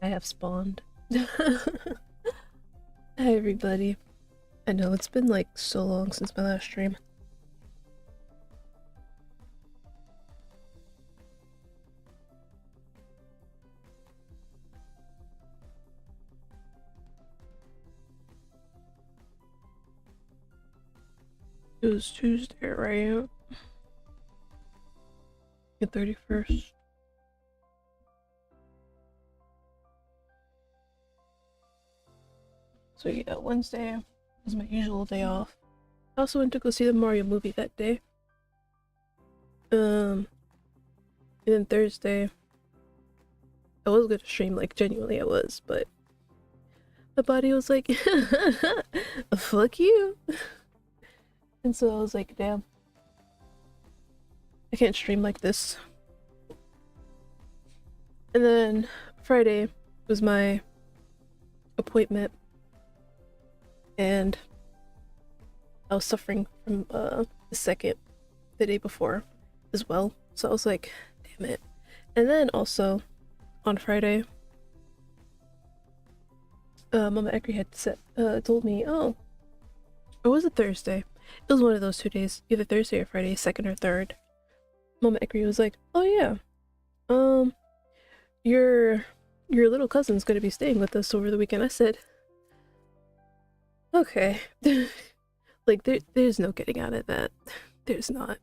I have spawned. Hi everybody. I know it's been like so long since my last stream. It was Tuesday, right? The 31st. So yeah, Wednesday was my usual day off. I also went to go see the Mario movie that day. And then Thursday, I was gonna stream, like genuinely I was, but my body was like, fuck you. And so I was like, damn, I can't stream like this. And then Friday was my appointment, and I was suffering from the day before as well. So I was like, damn it. And then also on Friday, Mama Ekri had told me, oh, or was it Thursday? It was one of those 2 days, either Thursday or Friday, second or third. Mama Ekri was like, oh yeah, your little cousin's gonna be staying with us over the weekend. I said, okay. Like there's no getting out of that. There's not.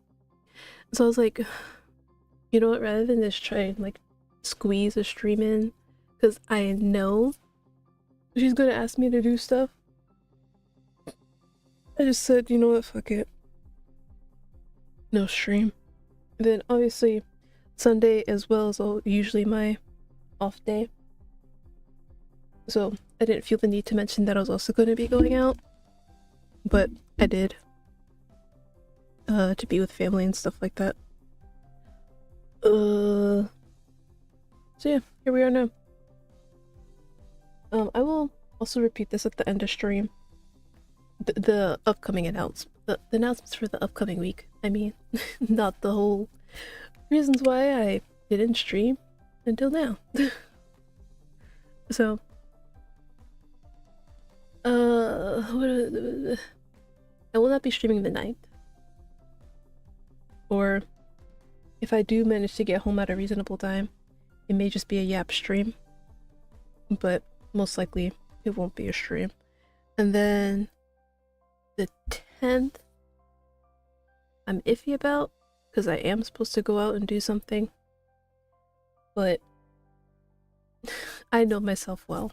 So I was like, you know what, rather than just try and like squeeze a stream in, because I know she's gonna ask me to do stuff, I just said, you know what, fuck it. No stream. And then obviously Sunday as well is usually my off day. So I didn't feel the need to mention that I was also going to be going out. But I did. To be with family and stuff like that. So yeah, here we are now. I will also repeat this at the end of stream. The upcoming the announcements for the upcoming week. I mean, not the whole reasons why I didn't stream until now. So, I will not be streaming the 9th. Or if I do manage to get home at a reasonable time, it may just be a Yap stream. But most likely it won't be a stream. And then the 10th, I'm iffy about, because I am supposed to go out and do something. But I know myself well.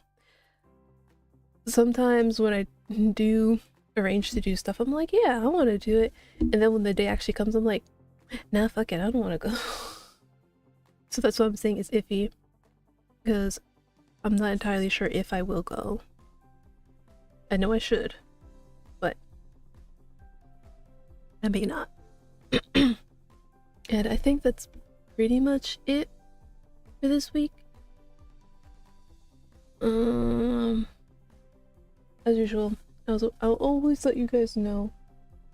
Sometimes when I do arrange to do stuff, I'm like, yeah, I want to do it. And then when the day actually comes, I'm like, nah, fuck it, I don't want to go. So that's what I'm saying is iffy. Because I'm not entirely sure if I will go. I know I should. But I may not. And I think that's pretty much it for this week. As usual, I'll always let you guys know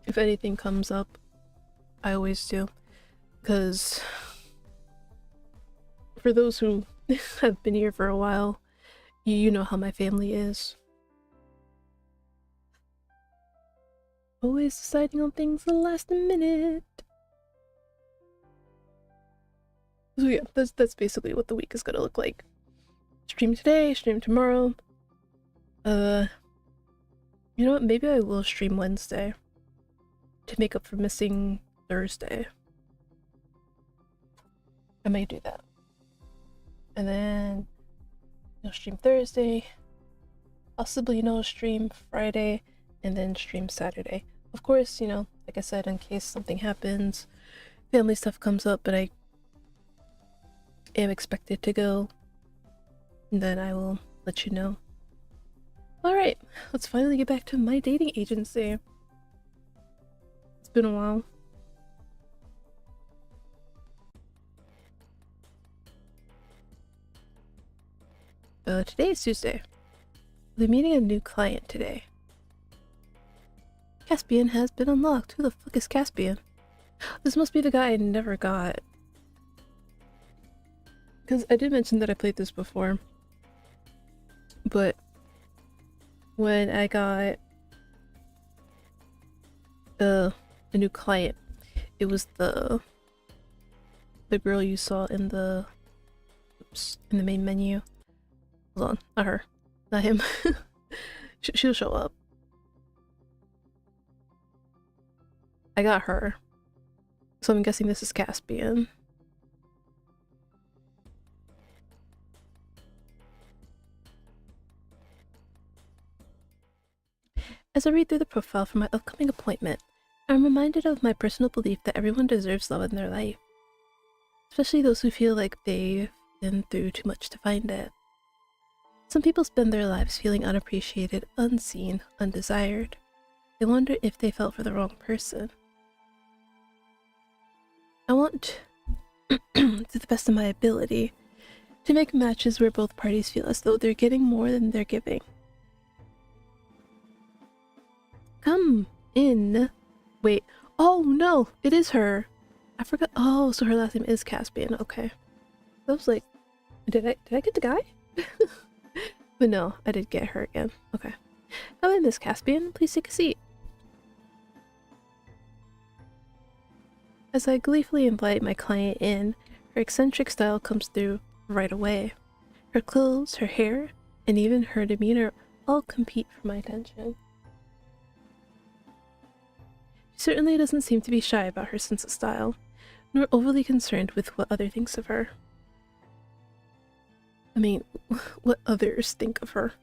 if anything comes up. I always do. Because for those who have been here for a while, you know how my family is. Always deciding on things the last minute. So yeah, that's basically what the week is gonna look like. Stream today, stream tomorrow. You know what, maybe I will stream Wednesday to make up for missing Thursday. I may do that. And then stream Thursday, possibly stream Friday, and then stream Saturday. Of course, like I said, in case something happens, family stuff comes up, but I am expected to go, and then I will let you know. Alright, let's finally get back to my dating agency. It's been a while. Today is Tuesday. We're meeting a new client today. Caspian has been unlocked. Who the fuck is Caspian? This must be the guy I never got. Because I did mention that I played this before. But when I got a new client, it was the girl you saw in the main menu. Hold on, not her, not him. She'll show up. I got her, so I'm guessing this is Caspian. As I read through the profile for my upcoming appointment, I'm reminded of my personal belief that everyone deserves love in their life, especially those who feel like they've been through too much to find it. Some people spend their lives feeling unappreciated, unseen, undesired. They wonder if they felt for the wrong person. I want, to the best of my ability, to make matches where both parties feel as though they're getting more than they're giving. Come in. Wait. Oh no, it is her. I forgot. Oh, so her last name is Caspian. Okay. I was like, did I get the guy? But no, I did get her again. Okay. Come in, Miss Caspian. Please take a seat. As I gleefully invite my client in, her eccentric style comes through right away. Her clothes, her hair, and even her demeanor all compete for my attention. She certainly doesn't seem to be shy about her sense of style, nor overly concerned with what others think of her. I mean, what others think of her.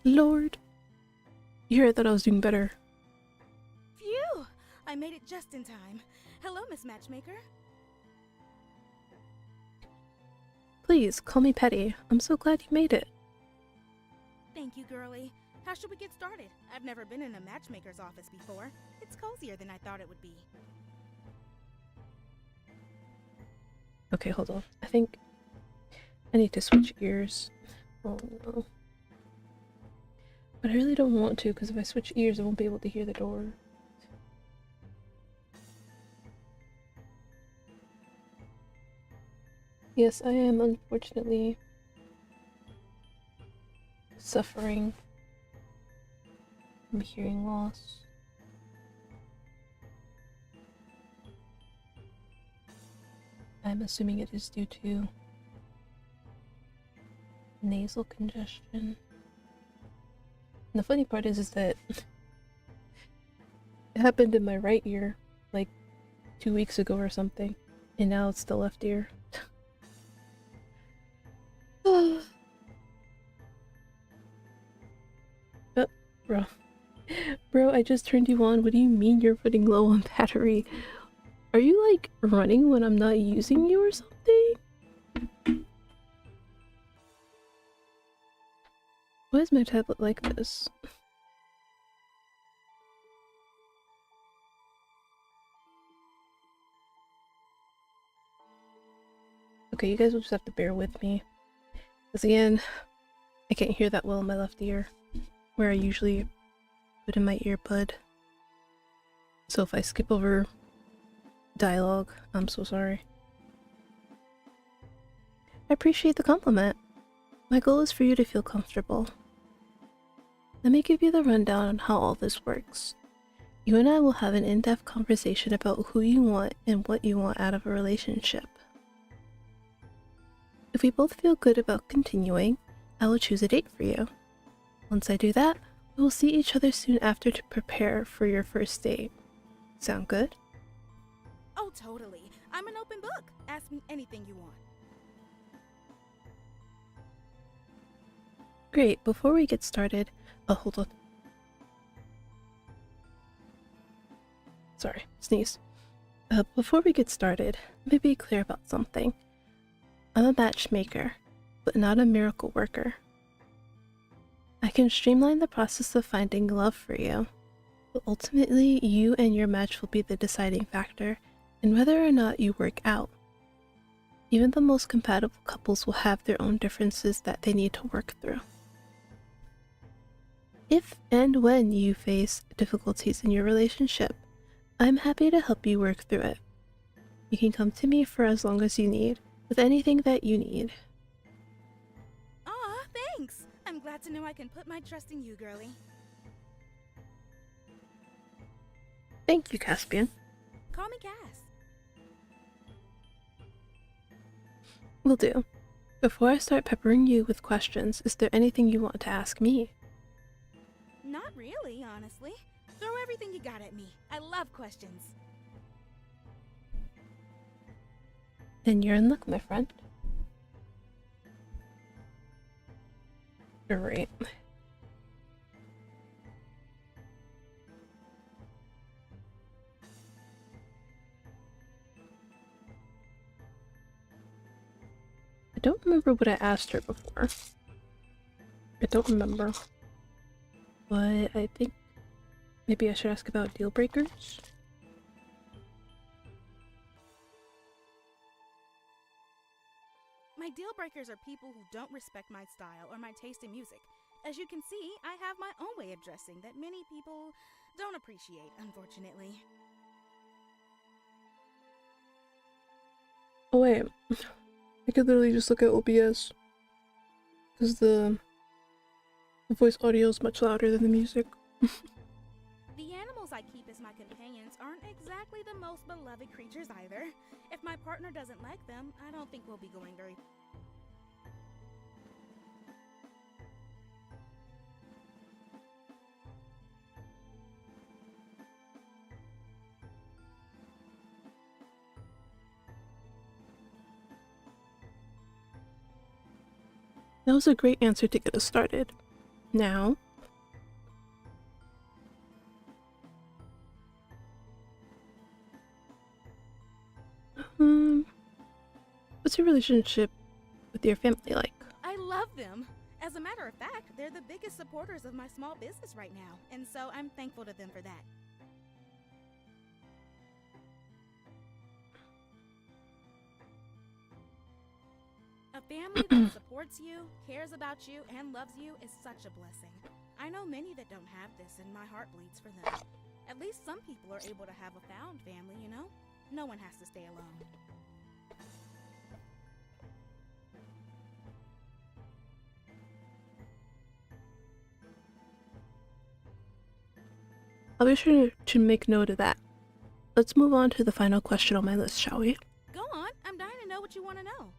Lord! You heard that I was doing better. Phew! I made it just in time. Hello, Miss Matchmaker. Please, call me Petty. I'm so glad you made it. Thank you, girlie. How should we get started? I've never been in a matchmaker's office before. It's cozier than I thought it would be. Okay, hold on. I think I need to switch ears. Oh no. But I really don't want to, because if I switch ears, I won't be able to hear the door. Yes, I am unfortunately suffering from hearing loss. I'm assuming it is due to nasal congestion. And the funny part is that it happened in my right ear like 2 weeks ago or something, and now it's the left ear. Bro. Bro, I just turned you on. What do you mean you're putting low on battery? Are you like running when I'm not using you or something? Why is my tablet like this? Okay, you guys will just have to bear with me. Because again, I can't hear that well in my left ear, where I usually put in my earbud. So if I skip over dialogue, I'm so sorry. I appreciate the compliment. My goal is for you to feel comfortable. Let me give you the rundown on how all this works. You and I will have an in-depth conversation about who you want and what you want out of a relationship. If we both feel good about continuing, I will choose a date for you. Once I do that, we will see each other soon after to prepare for your first date. Sound good? Oh, totally. I'm an open book. Ask me anything you want. Great, before we get started... Oh, hold on. Sorry, sneeze. Before we get started, let me be clear about something. I'm a matchmaker, but not a miracle worker. I can streamline the process of finding love for you, but ultimately you and your match will be the deciding factor in whether or not you work out. Even the most compatible couples will have their own differences that they need to work through. If and when you face difficulties in your relationship, I'm happy to help you work through it. You can come to me for as long as you need, with anything that you need. Aw, thanks. I'm glad Glad to know I can put my trust in you, girlie. Thank you, Caspian. Call me Cass. Will do. Before I start peppering you with questions, is there anything you want to ask me? Not really, honestly. Throw everything you got at me. I love questions. Then you're in luck, my friend. Great. I don't remember what I asked her before. I don't remember. But I think maybe I should ask about deal breakers. My deal breakers are people who don't respect my style or my taste in music. As you can see, I have my own way of dressing that many people don't appreciate, unfortunately. Oh wait, I could literally just look at OBS. Because the voice audio is much louder than the music. The animals I keep as my companions aren't exactly the most beloved creatures either. If my partner doesn't like them, I don't think we'll be going very... That was a great answer to get us started. Now, what's your relationship with your family like? I love them! As a matter of fact, they're the biggest supporters of my small business right now, and so I'm thankful to them for that. A family that supports you, cares about you, and loves you is such a blessing. I know many that don't have this, and my heart bleeds for them. At least some people are able to have a found family, you know? No one has to stay alone. I'll be sure to make note of that. Let's move on to the final question on my list, shall we? Go on, I'm dying to know what you want to know.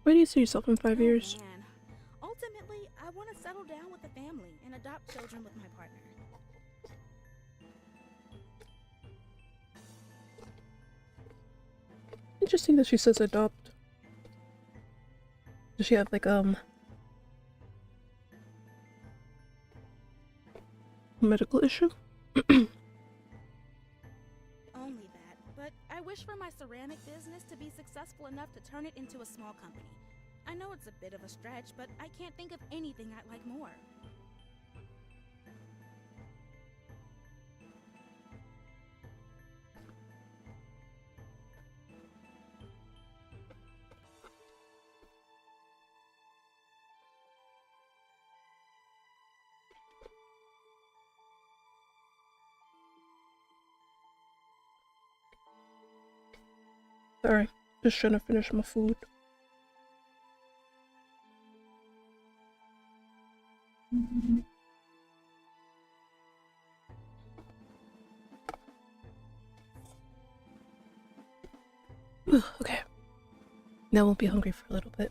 Where do you see yourself in 5 years? Man. Ultimately, I want to settle down with a family and adopt children with my partner. Interesting that she says adopt. Does she have like a medical issue? Only that, but I wish for my ceramic business to be successful enough to turn it into a small company. I know it's a bit of a stretch, but I can't think of anything I'd like more. Sorry, just trying to finish my food. Okay. Now we'll be hungry for a little bit.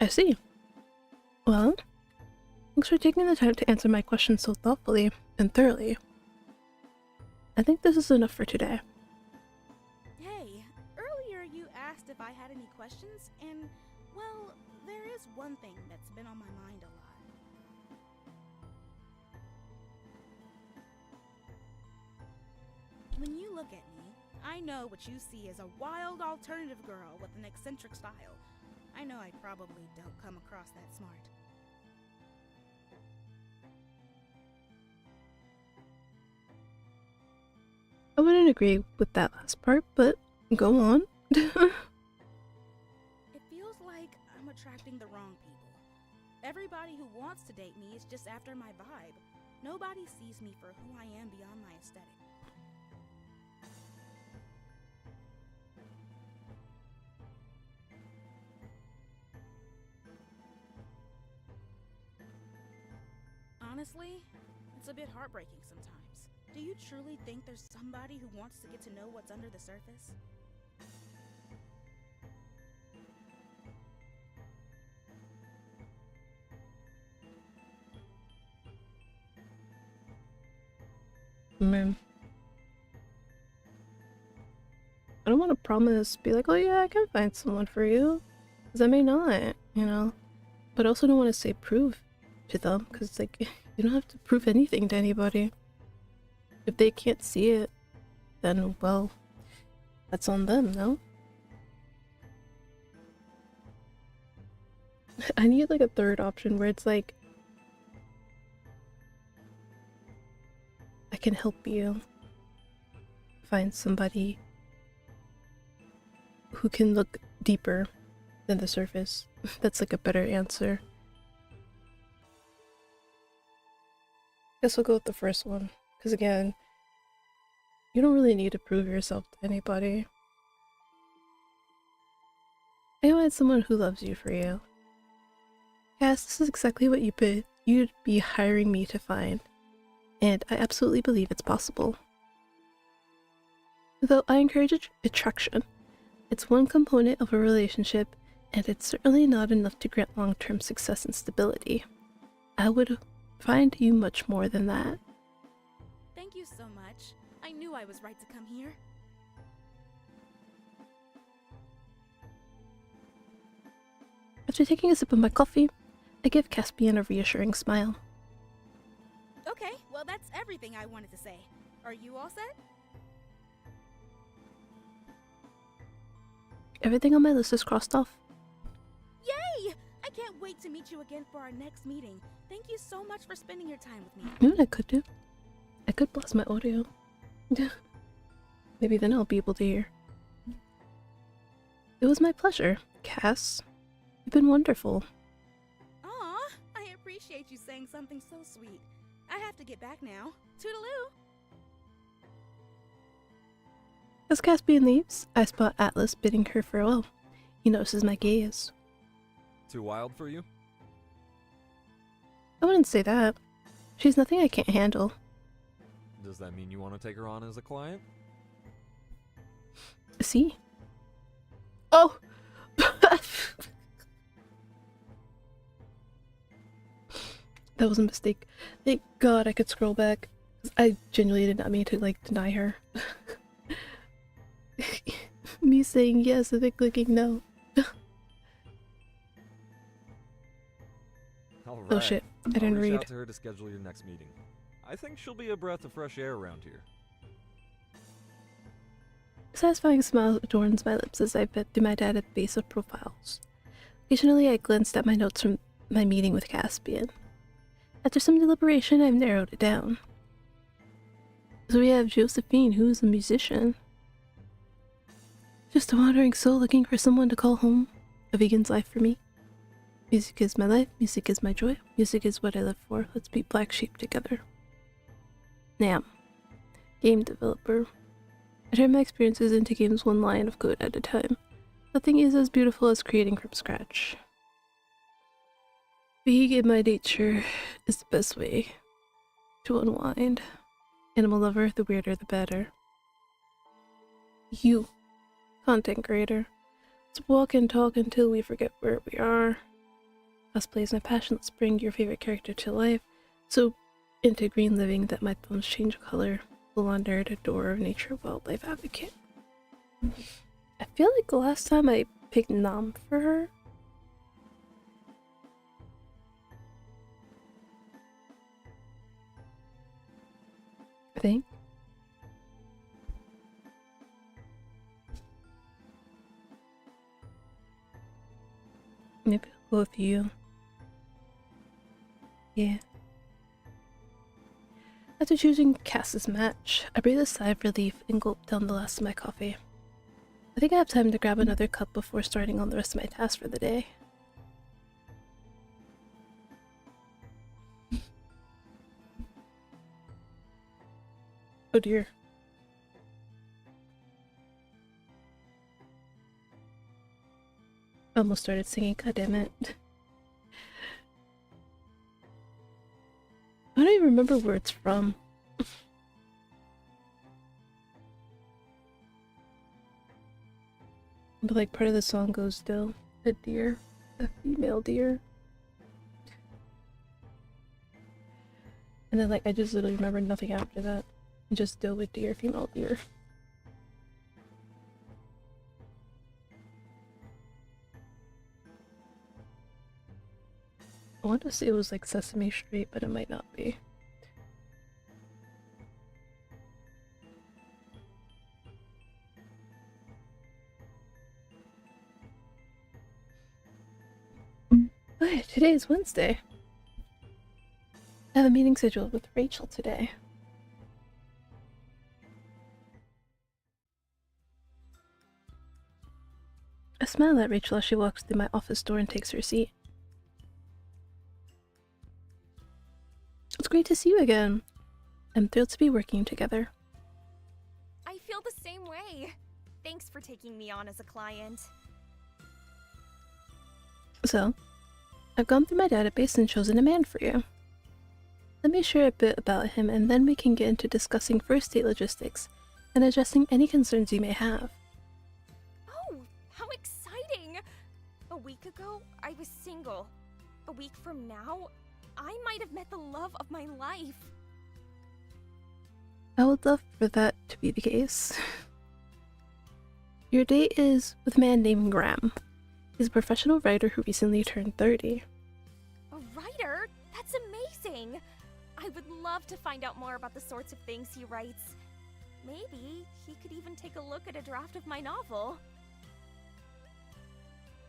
I see. Well, thanks for taking the time to answer my questions so thoughtfully and thoroughly. I think this is enough for today. Hey, earlier you asked if I had any questions, and, well, there is one thing that's been on my mind a lot. When you look at me, I know what you see as a wild alternative girl with an eccentric style. I know I probably don't come across that smart. I wouldn't agree with that last part, but go on. It feels like I'm attracting the wrong people. Everybody who wants to date me is just after my vibe. Nobody sees me for who I am beyond my aesthetic. Honestly, it's a bit heartbreaking sometimes. Do you truly think there's somebody who wants to get to know what's under the surface? Man. I don't want to promise, be like, oh yeah, I can find someone for you. Because I may not, you know? But I also don't want to say prove to them, because it's like, you don't have to prove anything to anybody. If they can't see it, then, well, that's on them, no? I need like a third option where it's like, I can help you find somebody who can look deeper than the surface. That's like a better answer. Guess I'll go with the first one, because again, you don't really need to prove yourself to anybody. I want someone who loves you for you. Cass, this is exactly what you'd be hiring me to find, and I absolutely believe it's possible. Though I encourage attraction, it's one component of a relationship, and it's certainly not enough to grant long-term success and stability. I would find you much more than that. Thank you so much. I knew I was right to come here. After taking a sip of my coffee, I give Caspian a reassuring smile. Okay, well that's everything I wanted to say. Are you all set? Everything on my list is crossed off. Yay! I can't wait to meet you again for our next meeting. Thank you so much for spending your time with me. You know what I could do? I could blast my audio. Maybe then I'll be able to hear. It was my pleasure, Cass. You've been wonderful. Aw, I appreciate you saying something so sweet. I have to get back now. Toodaloo! As Caspian leaves, I spot Atlas bidding her farewell. He notices my gaze. Too wild for you? I wouldn't say that. She's nothing I can't handle. Does that mean you want to take her on as a client? See? Oh! That was a mistake. Thank God I could scroll back. I genuinely did not mean to, like, deny her. Me saying yes and then clicking no. All right. Oh shit, I didn't I'll reach read. out to her to schedule your next meeting. I think she'll be a breath of fresh air around here. A satisfying smile adorns my lips as I vet through my database of profiles. Occasionally I glanced at my notes from my meeting with Caspian. After some deliberation, I've narrowed it down. So we have Josephine, who is a musician. Just a wandering soul looking for someone to call home. A vegan's life for me. Music is my life, music is my joy, music is what I live for. Let's be black sheep together. Nam. Game developer. I turn my experiences into games one line of code at a time. Nothing is as beautiful as creating from scratch. Being in my nature is the best way to unwind. Animal lover, the weirder the better. You, content creator. Let's walk and talk until we forget where we are. Cosplay is my passion. Let's bring your favorite character to life. So into green living that my thumbs change color. Blonde nerd, adorer of nature, wildlife advocate. I feel like the last time I picked Nam for her, I think. Maybe I'll go with you. Yeah. After choosing Cass's match, I breathe a sigh of relief and gulp down the last of my coffee. I think I have time to grab another cup before starting on the rest of my tasks for the day. Oh dear. I almost started singing, god damn it. I don't even remember where it's from. But like part of the song goes still. A deer. A female deer. And then like I just literally remember nothing after that. Just deal with deer, female deer. I want to say it was like Sesame Street, but it might not be. But today is Wednesday. I have a meeting scheduled with Rachel today. I smile at Rachel as she walks through my office door and takes her seat. It's great to see you again. I'm thrilled to be working together. I feel the same way. Thanks for taking me on as a client. So, I've gone through my database and chosen a man for you. Let me share a bit about him and then we can get into discussing first date logistics and addressing any concerns you may have. Oh, how exciting! A week ago, I was single. A week from now, I might have met the love of my life. I would love for that to be the case. Your date is with a man named Graham. He's a professional writer who recently turned 30. A writer? That's amazing! I would love to find out more about the sorts of things he writes. Maybe he could even take a look at a draft of my novel.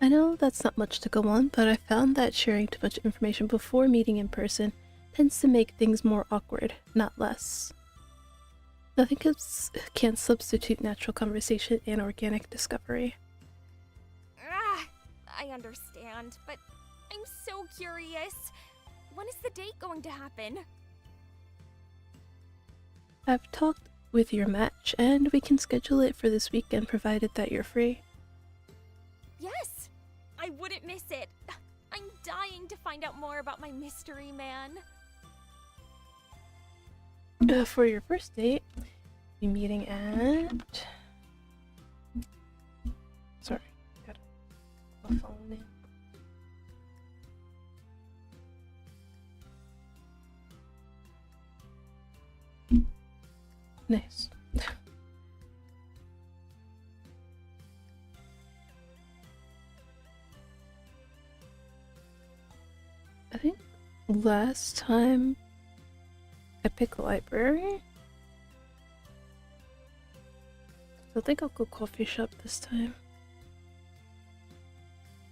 I know that's not much to go on, but I found that sharing too much information before meeting in person tends to make things more awkward, not less. Nothing can substitute natural conversation and organic discovery. I understand, but I'm so curious. When is the date going to happen? I've talked with your match, and we can schedule it for this weekend provided that you're free. Yes! I wouldn't miss it. I'm dying to find out more about my mystery man. For your first date, be meeting at... Sorry, got a phone in. Nice. I think last time I picked a library. So I think I'll go coffee shop this time.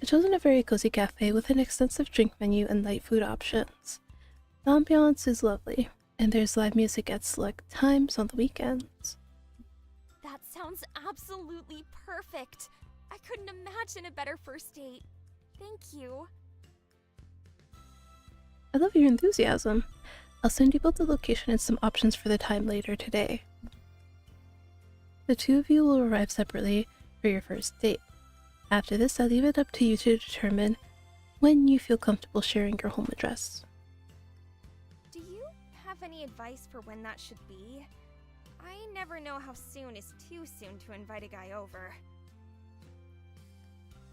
I've chosen a very cozy cafe with an extensive drink menu and light food options. The ambiance is lovely, and there's live music at select times on the weekends. That sounds absolutely perfect. I couldn't imagine a better first date. Thank you. I love your enthusiasm. I'll send you both the location and some options for the time later today. The two of you will arrive separately for your first date. After this, I leave it up to you to determine when you feel comfortable sharing your home address. Do you have any advice for when that should be? I never know how soon is too soon to invite a guy over.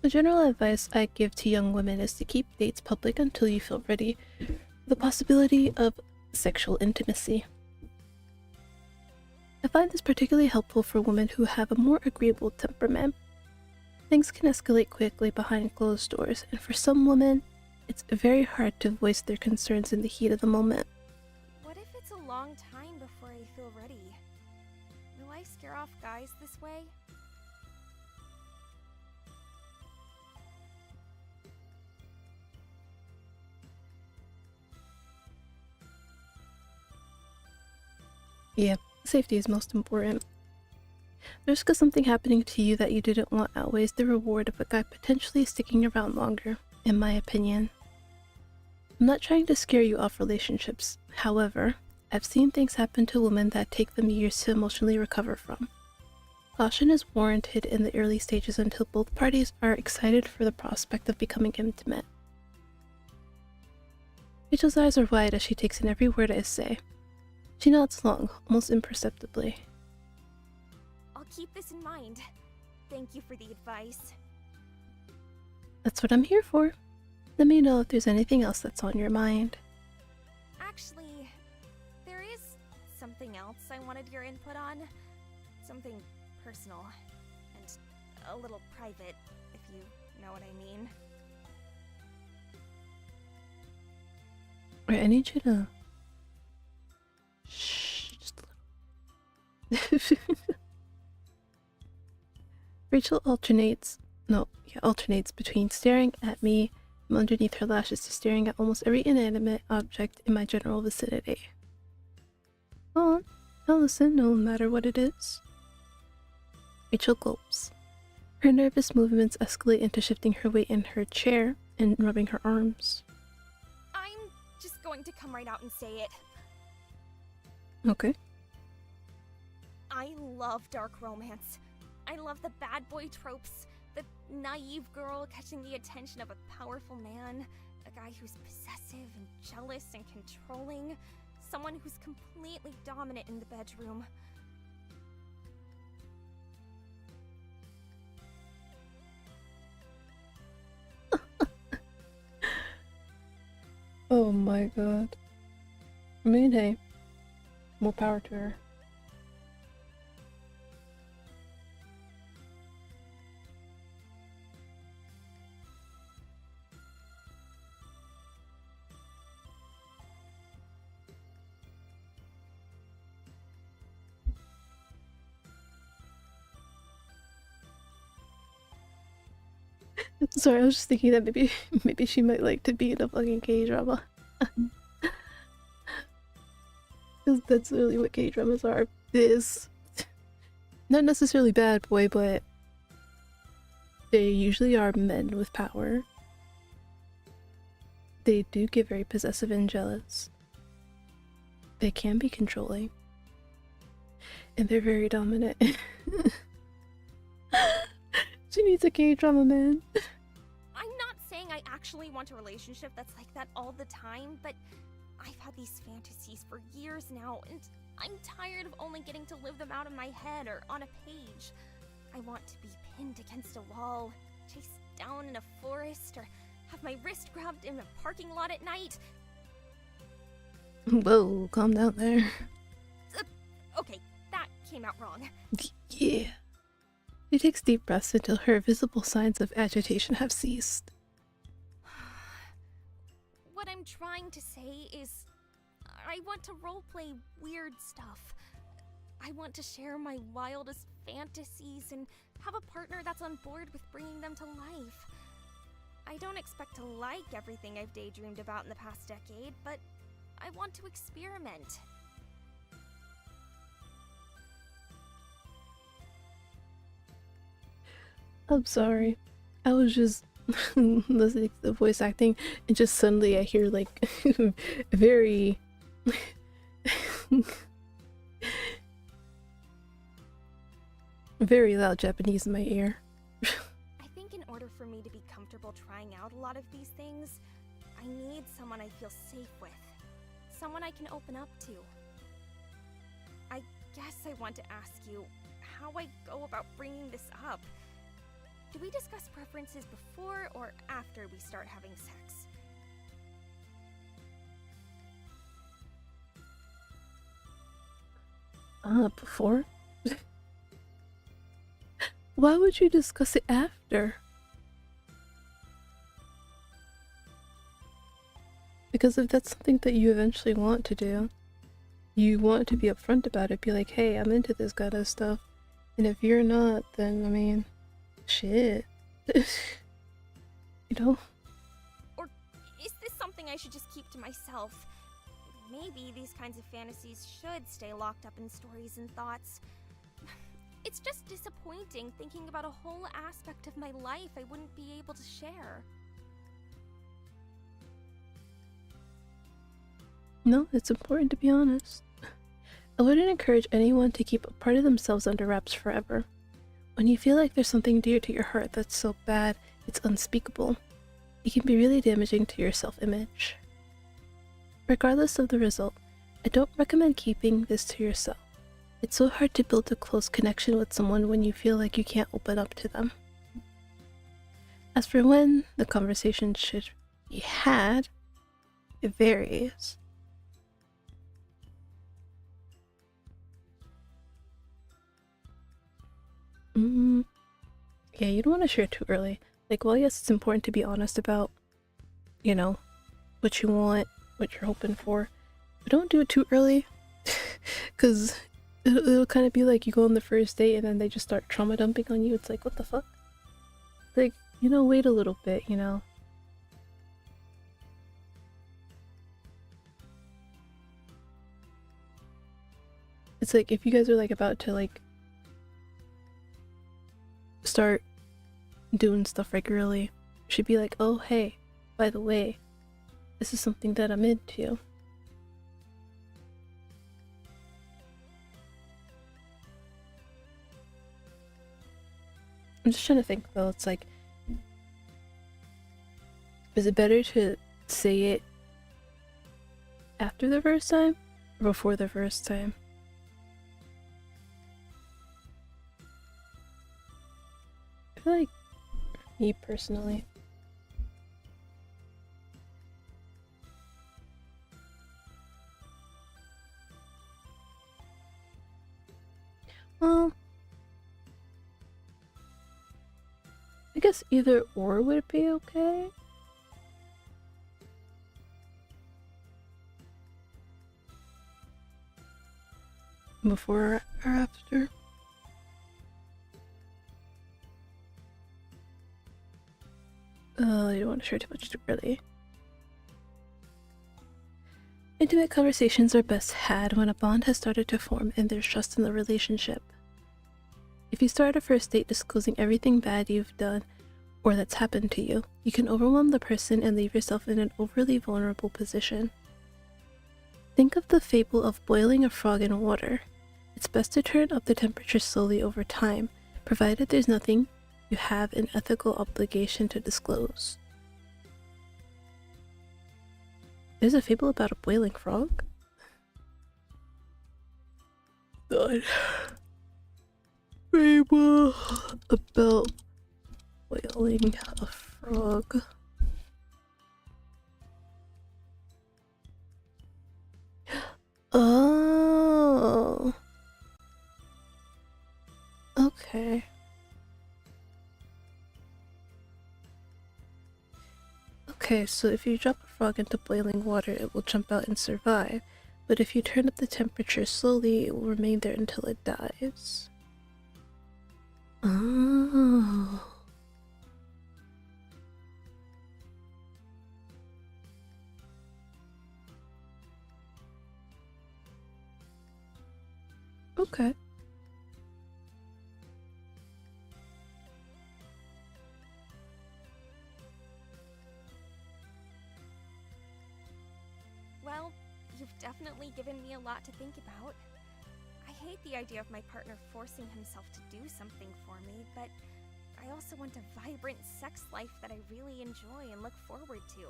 The general advice I give to young women is to keep dates public until you feel ready for the possibility of sexual intimacy. I find this particularly helpful for women who have a more agreeable temperament. Things can escalate quickly behind closed doors, and for some women, it's very hard to voice their concerns in the heat of the moment. What if it's a long time before I feel ready? Will I scare off guys this way? Yeah, safety is most important. The risk of something happening to you that you didn't want outweighs the reward of a guy potentially sticking around longer, in my opinion. I'm not trying to scare you off relationships. However, I've seen things happen to women that take them years to emotionally recover from. Caution is warranted in the early stages until both parties are excited for the prospect of becoming intimate. Rachel's eyes are wide as she takes in every word I say. She nods long, almost imperceptibly. I'll keep this in mind. Thank you for the advice. That's what I'm here for. Let me know if there's anything else that's on your mind. Actually, there is something else I wanted your input on. Something personal and a little private, if you know what I mean. Alright, I need you to... Shh, just a little. Rachel alternates between staring at me from underneath her lashes to staring at almost every inanimate object in my general vicinity. Go on, I'll listen no matter what it is. Rachel gulps. Her nervous movements escalate into shifting her weight in her chair and rubbing her arms. I'm just going to come right out and say it. Okay. I love dark romance. I love the bad boy tropes, the naive girl catching the attention of a powerful man, a guy who's possessive and jealous and controlling, someone who's completely dominant in the bedroom. Oh my god. I mean, hey, more power to her. Sorry, I was just thinking that maybe she might like to be in a fucking K-drama. Because that's really what K-dramas are. Is not necessarily bad boy, but they usually are men with power. They do get very possessive and jealous. They can be controlling. And they're very dominant. She needs a K-drama man. I'm not saying I actually want a relationship that's like that all the time, but I've had these fantasies for years now, and I'm tired of only getting to live them out in my head or on a page. I want to be pinned against a wall, chased down in a forest, or have my wrist grabbed in a parking lot at night. Whoa, calm down there. Okay, that came out wrong. Yeah. She takes deep breaths until her visible signs of agitation have ceased. What I'm trying to say is, I want to roleplay weird stuff. I want to share my wildest fantasies and have a partner that's on board with bringing them to life. I don't expect to like everything I've daydreamed about in the past decade, but I want to experiment. I'm sorry. I was just listening to the voice acting and just suddenly I hear like very very loud Japanese in my ear. I think in order for me to be comfortable trying out a lot of these things, I need someone I feel safe with. Someone I can open up to. I guess I want to ask you how I go about bringing this up. Do we discuss preferences before or after we start having sex? Before? Why would you discuss it after? Because if that's something that you eventually want to do, you want to be upfront about it, be like, hey, I'm into this kind of stuff. And if you're not, then, I mean, shit. You know? Or is this something I should just keep to myself? Maybe these kinds of fantasies should stay locked up in stories and thoughts. It's just disappointing thinking about a whole aspect of my life I wouldn't be able to share. No, it's important to be honest. I wouldn't encourage anyone to keep a part of themselves under wraps forever. When you feel like there's something dear to your heart that's so bad it's unspeakable, it can be really damaging to your self-image. Regardless of the result, I don't recommend keeping this to yourself. It's so hard to build a close connection with someone when you feel like you can't open up to them. As for when the conversation should be had, it varies. Yeah, you don't want to share too early. Like, well, yes, it's important to be honest about, you know, what you want, what you're hoping for. But don't do it too early, because it'll kind of be like you go on the first date and then they just start trauma dumping on you. It's like, what the fuck? Like, you know, wait a little bit, you know? It's like, if you guys are like about to like start doing stuff regularly, you should be like, oh hey, by the way, this is something that I'm into. I'm just trying to think though, it's like, is it better to say it after the first time or before the first time? I feel like, me personally, well, I guess either or would be okay. Before or after? You don't want to share too much too early. Intimate conversations are best had when a bond has started to form and there's trust in the relationship. If you start a first date disclosing everything bad you've done or that's happened to you, you can overwhelm the person and leave yourself in an overly vulnerable position. Think of the fable of boiling a frog in water. It's best to turn up the temperature slowly over time, provided there's nothing you have an ethical obligation to disclose. There's a fable about a boiling frog? God. Fable about boiling a frog. Oh. Okay. Okay, so if you drop a frog into boiling water, it will jump out and survive. But if you turn up the temperature slowly, it will remain there until it dies. Oh. Okay. Well, you've definitely given me a lot to think about. I hate the idea of my partner forcing himself to do something for me, but I also want a vibrant sex life that I really enjoy and look forward to.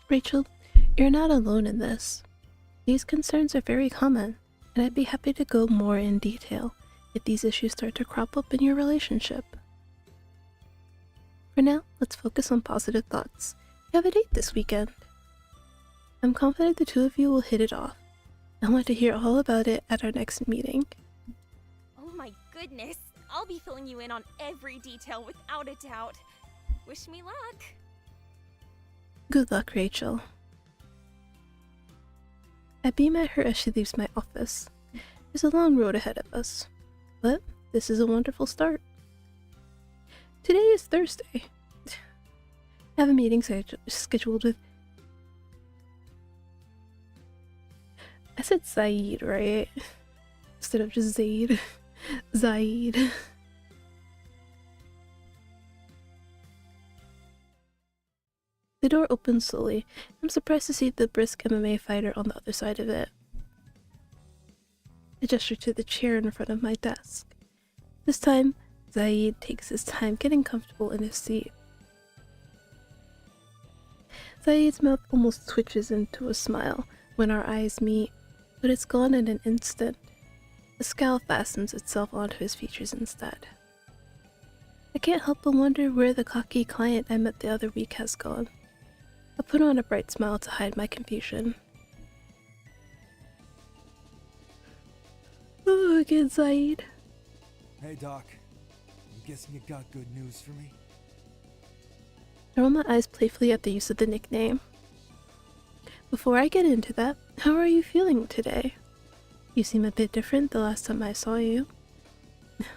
Rachel, you're not alone in this. These concerns are very common, and I'd be happy to go more in detail if these issues start to crop up in your relationship. For now, let's focus on positive thoughts. You have a date this weekend. I'm confident the two of you will hit it off. I want to hear all about it at our next meeting. Oh my goodness! I'll be filling you in on every detail without a doubt. Wish me luck! Good luck, Rachel. I beam at her as she leaves my office. There's a long road ahead of us, but this is a wonderful start. Today is Thursday. I have a meeting scheduled with... I said Zaid, right? Instead of just Zaid. Zaid. The door opens slowly. I'm surprised to see the brisk MMA fighter on the other side of it. I gesture to the chair in front of my desk. This time, Zaid takes his time getting comfortable in his seat. Zaid's mouth almost twitches into a smile when our eyes meet, but it's gone in an instant. A scowl fastens itself onto his features instead. I can't help but wonder where the cocky client I met the other week has gone. I put on a bright smile to hide my confusion. Oh, again, Zaid. Hey, Doc. I'm guessing you got good news for me? I roll my eyes playfully at the use of the nickname. Before I get into that, how are you feeling today? You seem a bit different the last time I saw you.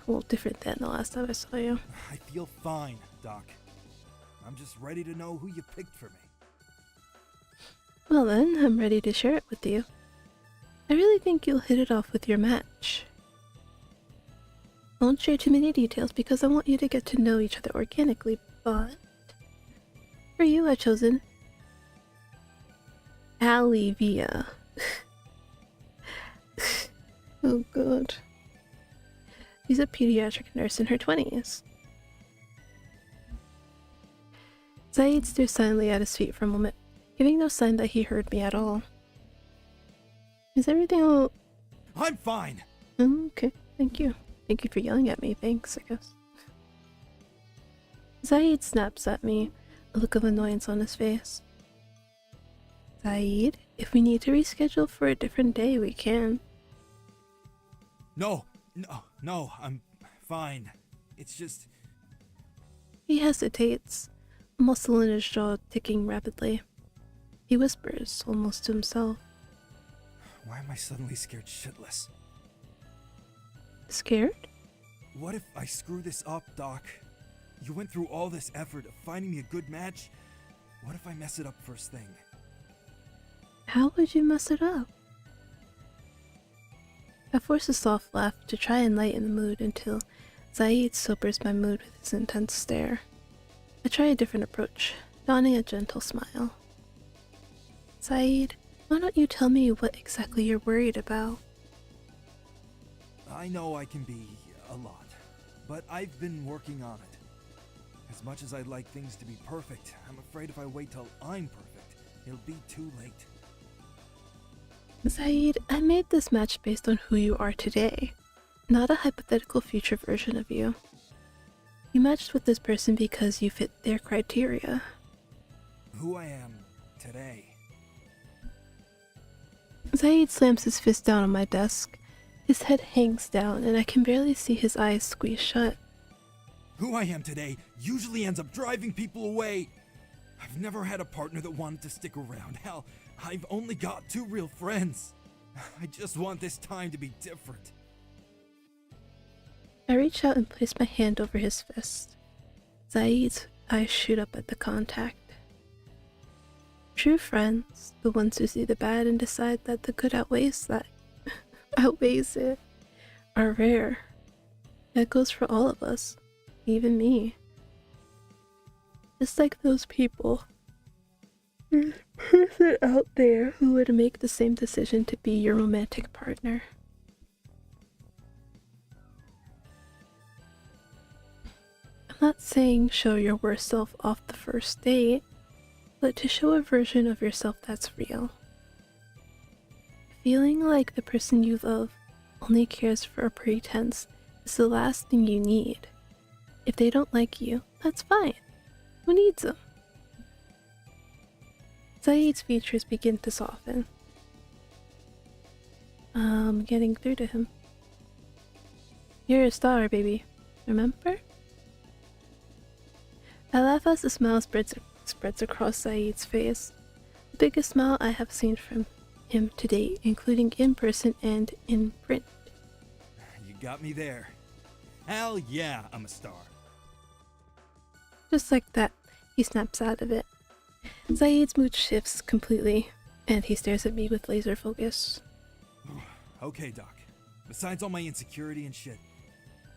Well, different than the last time I saw you. I feel fine, Doc. I'm just ready to know who you picked for me. Well then, I'm ready to share it with you. I really think you'll hit it off with your match. I won't share too many details because I want you to get to know each other organically, but for you I've chosen Alivia. Oh god. She's a pediatric nurse in her 20s. Zaid stared silently at his feet for a moment, giving no sign that he heard me at all. Is everything all... I'm fine! Okay, thank you. Thank you for yelling at me, thanks, I guess. Zaid snaps at me, a look of annoyance on his face. Zaid, if we need to reschedule for a different day, we can. No, I'm fine. It's just... He hesitates, a muscle in his jaw ticking rapidly. He whispers, almost to himself. Why am I suddenly scared shitless? Scared? What if I screw this up, Doc? You went through all this effort of finding me a good match. What if I mess it up first thing? How would you mess it up? I force a soft laugh to try and lighten the mood until Zaid sobers my mood with his intense stare. I try a different approach, donning a gentle smile. Zaid, why don't you tell me what exactly you're worried about? I know I can be a lot, but I've been working on it. As much as I'd like things to be perfect, I'm afraid if I wait till I'm perfect, it'll be too late. Zaid, I made this match based on who you are today, not a hypothetical future version of you. You matched with this person because you fit their criteria. Who I am today. Zaid slams his fist down on my desk. His head hangs down and I can barely see his eyes squeeze shut. Who I am today usually ends up driving people away. I've never had a partner that wanted to stick around. Hell, I've only got 2 real friends. I just want this time to be different. I reach out and place my hand over his fist. Zaid's eyes shoot up at the contact. True friends, the ones who see the bad and decide that the good outweighs it, are rare. That goes for all of us, even me. Just like those people, there's a person out there who would make the same decision to be your romantic partner. I'm not saying show your worst self off the first date, but to show a version of yourself that's real. Feeling like the person you love only cares for a pretense is the last thing you need. If they don't like you, that's fine. Who needs them? Zaid's features begin to soften. Getting through to him. You're a star, baby. Remember? I laugh as the smile spreads across Zaid's face. The biggest smile I have seen from him to date, including in person and in print. You got me there. Hell yeah, I'm a star. Just like that, he snaps out of it. Zaid's mood shifts completely, and he stares at me with laser focus. Okay, Doc. Besides all my insecurity and shit,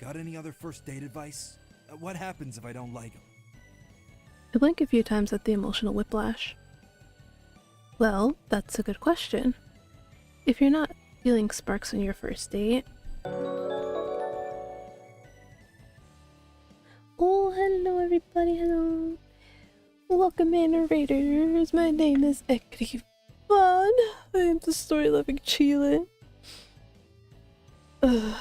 got any other first date advice? What happens if I don't like him? I blink a few times at the emotional whiplash. Well, that's a good question. If you're not feeling sparks on your first date... Oh, hello everybody, hello. Welcome in, Raiders. My name is Ekri Vaughn. I am the story-loving Chile. And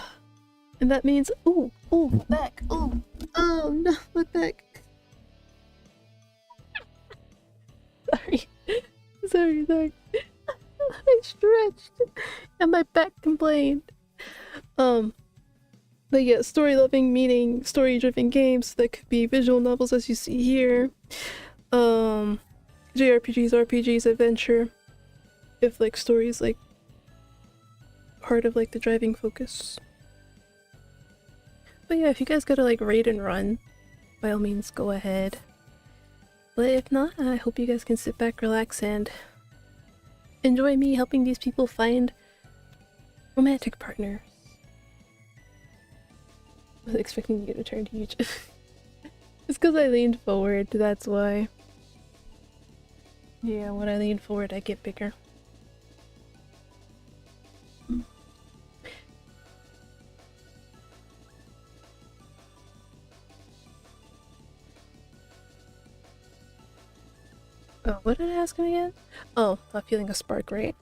that means, ooh, my back, oh no, my back. Sorry. I stretched and my back complained. But yeah, story-loving meaning story-driven games that could be visual novels as you see here. JRPGs, RPGs, adventure. If like stories like part of like the driving focus. But yeah, if you guys gotta like raid and run, by all means go ahead. But if not, I hope you guys can sit back, relax, and enjoy me helping these people find romantic partners. I was expecting you to turn huge. It's because I leaned forward, that's why. Yeah, when I lean forward, I get bigger. Oh, what did I ask him again? Oh, not feeling a spark, right?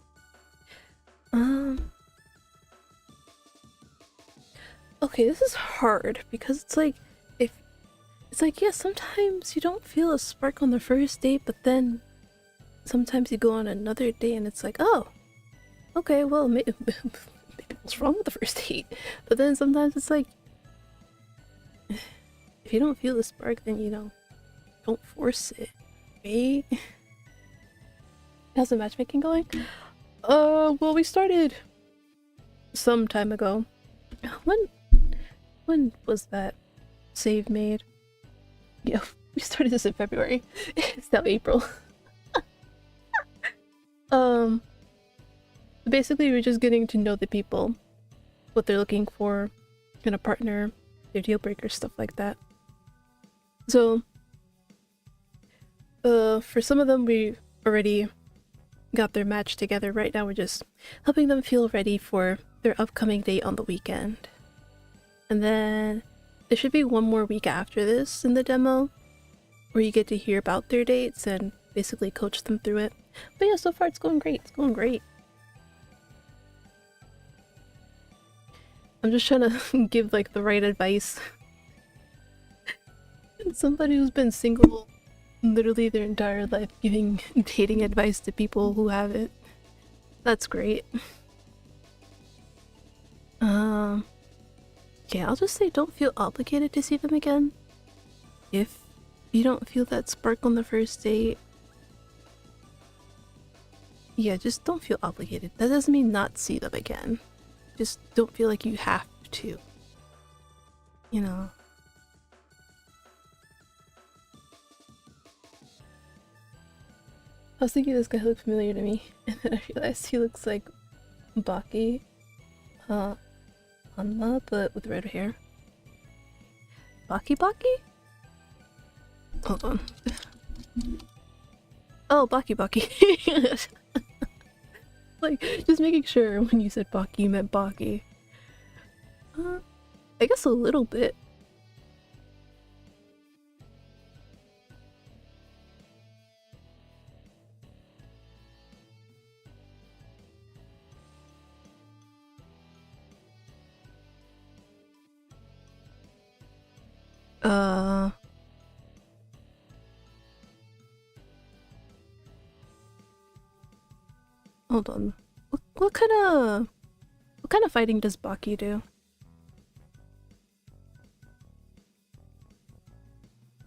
Okay, this is hard because it's like, yeah, sometimes you don't feel a spark on the first date, but then sometimes you go on another date and it's like, oh, okay, well, maybe what's wrong with the first date? But then sometimes it's like, if you don't feel the spark, then, you know, don't force it, right? How's the matchmaking going? Well, we started some time ago. When was that save made? Yeah, we started this in February. It's now April. Basically we're just getting to know the people, what they're looking for in a partner, their deal breakers, stuff like that. So, for some of them we already got their match together. Right now we're just helping them feel ready for their upcoming date on the weekend. And then there should be one more week after this in the demo where you get to hear about their dates and basically coach them through it. But yeah, so far it's going great. It's going great. I'm just trying to give like the right advice. Somebody who's been single literally their entire life giving dating advice to people who haven't. That's great. Yeah, I'll just say don't feel obligated to see them again. If you don't feel that spark on the first date, yeah, just don't feel obligated. That doesn't mean not see them again. Just don't feel like you have to. You know? I was thinking this guy looked familiar to me, and then I realized he looks like Baki. Hanma, but with red hair. Baki? Hold on. Oh, Baki. Like, just making sure when you said Baki, you meant Baki. I guess a little bit. Hold on. What kind of fighting does Baki do?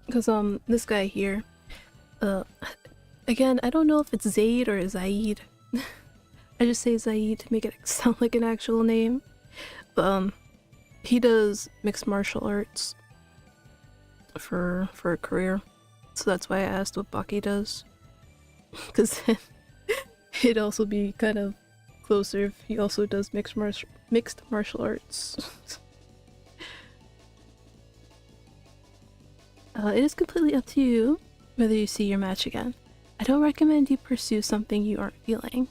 Because this guy here, again, I don't know if it's Zaid or Zaid. I just say Zaid to make it sound like an actual name. But he does mixed martial arts for a career, so that's why I asked what Baki does. Because then it'd also be kind of closer if he also does mixed martial arts. It is completely up to you. whether you see your match again. I don't recommend you pursue something you aren't feeling.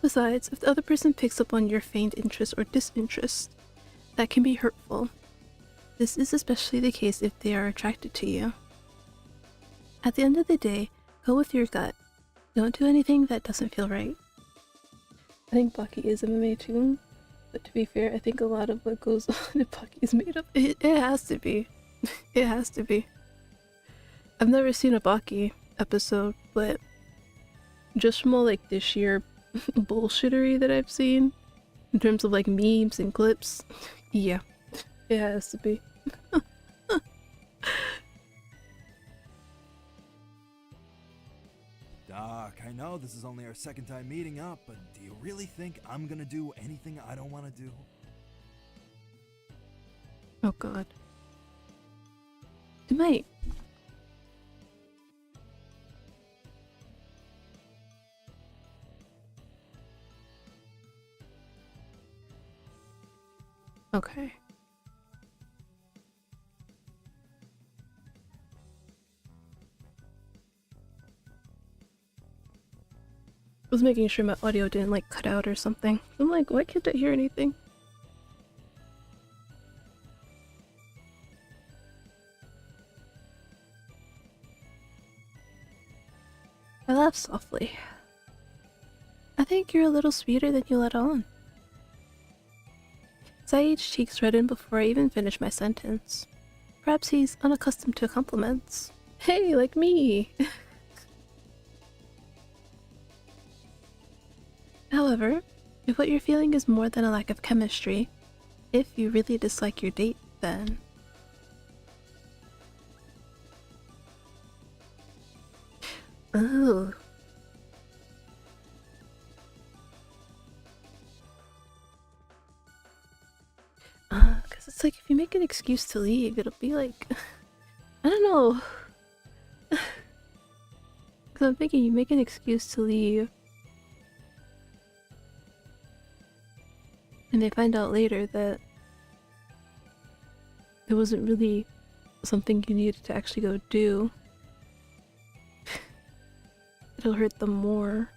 Besides, if the other person picks up on your feigned interest or disinterest, that can be hurtful. This is especially the case if they are attracted to you. At the end of the day, go with your gut. Don't do anything that doesn't feel right. I think Baki is MMA too, but to be fair, I think a lot of what goes on in Baki is made up. It has to be. It has to be. I've never seen a Baki episode, but just from all like the sheer bullshittery that I've seen, in terms of like memes and clips, yeah, it has to be. Doc, I know this is only our second time meeting up, but do you really think I'm gonna do anything I don't want to do? Oh god. You might. Okay. I was making sure my audio didn't like cut out or something. I'm like, why can't I hear anything? I laughed softly. I think you're a little sweeter than you let on. Saeed's cheeks reddened before I even finished my sentence. Perhaps he's unaccustomed to compliments. Hey, like me! However, if what you're feeling is more than a lack of chemistry, if you really dislike your date, then... Oh. Because it's like if you make an excuse to leave, it'll be like... I don't know. Because I'm thinking you make an excuse to leave, and they find out later that it wasn't really something you needed to actually go do. It'll hurt them more.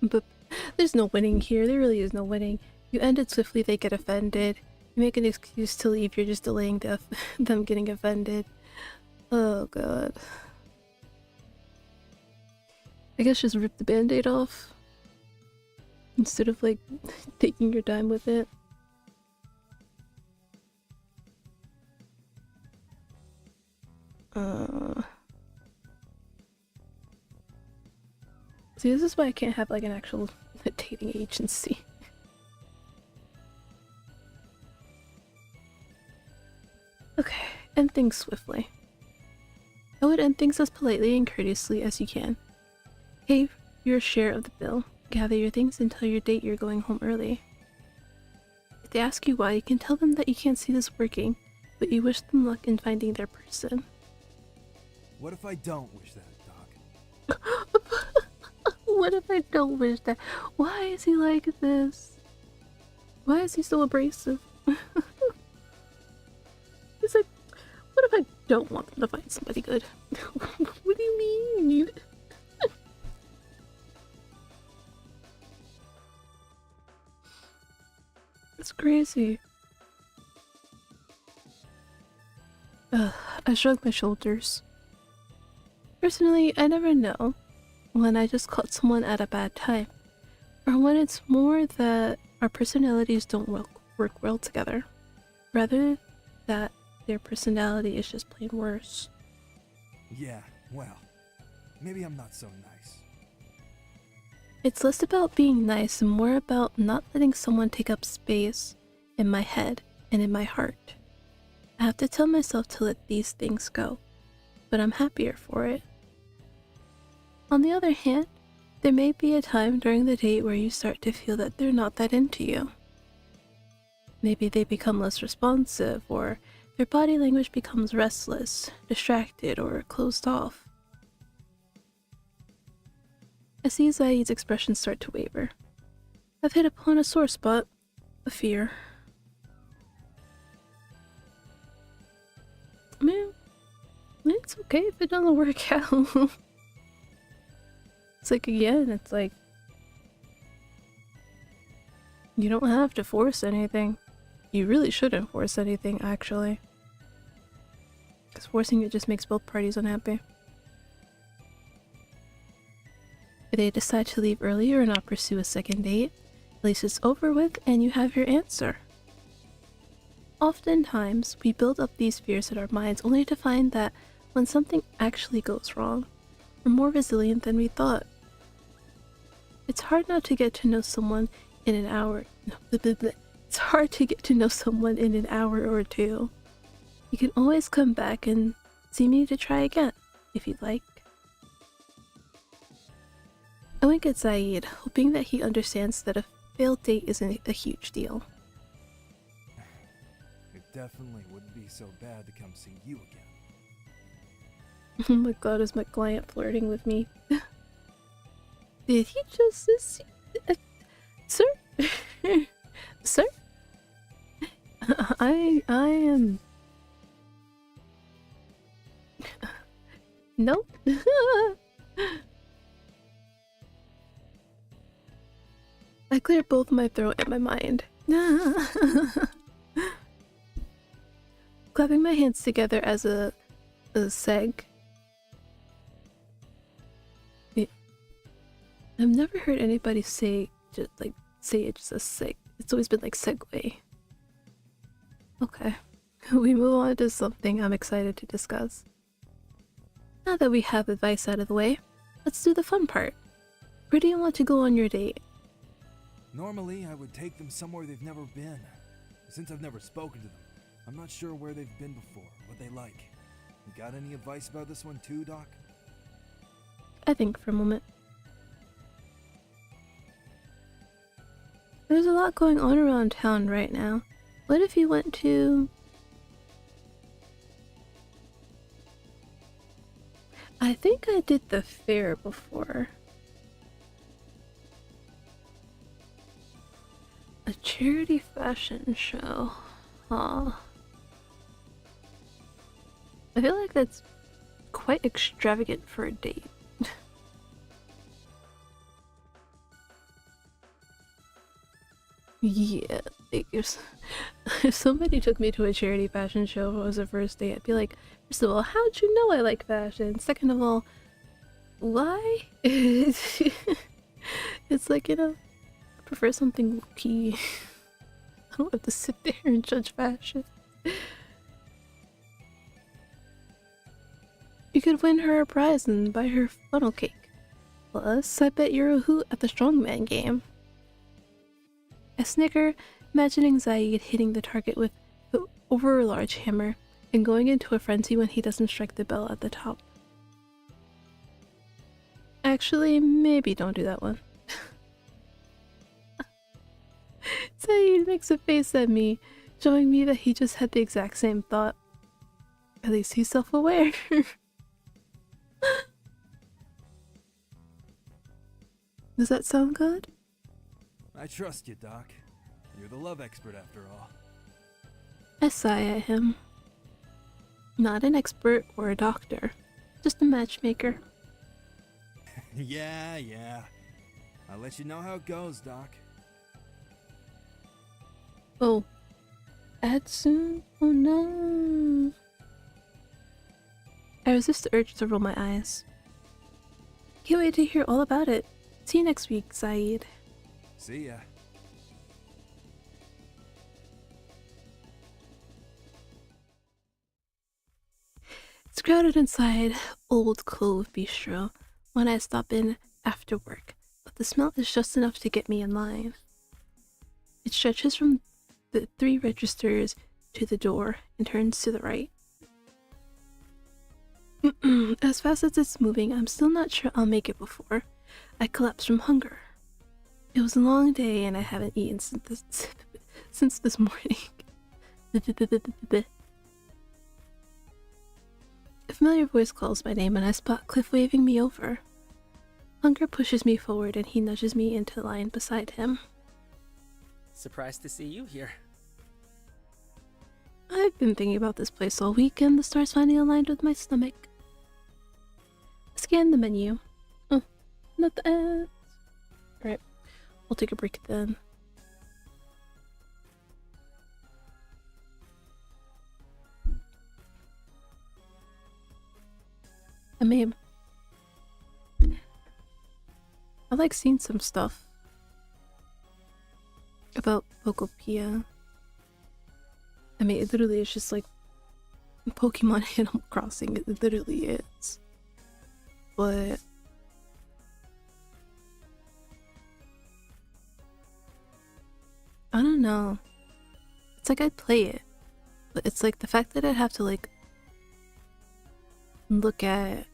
But there's no winning here. There really is no winning. You end it swiftly, they get offended. You make an excuse to leave, you're just delaying them getting offended. Oh god. I guess just rip the band-aid off instead of like taking your time with it. See, this is why I can't have like an actual dating agency. Okay, end things swiftly. I would end things as politely and courteously as you can. Pay your share of the bill, gather your things, and tell your date you're going home early. If they ask you why, you can tell them that you can't see this working, but you wish them luck in finding their person. What if I don't wish that, Doc? What if I don't wish that? Why is he like this? Why is he so abrasive? He's like, what if I don't want them to find somebody good? What do you mean? It's crazy. I shrugged my shoulders. Personally, I never know when I just caught someone at a bad time, or when it's more that our personalities don't work well together, rather that their personality is just plain worse. Yeah, well, maybe I'm not so nice. It's less about being nice and more about not letting someone take up space in my head and in my heart. I have to tell myself to let these things go, but I'm happier for it. On the other hand, there may be a time during the date where you start to feel that they're not that into you. Maybe they become less responsive, or their body language becomes restless, distracted, or closed off. I see Zaid's expression start to waver. I've hit upon a sore spot. A fear. I mean, it's okay if it doesn't work out. It's like, again, it's like, you don't have to force anything. You really shouldn't force anything, actually. Because forcing it just makes both parties unhappy. If they decide to leave early or not pursue a second date, at least it's over with and you have your answer. Oftentimes, we build up these fears in our minds only to find that when something actually goes wrong, we're more resilient than we thought. It's hard not to get to know someone in an hour. It's hard to get to know someone in an hour or two. You can always come back and see me to try again, if you'd like. I wink at Zaid, hoping that he understands that a failed date isn't a huge deal. It definitely wouldn't be so bad to come see you again. Oh my god, is my client flirting with me? Did he just... sir? Sir? I am... Nope. I cleared both my throat and my mind. Clapping my hands together as a seg. I've never heard anybody say it just a seg. It's always been like segue. Okay. We move on to something I'm excited to discuss. Now that we have advice out of the way, let's do the fun part. Where do you want to go on your date? Normally, I would take them somewhere they've never been. Since I've never spoken to them, I'm not sure where they've been before, what they like. You got any advice about this one too, Doc? I think for a moment. There's a lot going on around town right now. What if you went to... I think I did the fair before. A charity fashion show. Huh. I feel like that's quite extravagant for a date. Yeah, like if somebody took me to a charity fashion show as a first date, I'd be like, first of all, how'd you know I like fashion? Second of all, why? It's like, you know, I prefer something low-key. I don't have to sit there and judge fashion. You could win her a prize and buy her funnel cake. Plus, I bet you're a hoot at the strongman game. I snicker, imagining Zaid hitting the target with the over-large hammer and going into a frenzy when he doesn't strike the bell at the top. Actually, maybe don't do that one. Zaid makes a face at me, showing me that he just had the exact same thought. At least he's self-aware. Does that sound good? I trust you, Doc. You're the love expert after all. I sigh at him. Not an expert or a doctor, just a matchmaker. Yeah. I'll let you know how it goes, Doc. Oh. Ad soon? Oh no. I resist the urge to roll my eyes. Can't wait to hear all about it. See you next week, Zaid. See ya. It's crowded inside Old Cove Bistro when I stop in after work, but the smell is just enough to get me in line. It stretches from the 3 registers to the door and turns to the right. As fast as it's moving, I'm still not sure I'll make it before I collapse from hunger. It was a long day and I haven't eaten since this morning. A familiar voice calls my name and I spot Cliff waving me over. Hunger pushes me forward and he nudges me into line beside him. Surprised to see you here. I've been thinking about this place all week, and the stars finally aligned with my stomach. Scan the menu. Oh, not the ads. Alright, we'll take a break then. I mean, I like seeing some stuff about Pokopia. I mean, it literally is just like Pokemon Animal Crossing. It literally is. But I don't know. It's like I'd play it, but it's like the fact that I'd have to like look at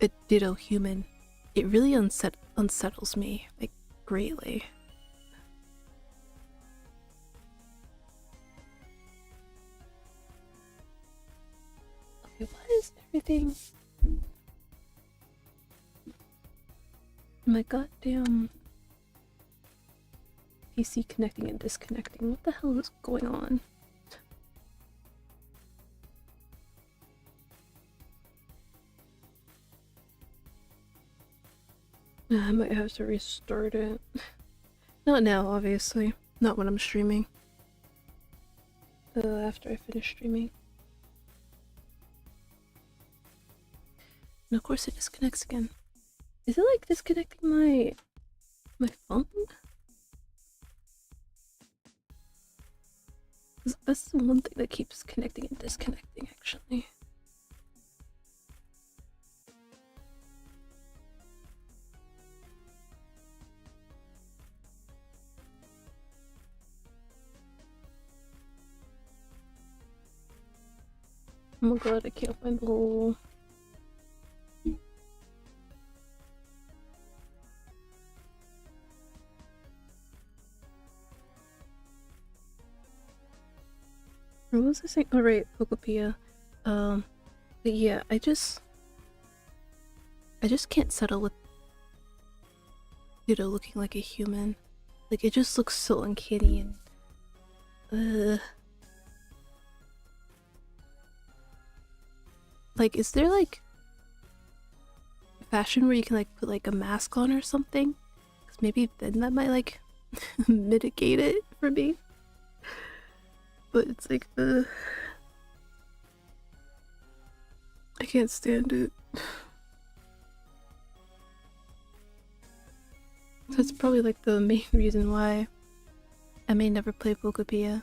a Ditto human, it really unsettles me, like, greatly. Okay, why is everything... My goddamn PC connecting and disconnecting. What the hell is going on? I might have to restart it. Not now, obviously. Not when I'm streaming. After I finish streaming. And of course it disconnects again. Is it like disconnecting my phone? 'Cause that's the one thing that keeps connecting and disconnecting, actually. Oh my god, I can't find the whole... What was I saying? Oh right, Pokopia. But yeah, I just can't settle with Ditto looking like a human. Like, it just looks so uncanny and like, is there like fashion where you can like put like a mask on or something? Because maybe then that might like mitigate it for me. But it's like, I can't stand it. That's probably like the main reason why I may never play Pokopia.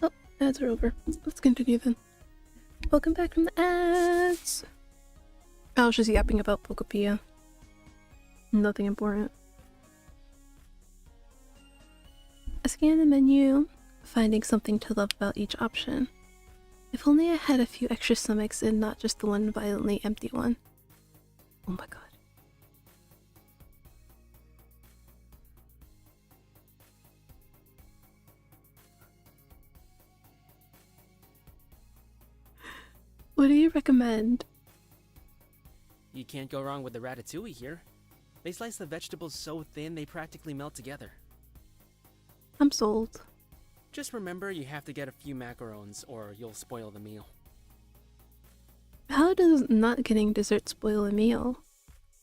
Oh, ads are over. Let's continue then. Welcome back from the ads! I was just yapping about Pokopia. Nothing important. I scan the menu, finding something to love about each option. If only I had a few extra stomachs and not just the one violently empty one. Oh my god. What do you recommend? You can't go wrong with the ratatouille here. They slice the vegetables so thin they practically melt together. I'm sold. Just remember you have to get a few macarons or you'll spoil the meal. How does not getting dessert spoil a meal?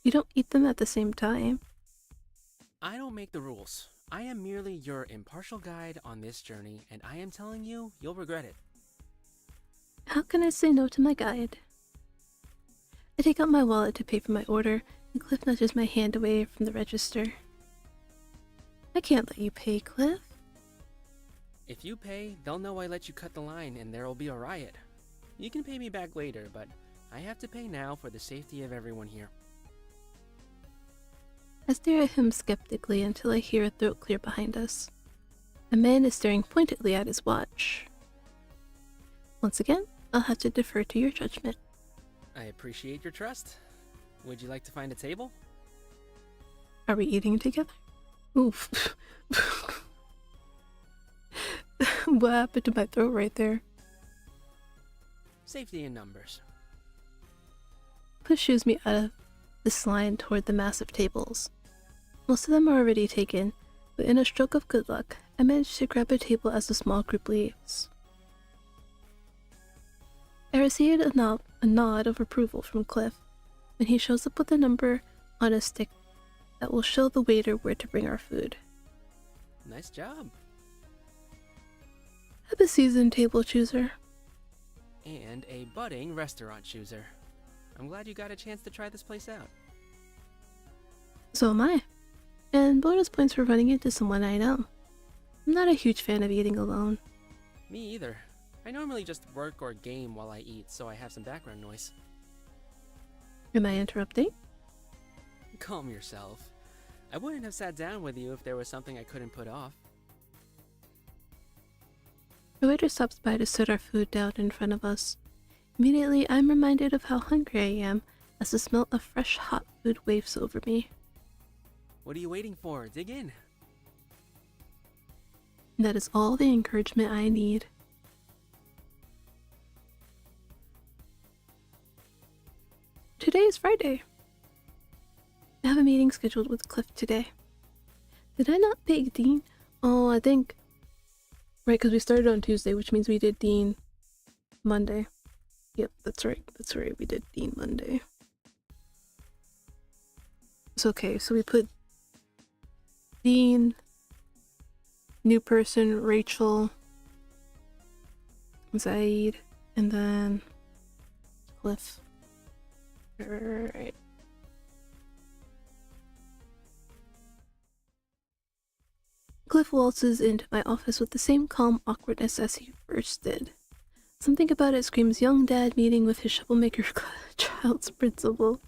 You don't eat them at the same time. I don't make the rules. I am merely your impartial guide on this journey, and I am telling you, you'll regret it. How can I say no to my guide? I take out my wallet to pay for my order, and Cliff nudges my hand away from the register. I can't let you pay, Cliff. If you pay, they'll know I let you cut the line and there'll be a riot. You can pay me back later, but I have to pay now for the safety of everyone here. I stare at him skeptically until I hear a throat clear behind us. A man is staring pointedly at his watch. Once again, I'll have to defer to your judgment. I appreciate your trust. Would you like to find a table? Are we eating together? Oof. What happened to my throat right there? Safety in numbers. Cliff shoos me out of this line toward the massive tables. Most of them are already taken, but in a stroke of good luck, I managed to grab a table as the small group leaves. I received a nod of approval from Cliff when he shows up with a number on a stick that will show the waiter where to bring our food. Nice job. I'm a seasoned table chooser. And a budding restaurant chooser. I'm glad you got a chance to try this place out. So am I. And bonus points for running into someone I know. I'm not a huge fan of eating alone. Me either. I normally just work or game while I eat, so I have some background noise. Am I interrupting? Calm yourself. I wouldn't have sat down with you if there was something I couldn't put off. The waiter stops by to set our food down in front of us. Immediately, I'm reminded of how hungry I am as the smell of fresh hot food waves over me. What are you waiting for? Dig in. And that is all the encouragement I need. Today is Friday. I have a meeting scheduled with Cliff today. Did I not pick Dean? Oh, I think... Right, because we started on Tuesday, which means we did Dean Monday. Yep, that's right. That's right, we did Dean Monday. It's okay, so we put Dean, new person, Rachel, Zaid, and then Cliff. Right. Cliff waltzes into my office with the same calm awkwardness as he first did. Something about it screams young dad meeting with his troublemaker child's principal.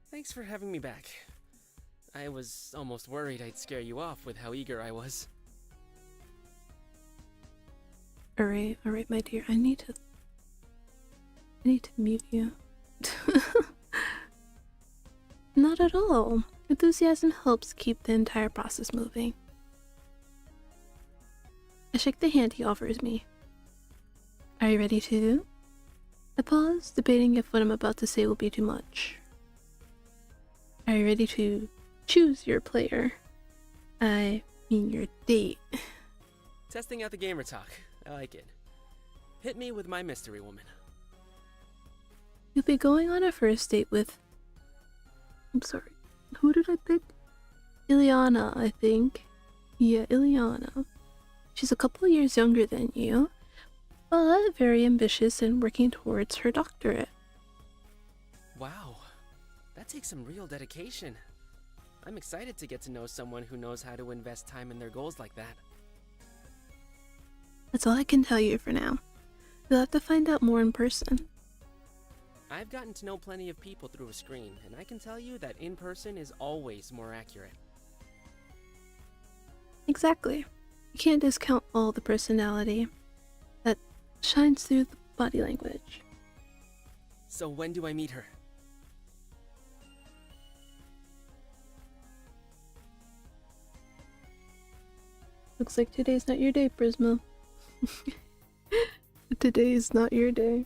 Thanks for having me back. I was almost worried I'd scare you off with how eager I was. Alright, my dear. I need to mute you. Not at all. Enthusiasm helps keep the entire process moving. I shake the hand he offers me. Are you ready to? I pause, debating if what I'm about to say will be too much. Are you ready to choose your player? I mean your date. Testing out the gamer talk. I like it. Hit me with my mystery woman. You'll be going on a first date with... I'm sorry. Who did I pick? Ileana, I think. Yeah, Ileana. She's a couple years younger than you, but very ambitious and working towards her doctorate. Wow. That takes some real dedication. I'm excited to get to know someone who knows how to invest time in their goals like that. That's all I can tell you for now. You'll have to find out more in person. I've gotten to know plenty of people through a screen, and I can tell you that in person is always more accurate. Exactly. You can't discount all the personality that shines through the body language. So when do I meet her? Looks like today's not your day, Prisma. Today is not your day.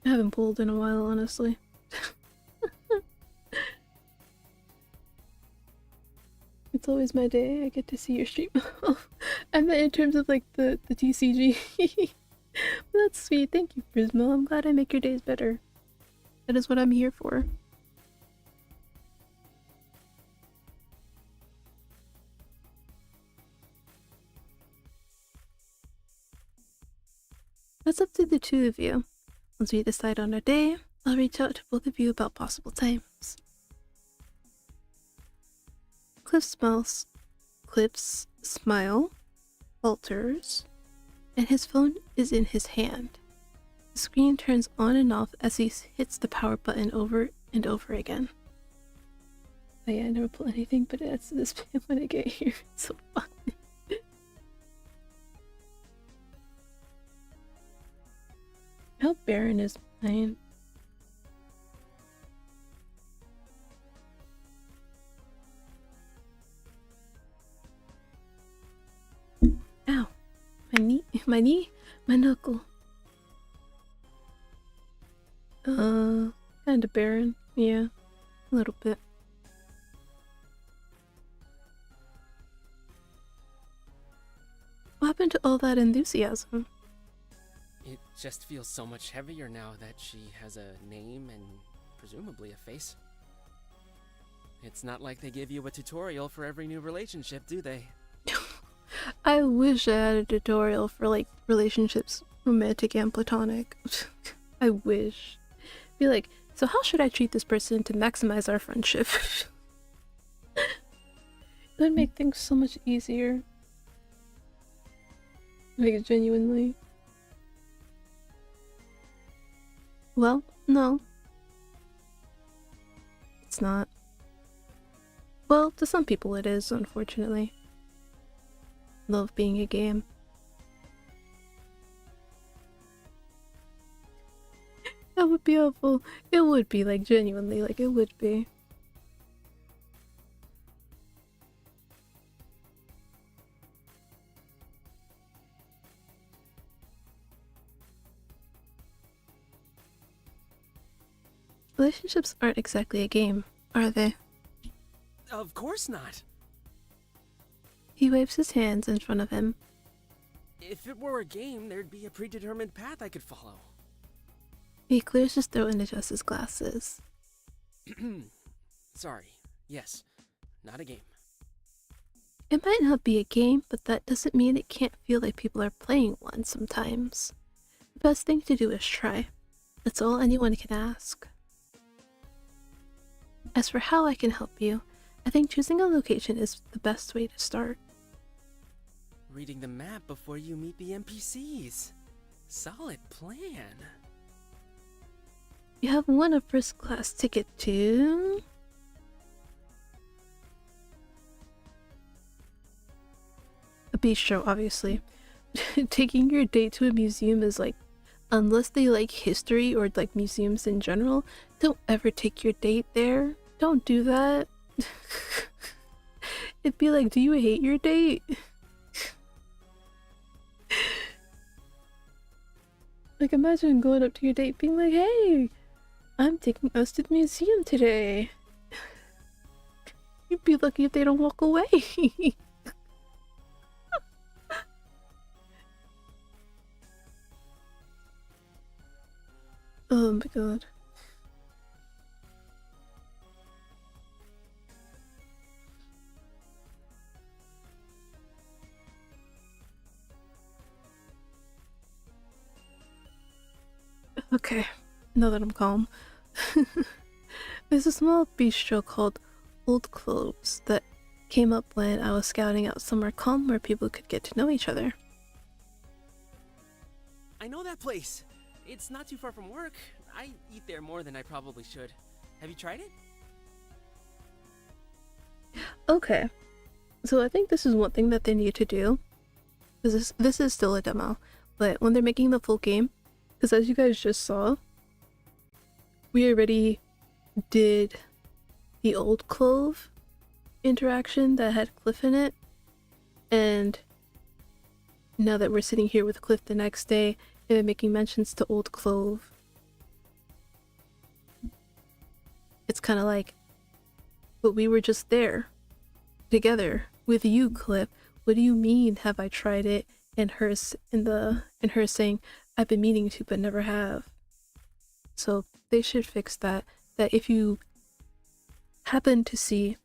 I haven't pulled in a while, honestly. It's always my day. I get to see your stream. I meant in terms of like the TCG. That's sweet. Thank you, Prisma. I'm glad I make your days better. That is what I'm here for. That's up to the two of you. Once we decide on a day, I'll reach out to both of you about possible times. Cliff's smile falters, and his phone is in his hand. The screen turns on and off as he hits the power button over and over again. Oh yeah, I never pull anything, but it's this when I get here. It's so fun. I hope Baron is playing. Ow. my knee, my knuckle. Kinda barren. Yeah, a little bit. What happened to all that enthusiasm? It just feels so much heavier now that she has a name and presumably a face. It's not like they give you a tutorial for every new relationship, do they? I wish I had a tutorial for like relationships, romantic and platonic. I wish. Be like, so how should I treat this person to maximize our friendship? It would make things so much easier. Like, genuinely. Well, no. It's not. Well, to some people it is, unfortunately. Love being a game. That would be awful. It would be, like, genuinely, like, it would be. Relationships aren't exactly a game, are they? Of course not. He waves his hands in front of him. If it were a game, there'd be a predetermined path I could follow. He clears his throat and adjusts his glasses. Sorry. Yes. Not a game. It might not be a game, but that doesn't mean it can't feel like people are playing one sometimes. The best thing to do is try. That's all anyone can ask. As for how I can help you, I think choosing a location is the best way to start. Reading the map before you meet the NPCs. Solid plan. You have won a first-class ticket to... a bistro, obviously. Taking your date to a museum is like, unless they like history or like museums in general, don't ever take your date there. Don't do that. It'd be like, do you hate your date? Like, imagine going up to your date being like, hey, I'm taking us to the museum today. You'd be lucky if they don't walk away. Oh my god. Okay, now that I'm calm. There's a small bistro called Old Cloves that came up when I was scouting out somewhere calm where people could get to know each other. I know that place. It's not too far from work. I eat there more than I probably should. Have you tried it? Okay, so I think this is one thing that they need to do. This is still a demo, but when they're making the full game, because as you guys just saw, we already did the Old Clove interaction that had Cliff in it, and now that we're sitting here with Cliff the next day and they're making mentions to Old Clove, it's kind of like, but we were just there together with you, Cliff. What do you mean, have I tried it? And her saying, I've been meaning to but never have. So they should fix that. That if you happen to see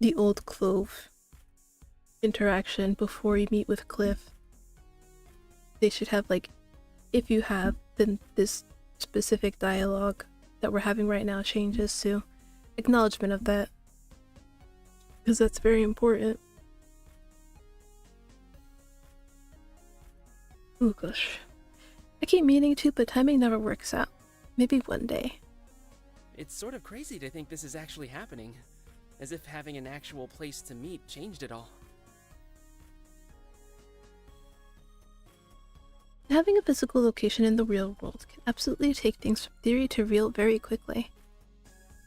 the Old Clove interaction before you meet with Cliff, they should have, like, if you have, then this specific dialogue that we're having right now changes to acknowledgement of that, because that's very important. Oh gosh. I keep meaning to, but timing never works out. Maybe one day. It's sort of crazy to think this is actually happening. As if having an actual place to meet changed it all. Having a physical location in the real world can absolutely take things from theory to real very quickly.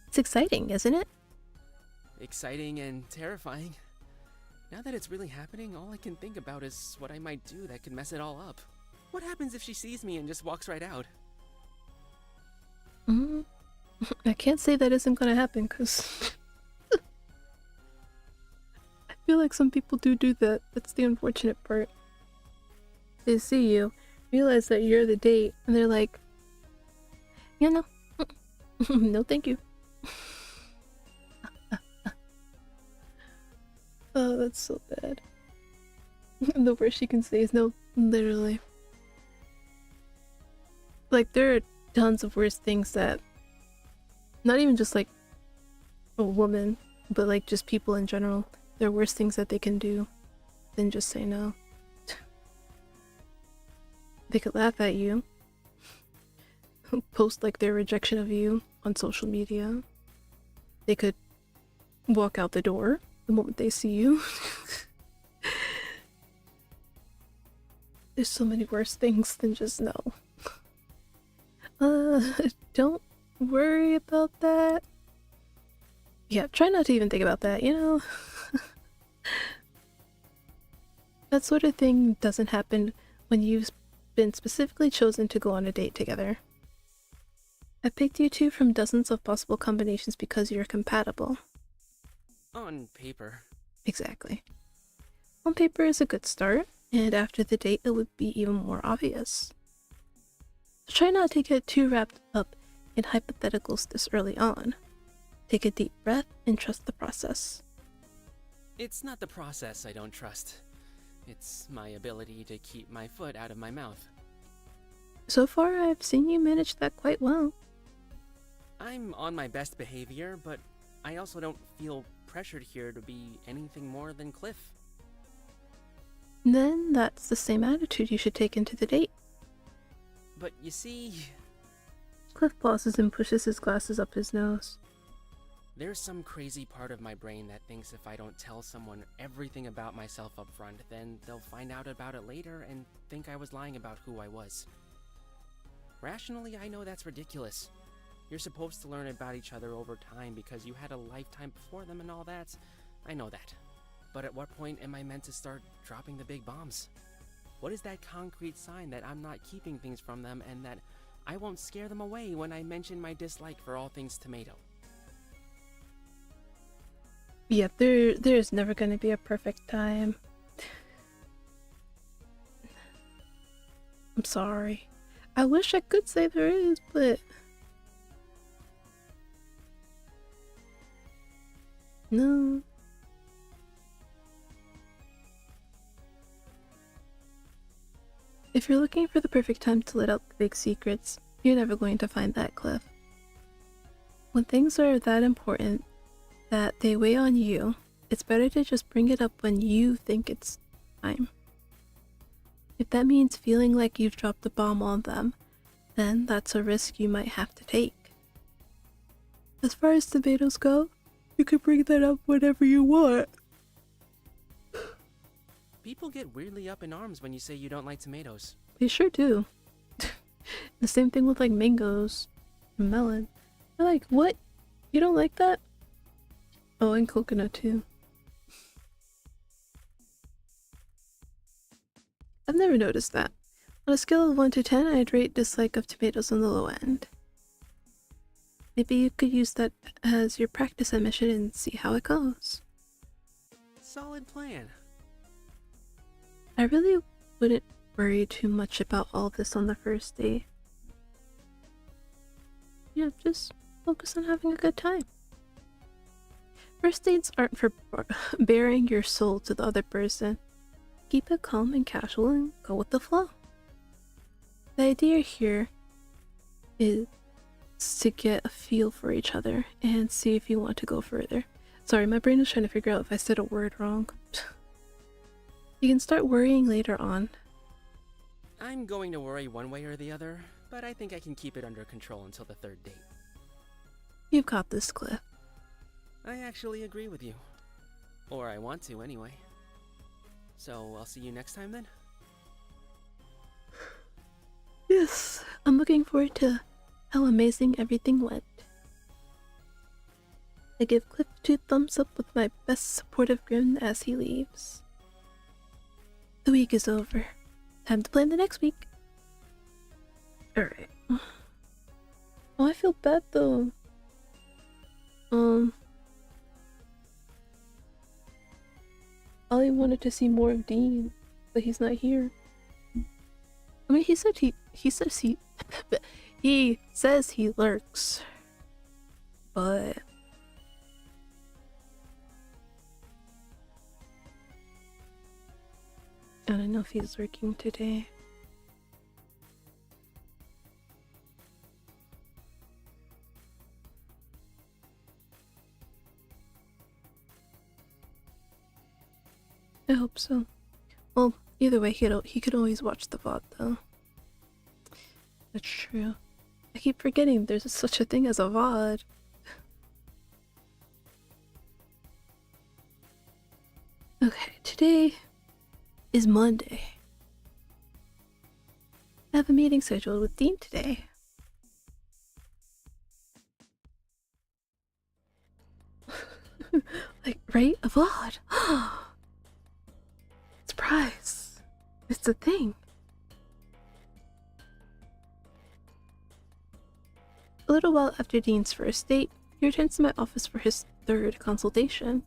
It's exciting, isn't it? Exciting and terrifying. Now that it's really happening, all I can think about is what I might do that could mess it all up. What happens if she sees me and just walks right out? I can't say that isn't gonna happen, because I feel like some people do that. That's the unfortunate part. They see you, realize that you're the date, and they're like, yeah, no. No, thank you. Oh, that's so bad. The worst she can say is no, literally. Like, there are tons of worse things that, not even just like a woman, but like just people in general, there are worse things that they can do than just say no. They could laugh at you, post like their rejection of you on social media. They could walk out the door the moment they see you. There's so many worse things than just no. Don't worry about that. Yeah, try not to even think about that, you know? That sort of thing doesn't happen when you've been specifically chosen to go on a date together. I picked you two from dozens of possible combinations because you're compatible. On paper. Exactly. On paper is a good start, and after the date it would be even more obvious. So try not to get too wrapped up in hypotheticals this early on. Take a deep breath and trust the process. It's not the process I don't trust. It's my ability to keep my foot out of my mouth. So far, I've seen you manage that quite well. I'm on my best behavior, but I also don't feel pressured here to be anything more than Cliff. Then that's the same attitude you should take into the date. But you see, Cliff pauses and pushes his glasses up his nose. there's some crazy part of my brain that thinks if I don't tell someone everything about myself up front, then they'll find out about it later and think I was lying about who I was. Rationally, I know that's ridiculous. You're supposed to learn about each other over time because you had a lifetime before them and all that. I know that. But at what point am I meant to start dropping the big bombs? What is that concrete sign that I'm not keeping things from them and that I won't scare them away when I mention my dislike for all things tomato? Yeah, there's never gonna be a perfect time. I'm sorry. I wish I could say there is, but no. If you're looking for the perfect time to let out the big secrets, you're never going to find that, Cliff. When things are that important that they weigh on you, it's better to just bring it up when you think it's time. If that means feeling like you've dropped the bomb on them, then that's a risk you might have to take. As far as tomatoes go, you can bring that up whenever you want. People get weirdly up in arms when you say you don't like tomatoes. They sure do. The same thing with like mangoes and melon. They're like, what? You don't like that? Oh, and coconut too. I've never noticed that. On a scale of 1 to 10, I'd rate dislike of tomatoes on the low end. Maybe you could use that as your practice admission and see how it goes. Solid plan. I really wouldn't worry too much about all this on the first date. Yeah, just focus on having a good time. First dates aren't for bearing your soul to the other person. Keep it calm and casual and go with the flow. The idea here is to get a feel for each other and see if you want to go further. Sorry, my brain is trying to figure out if I said a word wrong. You can start worrying later on. I'm going to worry one way or the other, but I think I can keep it under control until the third date. You've got this, Cliff. I actually agree with you. Or I want to, anyway. So, I'll see you next time then? Yes, I'm looking forward to how amazing everything went. I give Cliff 2 thumbs up with my best supportive grin as he leaves. The week is over. Time to plan the next week. Alright. Oh, I feel bad though. Ollie wanted to see more of Dean, but he's not here. I mean, he says he lurks, but I don't know if he's lurking today. I hope so. Well, either way, he could always watch the VOD though. That's true. I keep forgetting there's such a thing as a VOD. Okay, today is Monday. I have a meeting scheduled with Dean today. Like, right? A VOD. Surprise! It's a thing. A little while after Dean's first date, he returns to my office for his third consultation.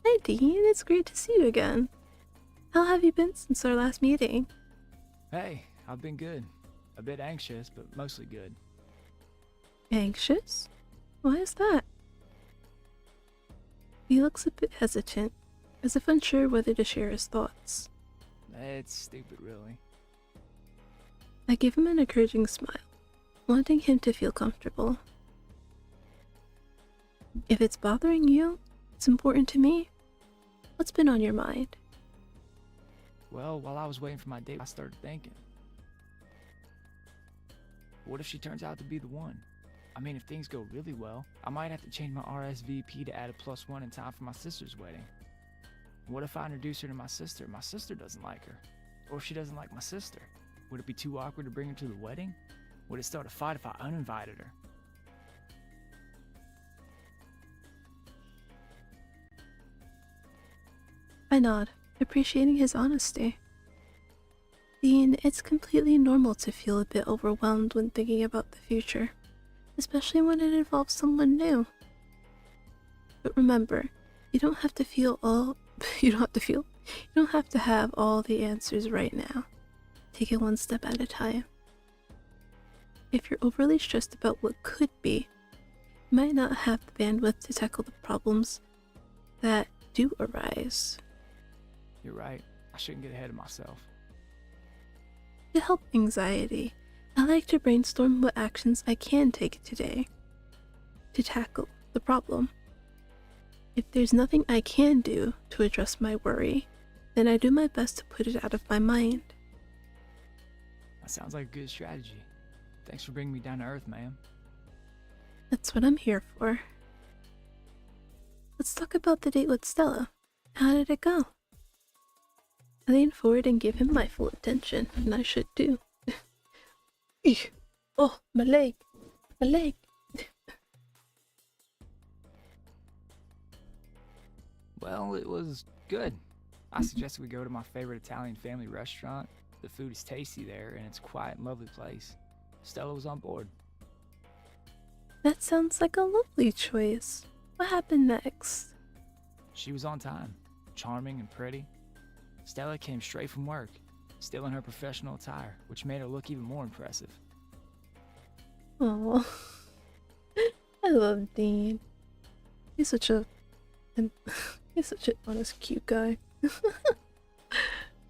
Hi Dean, it's great to see you again. How have you been since our last meeting? Hey, I've been good. A bit anxious, but mostly good. Anxious? Why is that? He looks a bit hesitant, as if unsure whether to share his thoughts. It's stupid, really. I give him an encouraging smile, wanting him to feel comfortable. If it's bothering you, it's important to me. What's been on your mind? Well, while I was waiting for my date, I started thinking. What if she turns out to be the one? I mean, if things go really well, I might have to change my RSVP to add a +1 in time for my sister's wedding. What if I introduce her to my sister doesn't like her? Or if she doesn't like my sister? Would it be too awkward to bring her to the wedding? Would it start a fight if I uninvited her? I nod, appreciating his honesty. Dean, it's completely normal to feel a bit overwhelmed when thinking about the future, especially when it involves someone new. But remember, you don't have to have all the answers right now. Take it one step at a time. If you're overly stressed about what could be, you might not have the bandwidth to tackle the problems that do arise. You're right. I shouldn't get ahead of myself. To help anxiety, I like to brainstorm what actions I can take today to tackle the problem. If there's nothing I can do to address my worry, then I do my best to put it out of my mind. That sounds like a good strategy. Thanks for bringing me down to earth, ma'am. That's what I'm here for. Let's talk about the date with Stella. How did it go? I lean forward and give him my full attention, and I should too. Eesh. Oh, my leg. My leg. Well, it was good. I suggested we go to my favorite Italian family restaurant. The food is tasty there, and it's a quiet and lovely place. Stella was on board. That sounds like a lovely choice. What happened next? She was on time, charming and pretty. Stella came straight from work, still in her professional attire, which made her look even more impressive. Oh, I love Dean. He's such an honest, cute guy.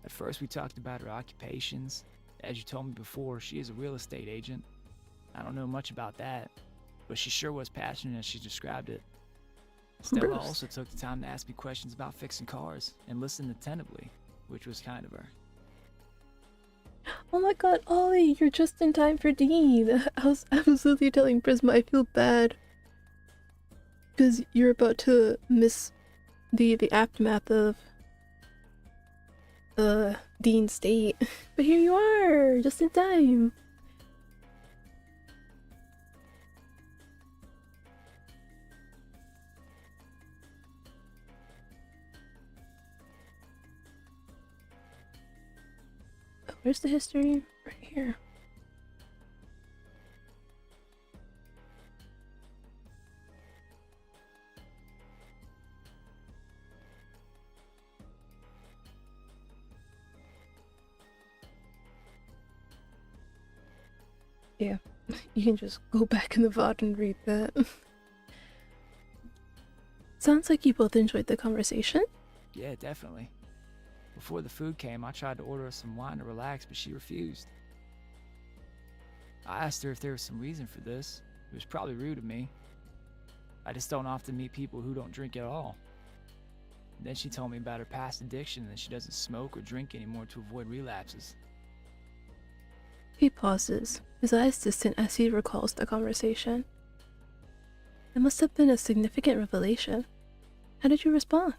At first we talked about her occupations. As you told me before, she is a real estate agent. I don't know much about that, but she sure was passionate as she described it. Stella Bruce. also took the time to ask me questions about fixing cars and listened attentively, which was kind of her. Oh my god, Ollie, you're just in time for Dean. I was absolutely telling Prisma I feel bad. Because you're about to miss the aftermath of Dean's date. But here you are, just in time. Where's the history? Right here. Yeah, you can just go back in the VOD and read that. Sounds like you both enjoyed the conversation. Yeah, definitely. Before the food came, I tried to order us some wine to relax, but she refused. I asked her if there was some reason for this. It was probably rude of me. I just don't often meet people who don't drink at all. Then she told me about her past addiction and that she doesn't smoke or drink anymore to avoid relapses. He pauses, his eyes distant as he recalls the conversation. It must have been a significant revelation. How did you respond?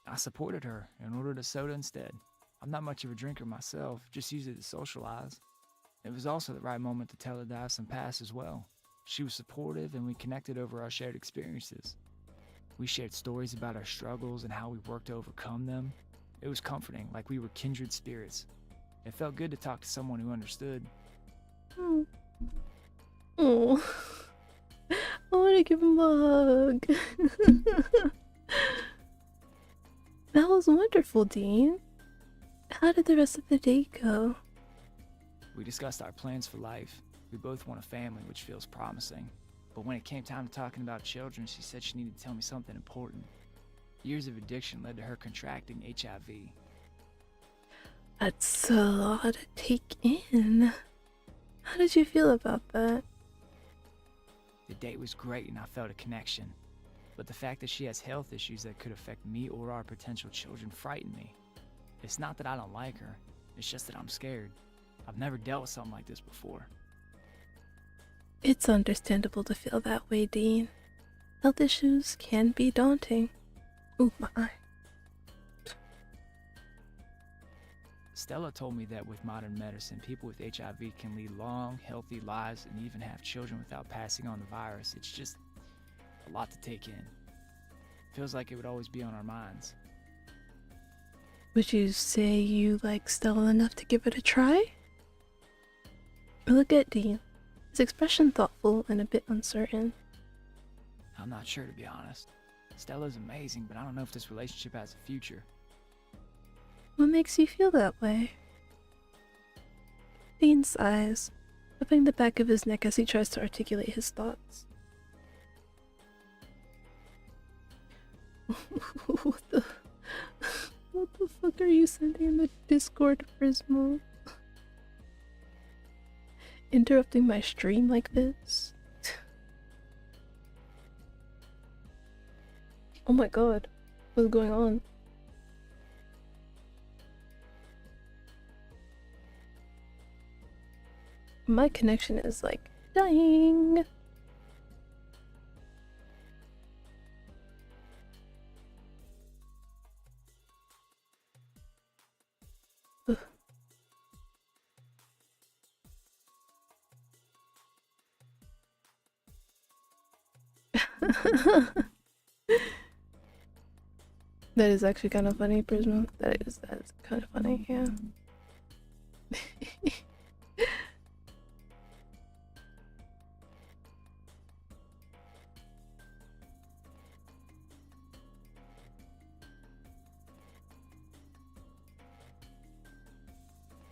I supported her and ordered a soda instead. I'm not much of a drinker myself, just use it to socialize. It was also the right moment to tell her that I have some past as well. She was supportive and we connected over our shared experiences. We shared stories about our struggles and how we worked to overcome them. It was comforting, like we were kindred spirits. It felt good to talk to someone who understood. Oh. Oh. I want to give him a hug. That was wonderful, Dean. How did the rest of the day go? We discussed our plans for life. We both want a family, which feels promising. But when it came time to talking about children, she said she needed to tell me something important. Years of addiction led to her contracting HIV. That's a lot to take in. How did you feel about that? The date was great and I felt a connection. But the fact that she has health issues that could affect me or our potential children frightened me. It's not that I don't like her, it's just that I'm scared. I've never dealt with something like this before. It's understandable to feel that way, Dean. Health issues can be daunting. Ooh, my eye. Stella told me that with modern medicine, people with HIV can lead long, healthy lives and even have children without passing on the virus. It's just a lot to take in. Feels like it would always be on our minds. Would you say you like Stella enough to give it a try? Look at Dean, his expression thoughtful and a bit uncertain. I'm not sure, to be honest. Stella's amazing, but I don't know if this relationship has a future. What makes you feel that way? Dean sighs, rubbing the back of his neck as he tries to articulate his thoughts. What the fuck are you sending in the Discord, Prismo? Interrupting my stream like this? Oh my god, what's going on? My connection is like dying. Ugh. That is actually kind of funny, Prisma. That's kind of funny, yeah.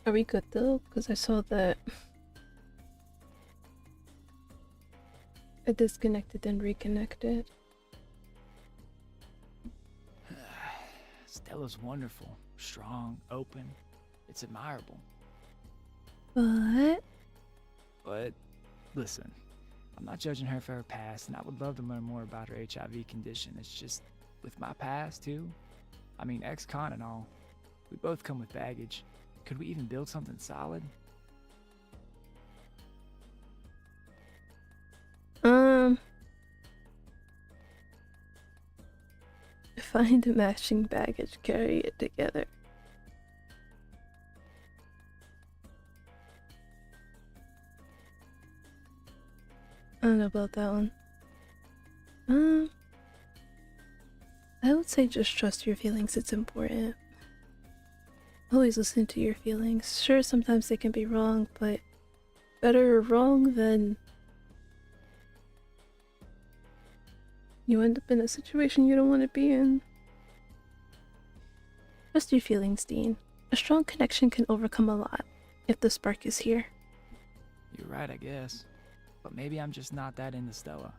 Are we good though? Because I saw that I disconnected and reconnected. Stella's wonderful, strong, open. It's admirable. But But, listen, I'm not judging her for her past, and I would love to learn more about her HIV condition. It's just, with my past, too. I mean, ex-con and all. We both come with baggage. Could we even build something solid? Find a matching baggage, carry it together. I don't know about that one. I would say just trust your feelings, it's important. always listen to your feelings. Sure, sometimes they can be wrong, but better wrong than you end up in a situation you don't want to be in. Trust your feelings, Dean. A strong connection can overcome a lot if the spark is here. You're right, I guess. But maybe I'm just not that into Stella.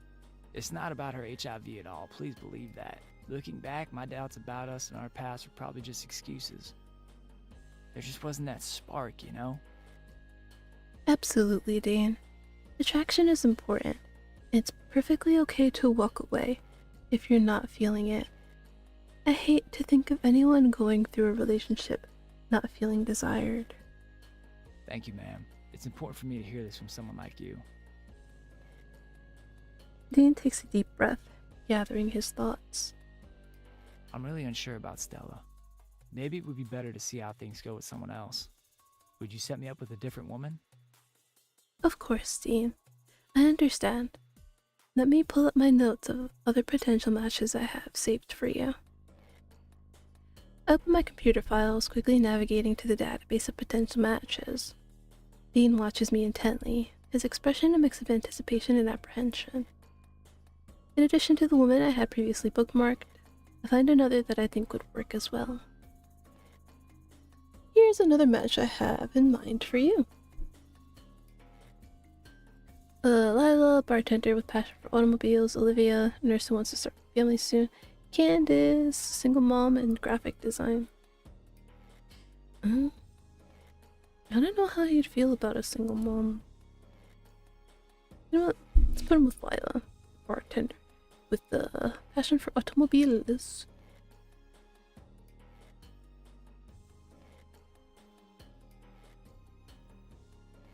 It's not about her HIV at all, please believe that. Looking back, my doubts about us and our past were probably just excuses. There just wasn't that spark, you know? Absolutely, Dean. Attraction is important. It's perfectly okay to walk away if you're not feeling it. I hate to think of anyone going through a relationship not feeling desired. Thank you, ma'am. It's important for me to hear this from someone like you. Dean takes a deep breath, gathering his thoughts. I'm really unsure about Stella. Maybe it would be better to see how things go with someone else. Would you set me up with a different woman? Of course, Dean. I understand. Let me pull up my notes of other potential matches I have saved for you. I open my computer files, quickly navigating to the database of potential matches. Dean watches me intently, his expression a mix of anticipation and apprehension. In addition to the woman I had previously bookmarked, I find another that I think would work as well. Here's another match I have in mind for you. Lila, bartender with passion for automobiles. Olivia, nurse who wants to start a family soon. Candace, single mom and graphic design. I don't know how you'd feel about a single mom. You know what? Let's put him with Lila, bartender, with the passion for automobiles.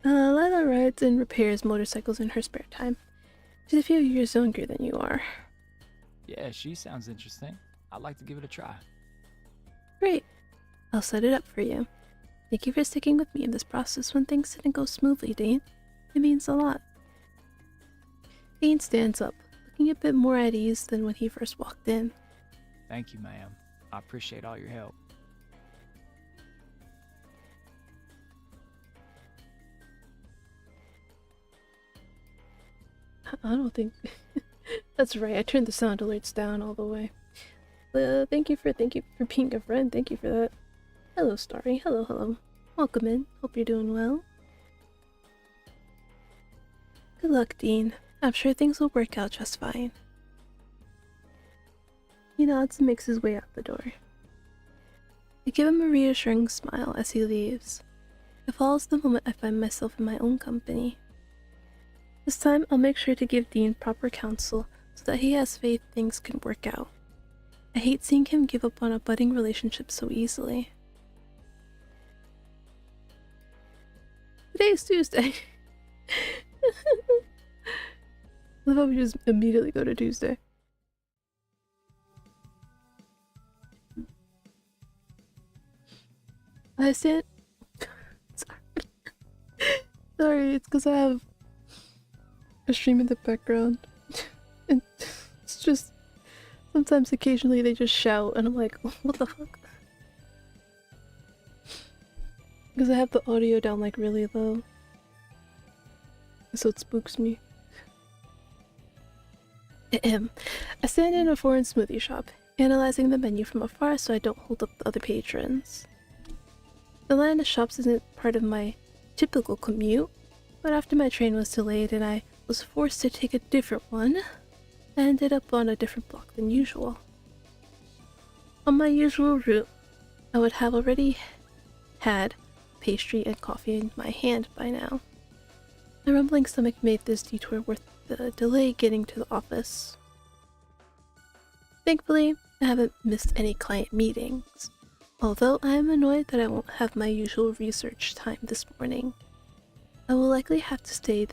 Lila rides and repairs motorcycles in her spare time. She's a few years younger than you are. Yeah, she sounds interesting. I'd like to give it a try. Great. I'll set it up for you. Thank you for sticking with me in this process when things didn't go smoothly, Dean. It means a lot. Dean stands up, looking a bit more at ease than when he first walked in. Thank you, ma'am. I appreciate all your help. I don't think... That's right, I turned the sound alerts down all the way. Thank you for being a friend. Thank you for that. Hello, Starry. Hello. Welcome in. Hope you're doing well. Good luck, Dean. I'm sure things will work out just fine. He nods and makes his way out the door. I give him a reassuring smile as he leaves. It follows the moment I find myself in my own company. This time, I'll make sure to give Dean proper counsel so that he has faith things can work out. I hate seeing him give up on a budding relationship so easily. Today's Tuesday. Love how we just immediately go to Tuesday. I stand. Sorry, it's because I have a stream in the background. And it's just sometimes occasionally they just shout and I'm like, what the fuck? Because I have the audio down like really low. So it spooks me. I stand in a foreign smoothie shop, analyzing the menu from afar so I don't hold up the other patrons. The line of shops isn't part of my typical commute, but after my train was delayed and I was forced to take a different one, I ended up on a different block than usual. On my usual route, I would have already had pastry and coffee in my hand by now. My rumbling stomach made this detour worth the delay getting to the office. Thankfully, I haven't missed any client meetings, although I am annoyed that I won't have my usual research time this morning. I will likely have to stay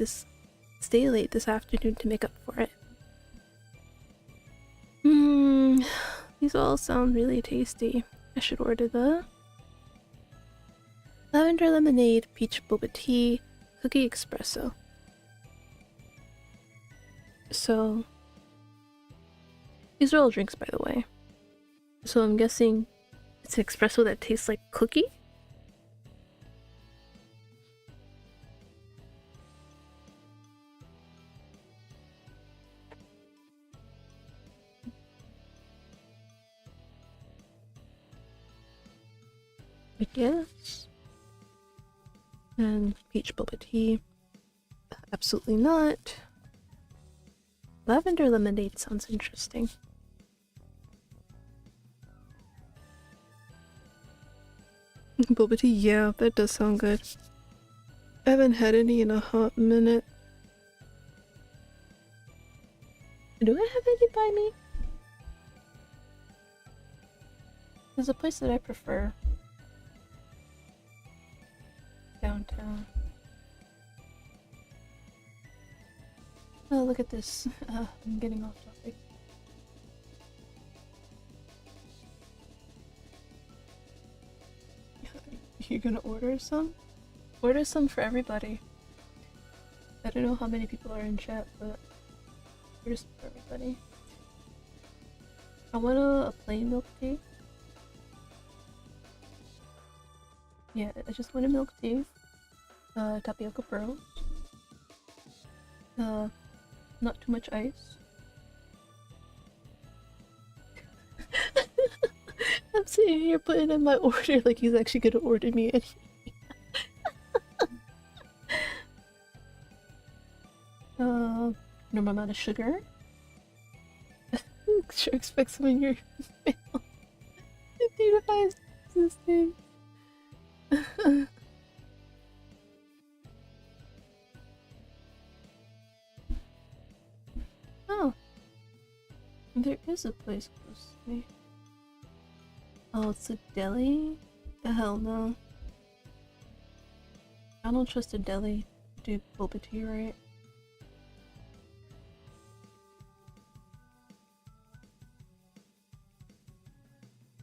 late this afternoon to make up for it. These all sound really tasty. I should order the lavender lemonade, peach boba tea, cookie espresso. So, these are all drinks, by the way. So I'm guessing it's an espresso that tastes like cookie? I guess. And peach boba tea. Absolutely not. Lavender lemonade sounds interesting. Boba tea, yeah, that does sound good. I haven't had any in a hot minute. Do I have any by me? There's a place that I prefer. Downtown. Oh, look at this. I'm getting off topic. You're gonna order some? Order some for everybody. I don't know how many people are in chat, but order some for everybody. I want a plain milk tea. Yeah, I just want a milk tea. Tapioca pearls. Not too much ice. I'm sitting here putting in my order like he's actually gonna order me anything. Normal amount of sugar. Sure expect some in your mail. Beautifies this thing. Oh. There is a place close to me. Oh, it's a deli? The hell no. I don't trust a deli to do boba tea right.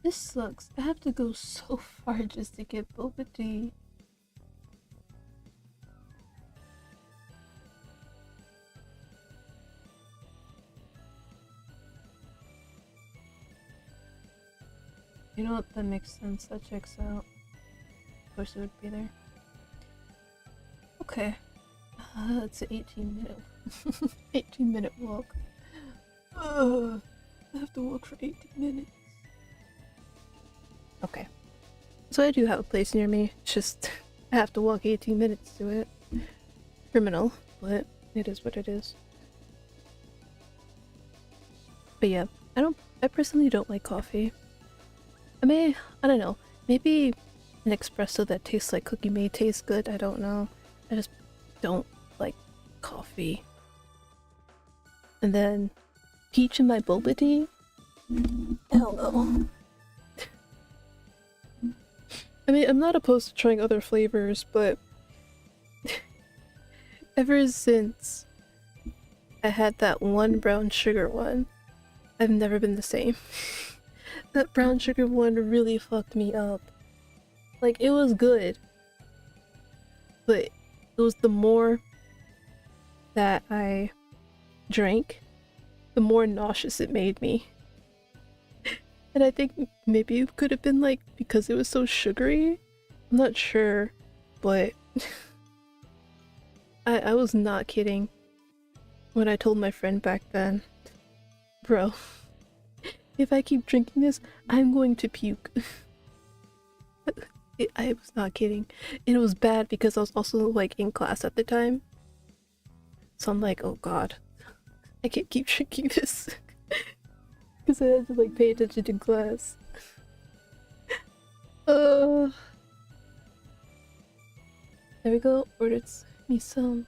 This sucks. I have to go so far just to get boba tea. You know what? That makes sense. That checks out. Of course it would be there. Okay. It's an 18-minute 18-minute walk. I have to walk for 18 minutes. Okay. So I do have a place near me. It's just I have to walk 18 minutes to it. Criminal, but it is what it is. But yeah, I personally don't like coffee. I don't know. Maybe an espresso that tastes like cookie may taste good. I don't know. I just don't like coffee. And then peach in my boba tea? Hell no. I'm not opposed to trying other flavors, but ever since I had that one brown sugar one, I've never been the same. That brown sugar one really fucked me up. Like, it was good, but it was the more that I drank, the more nauseous it made me. And I think maybe it could have been like because it was so sugary. I'm not sure, but I was not kidding when I told my friend back then, bro, if I keep drinking this, I'm going to puke. I was not kidding. And it was bad because I was also like in class at the time. So I'm like, oh god, I can't keep drinking this. Because I had to like pay attention to class. There we go. Ordered me some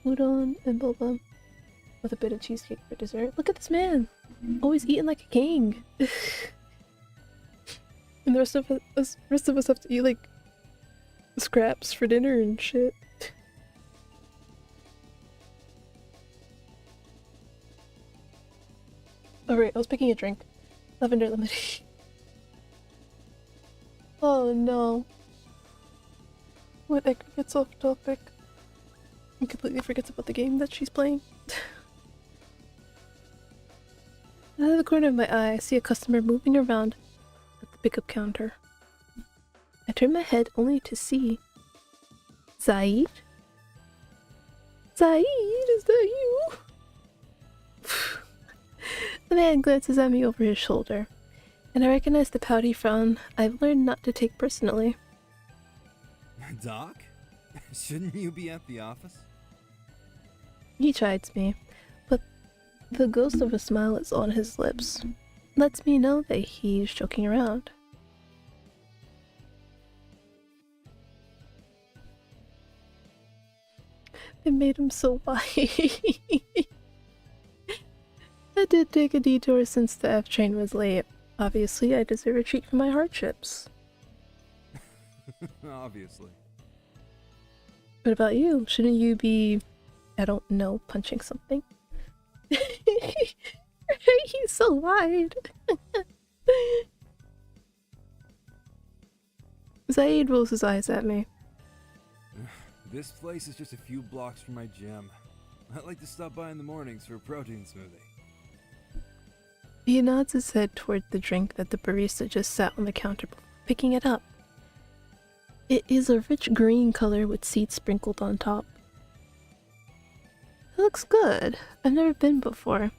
udon and boba with a bit of cheesecake for dessert. Look at this man, always eating like a king. And the rest of us have to eat like scraps for dinner and shit. Alright, I was picking a drink. Lavender lemonade. Oh no. When Ekka gets off topic, and completely forgets about the game that she's playing. Out of the corner of my eye, I see a customer moving around at the pickup counter. I turn my head only to see Zaid? Zaid, is that you? The man glances at me over his shoulder, and and I recognize the pouty frown I've learned not to take personally. Doc? Shouldn't you be at the office? He chides me, but the ghost of a smile is on his lips. Lets me know that he's joking around. It made him so white. I did take a detour since the F train was late. Obviously, I deserve a treat for my hardships. Obviously. What about you? Shouldn't you be, I don't know, punching something? He's so wide. Zaid rolls his eyes at me. This place is just a few blocks from my gym. I like to stop by in the mornings for a protein smoothie. He nods his head toward the drink that the barista just sat on the counter before picking it up. It is a rich green color with seeds sprinkled on top. It looks good. I've never been before.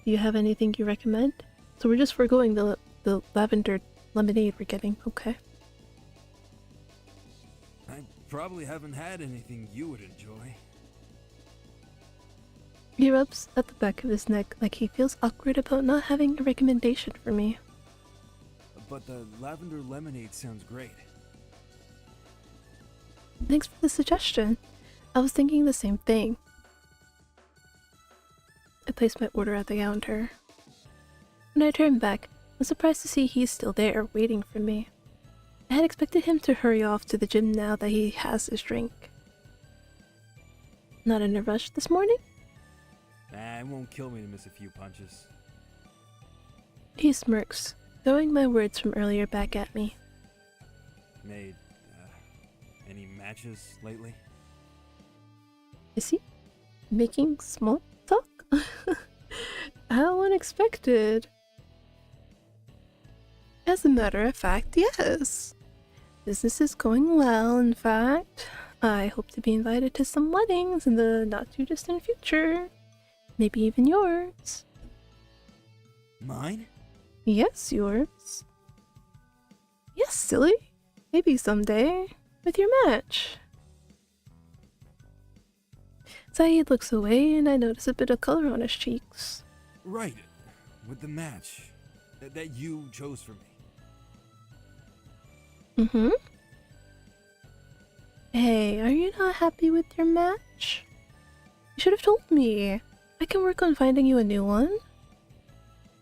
Do you have anything you recommend? So we're just foregoing the lavender lemonade we're getting. Okay. I probably haven't had anything you would enjoy. He rubs at the back of his neck like he feels awkward about not having a recommendation for me. But the lavender lemonade sounds great. Thanks for the suggestion. I was thinking the same thing. I placed my order at the counter. When I turned back, I was surprised to see he's still there, waiting for me. I had expected him to hurry off to the gym now that he has his drink. Not in a rush this morning? It won't kill me to miss a few punches. He smirks, throwing my words from earlier back at me. Made, any matches lately? Is he making small talk? How unexpected. As a matter of fact, yes. Business is going well, in fact. I hope to be invited to some weddings in the not-too-distant future. Maybe even yours. Mine? Yes, yours. Yes, silly. Maybe someday. With your match. Zaid looks away and I notice a bit of color on his cheeks. Right. With the match. That you chose for me. Mm-hmm. Hey, are you not happy with your match? You should have told me. I can work on finding you a new one.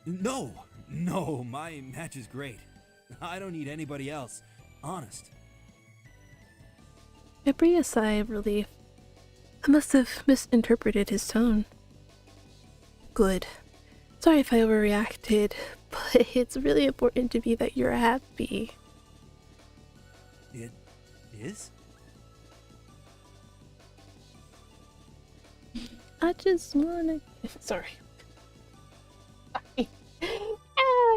No, my match is great. I don't need anybody else. Honest. I breathe a sigh of relief. I must have misinterpreted his tone. Good. Sorry if I overreacted, but it's really important to me that you're happy. It is? I just wanna... Sorry. I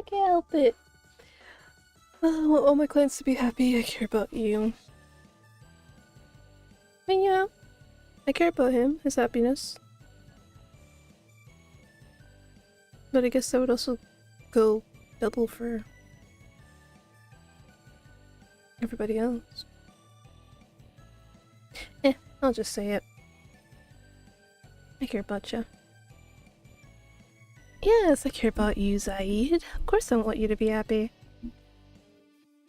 can't help it. I want all my clients to be happy. I care about you. And yeah, I care about him, his happiness. But I guess that would also go double for everybody else. I'll just say it. I care about you. Yes, I care about you, Zaid. Of course I want you to be happy.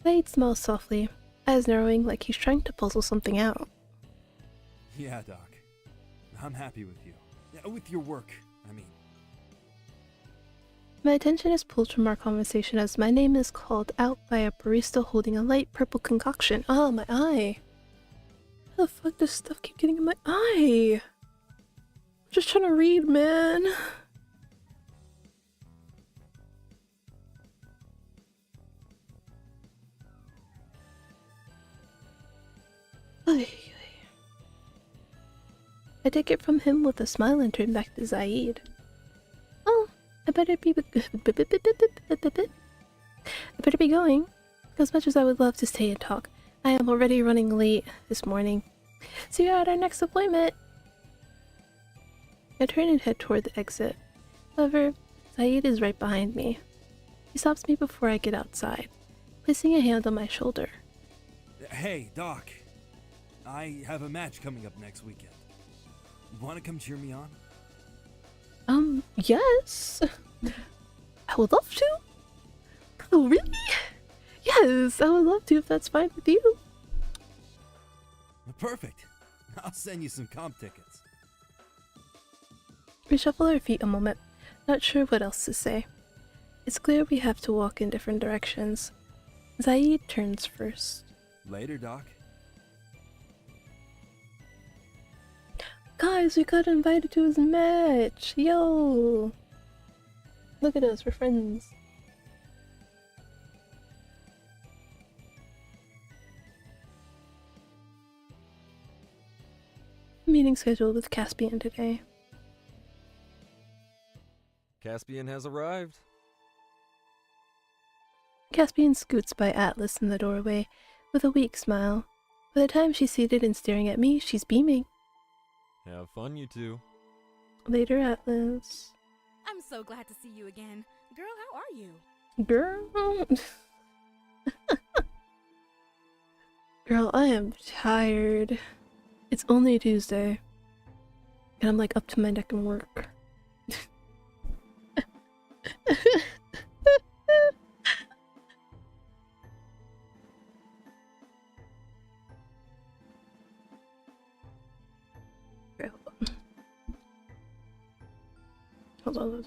Zaid smiles softly, eyes narrowing like he's trying to puzzle something out. Yeah, Doc. I'm happy with you. With your work, I mean. My attention is pulled from our conversation as my name is called out by a barista holding a light purple concoction. Ah, my eye. How the fuck does stuff keep getting in my eye? I'm just trying to read, man. I take it from him with a smile and turn back to Zaid. Oh, I better be going. As much as I would love to stay and talk, I am already running late this morning. See you at our next appointment. I turn and head toward the exit. However, Zaid is right behind me. He stops me before I get outside, placing a hand on my shoulder. Hey, Doc. I have a match coming up next weekend. Want to come cheer me on? Yes. I would love to. Oh, really? Yes, I would love to if that's fine with you. Perfect. I'll send you some comp tickets. We shuffle our feet a moment, not sure what else to say. It's clear we have to walk in different directions. Zaid turns first. Later, Doc. Guys, we got invited to his match! Yo! Look at us, we're friends. Meeting scheduled with Caspian today. Caspian has arrived. Caspian scoots by Atlas in the doorway with a weak smile. By the time she's seated and staring at me, she's beaming. Have fun, you two. Later, Atlas. I'm so glad to see you again. Girl, how are you? Girl. Girl, I am tired. It's only Tuesday. And I'm like up to my neck in work. Hold on.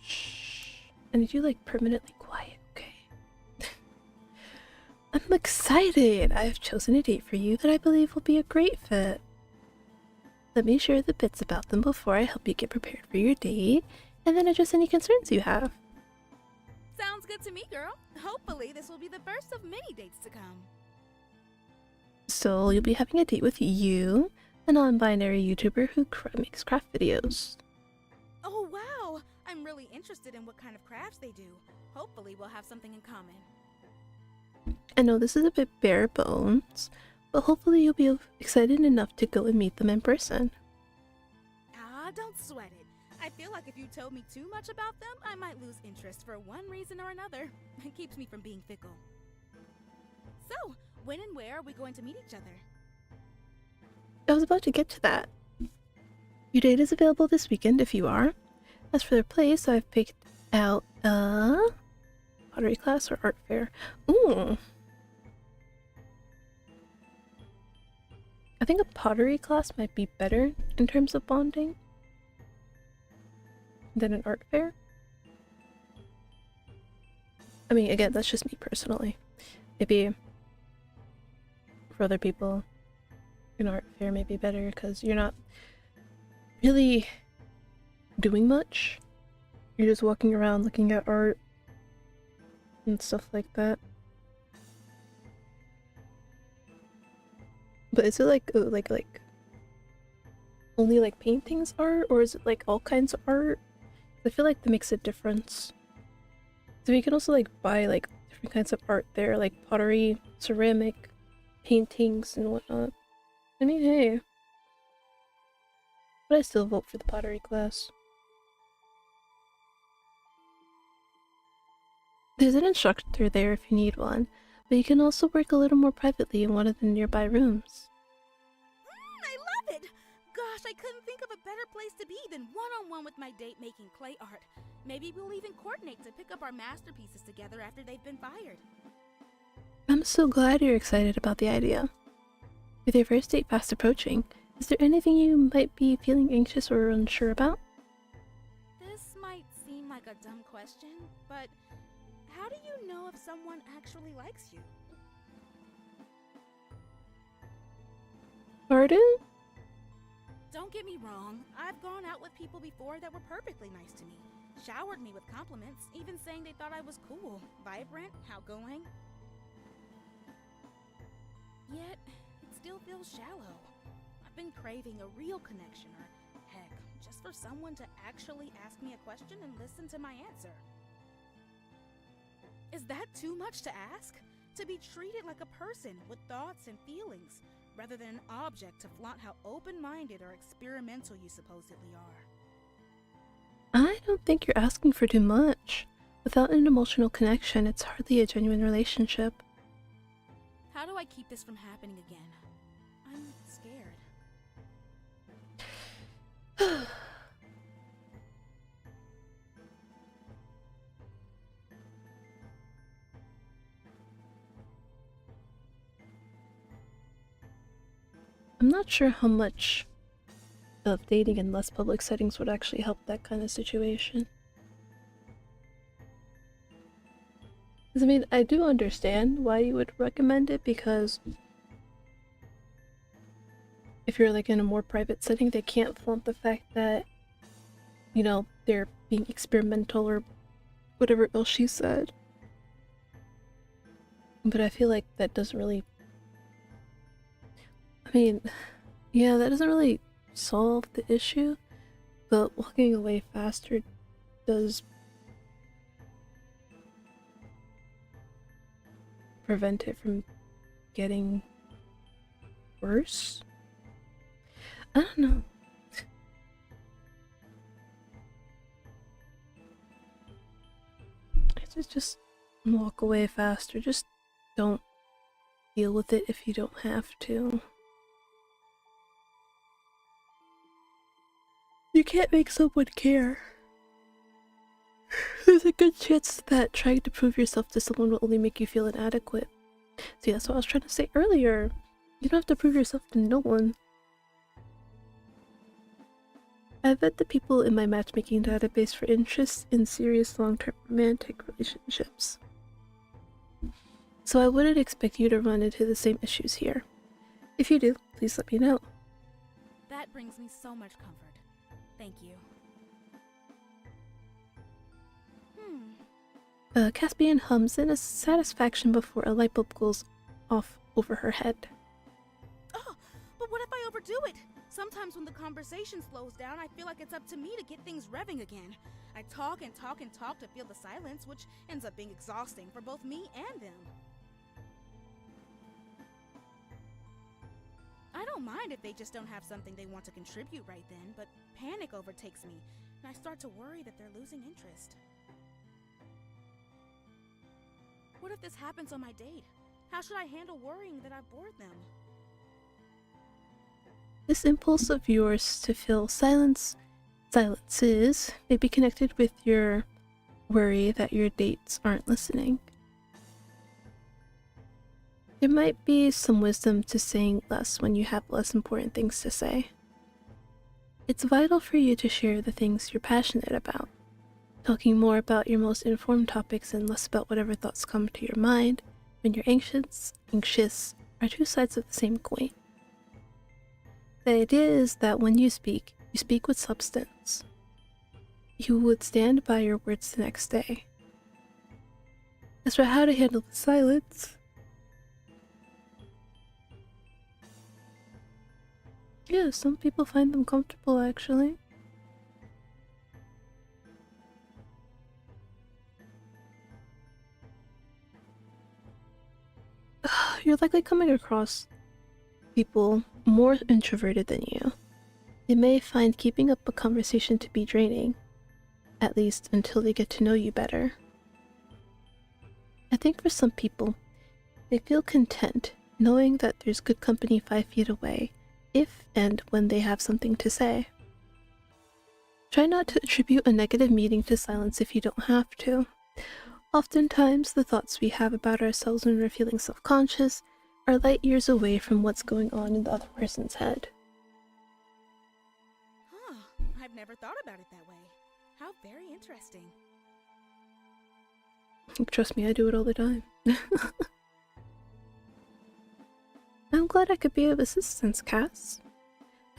Shh. I need you like permanently quiet, okay? I'm excited! I have chosen a date for you that I believe will be a great fit. Let me share the bits about them before I help you get prepared for your date, and then address any concerns you have. Sounds good to me, girl. Hopefully, this will be the first of many dates to come. So, you'll be having a date with you, a non-binary YouTuber who makes craft videos. Oh, wow! I'm really interested in what kind of crafts they do. Hopefully, we'll have something in common. I know this is a bit bare bones, but hopefully you'll be excited enough to go and meet them in person. Ah, don't sweat it. I feel like if you told me too much about them, I might lose interest for one reason or another. It keeps me from being fickle. So, when and where are we going to meet each other? I was about to get to that. Your date is available this weekend if you are. As for the place, I've picked out a pottery class or art fair. Ooh. I think a pottery class might be better in terms of bonding than an art fair. I mean, again, that's just me personally. Maybe for other people, an art fair may be better because you're not really doing much. You're just walking around looking at art and stuff like that. But is it like only like paintings art, or is it like all kinds of art? I feel like that makes a difference. So you can also like buy like different kinds of art there, like pottery, ceramic, paintings, and whatnot. I mean, hey. But I still vote for the pottery class. There's an instructor there if you need one, but you can also work a little more privately in one of the nearby rooms. I love it! Gosh, I couldn't think of a better place to be than one-on-one with my date making clay art. Maybe we'll even coordinate to pick up our masterpieces together after they've been fired. I'm so glad you're excited about the idea. With your first date fast approaching, is there anything you might be feeling anxious or unsure about? This might seem like a dumb question, but how do you know if someone actually likes you? Pardon? Don't get me wrong, I've gone out with people before that were perfectly nice to me, showered me with compliments, even saying they thought I was cool, vibrant, outgoing. Yet, it still feels shallow. I've been craving a real connection, or heck, just for someone to actually ask me a question and listen to my answer. Is that too much to ask? To be treated like a person with thoughts and feelings, rather than an object to flaunt how open-minded or experimental you supposedly are. don't think you're asking for too much. Without an emotional connection, it's hardly a genuine relationship. How do I keep this from happening again? I'm scared. I'm not sure how much of dating in less public settings would actually help that kind of situation. 'Cause, I mean, I do understand why you would recommend it, because if you're like in a more private setting, they can't flaunt the fact that, you know, they're being experimental or whatever else she said. But I feel like that doesn't really, I mean, yeah, that doesn't really solve the issue, but walking away faster does prevent it from getting worse. I don't know. Just walk away faster. Just don't deal with it if you don't have to. You can't make someone care. There's a good chance that trying to prove yourself to someone will only make you feel inadequate. See, that's what I was trying to say earlier. You don't have to prove yourself to no one. I vet the people in my matchmaking database for interests in serious long-term romantic relationships. So I wouldn't expect you to run into the same issues here. If you do, please let me know. That brings me so much comfort. Thank you. Caspian hums in a satisfaction before a light bulb goes off over her head. Oh, but what if I overdo it? Sometimes when the conversation slows down, I feel like it's up to me to get things revving again. I talk and talk and talk to feel the silence, which ends up being exhausting for both me and them. I don't mind if they just don't have something they want to contribute right then, but panic overtakes me, and I start to worry that they're losing interest. What if this happens on my date? How should I handle worrying that I've bored them? This impulse of yours to fill silences may be connected with your worry that your dates aren't listening. There might be some wisdom to saying less when you have less important things to say. It's vital for you to share the things you're passionate about. Talking more about your most informed topics and less about whatever thoughts come to your mind when you're anxious are two sides of the same coin. The idea is that when you speak with substance. You would stand by your words the next day. As for how to handle the silence, yeah, some people find them comfortable actually. You're likely coming across people more introverted than you. They may find keeping up a conversation to be draining, at least until they get to know you better. I think for some people, they feel content knowing that there's good company 5 feet away if and when they have something to say. Try not to attribute a negative meaning to silence if you don't have to. Oftentimes, the thoughts we have about ourselves when we're feeling self-conscious are light years away from what's going on in the other person's head. Huh, I've never thought about it that way. How very interesting. Trust me, I do it all the time. I'm glad I could be of assistance, Cass.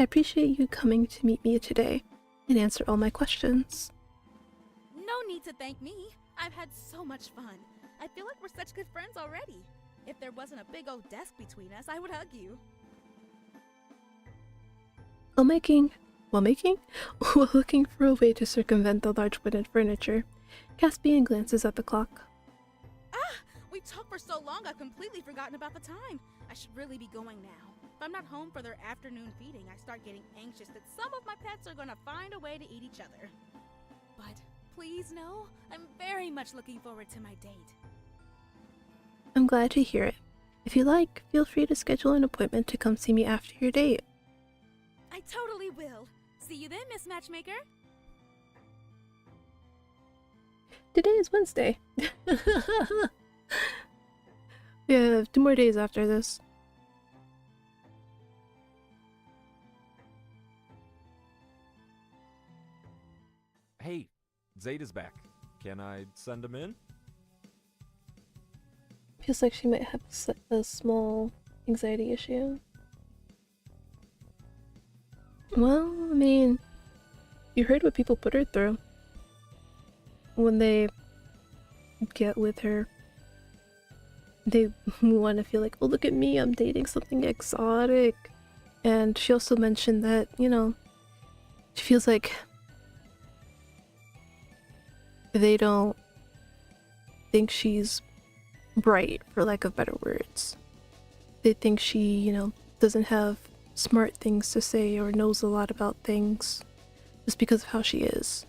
I appreciate you coming to meet me today and answer all my questions. No need to thank me. I've had so much fun. I feel like we're such good friends already. If there wasn't a big old desk between us, I would hug you. While looking for a way to circumvent the large wooden furniture, Caspian glances at the clock. Ah! We talked for so long I've completely forgotten about the time. I should really be going now. If I'm not home for their afternoon feeding, I start getting anxious that some of my pets are gonna find a way to eat each other. But please know, I'm very much looking forward to my date. I'm glad to hear it. If you like, feel free to schedule an appointment to come see me after your date. I totally will. See you then, Miss Matchmaker. Today is Wednesday. We have 2 more days after this. Hey, Zaid is back. Can I send him in? Feels like she might have a small anxiety issue. Well, I mean, you heard what people put her through when they get with her. They want to feel like, oh, look at me, I'm dating something exotic. And she also mentioned that, you know, she feels like they don't think she's bright, for lack of better words. They think she, you know, doesn't have smart things to say or knows a lot about things just because of how she is.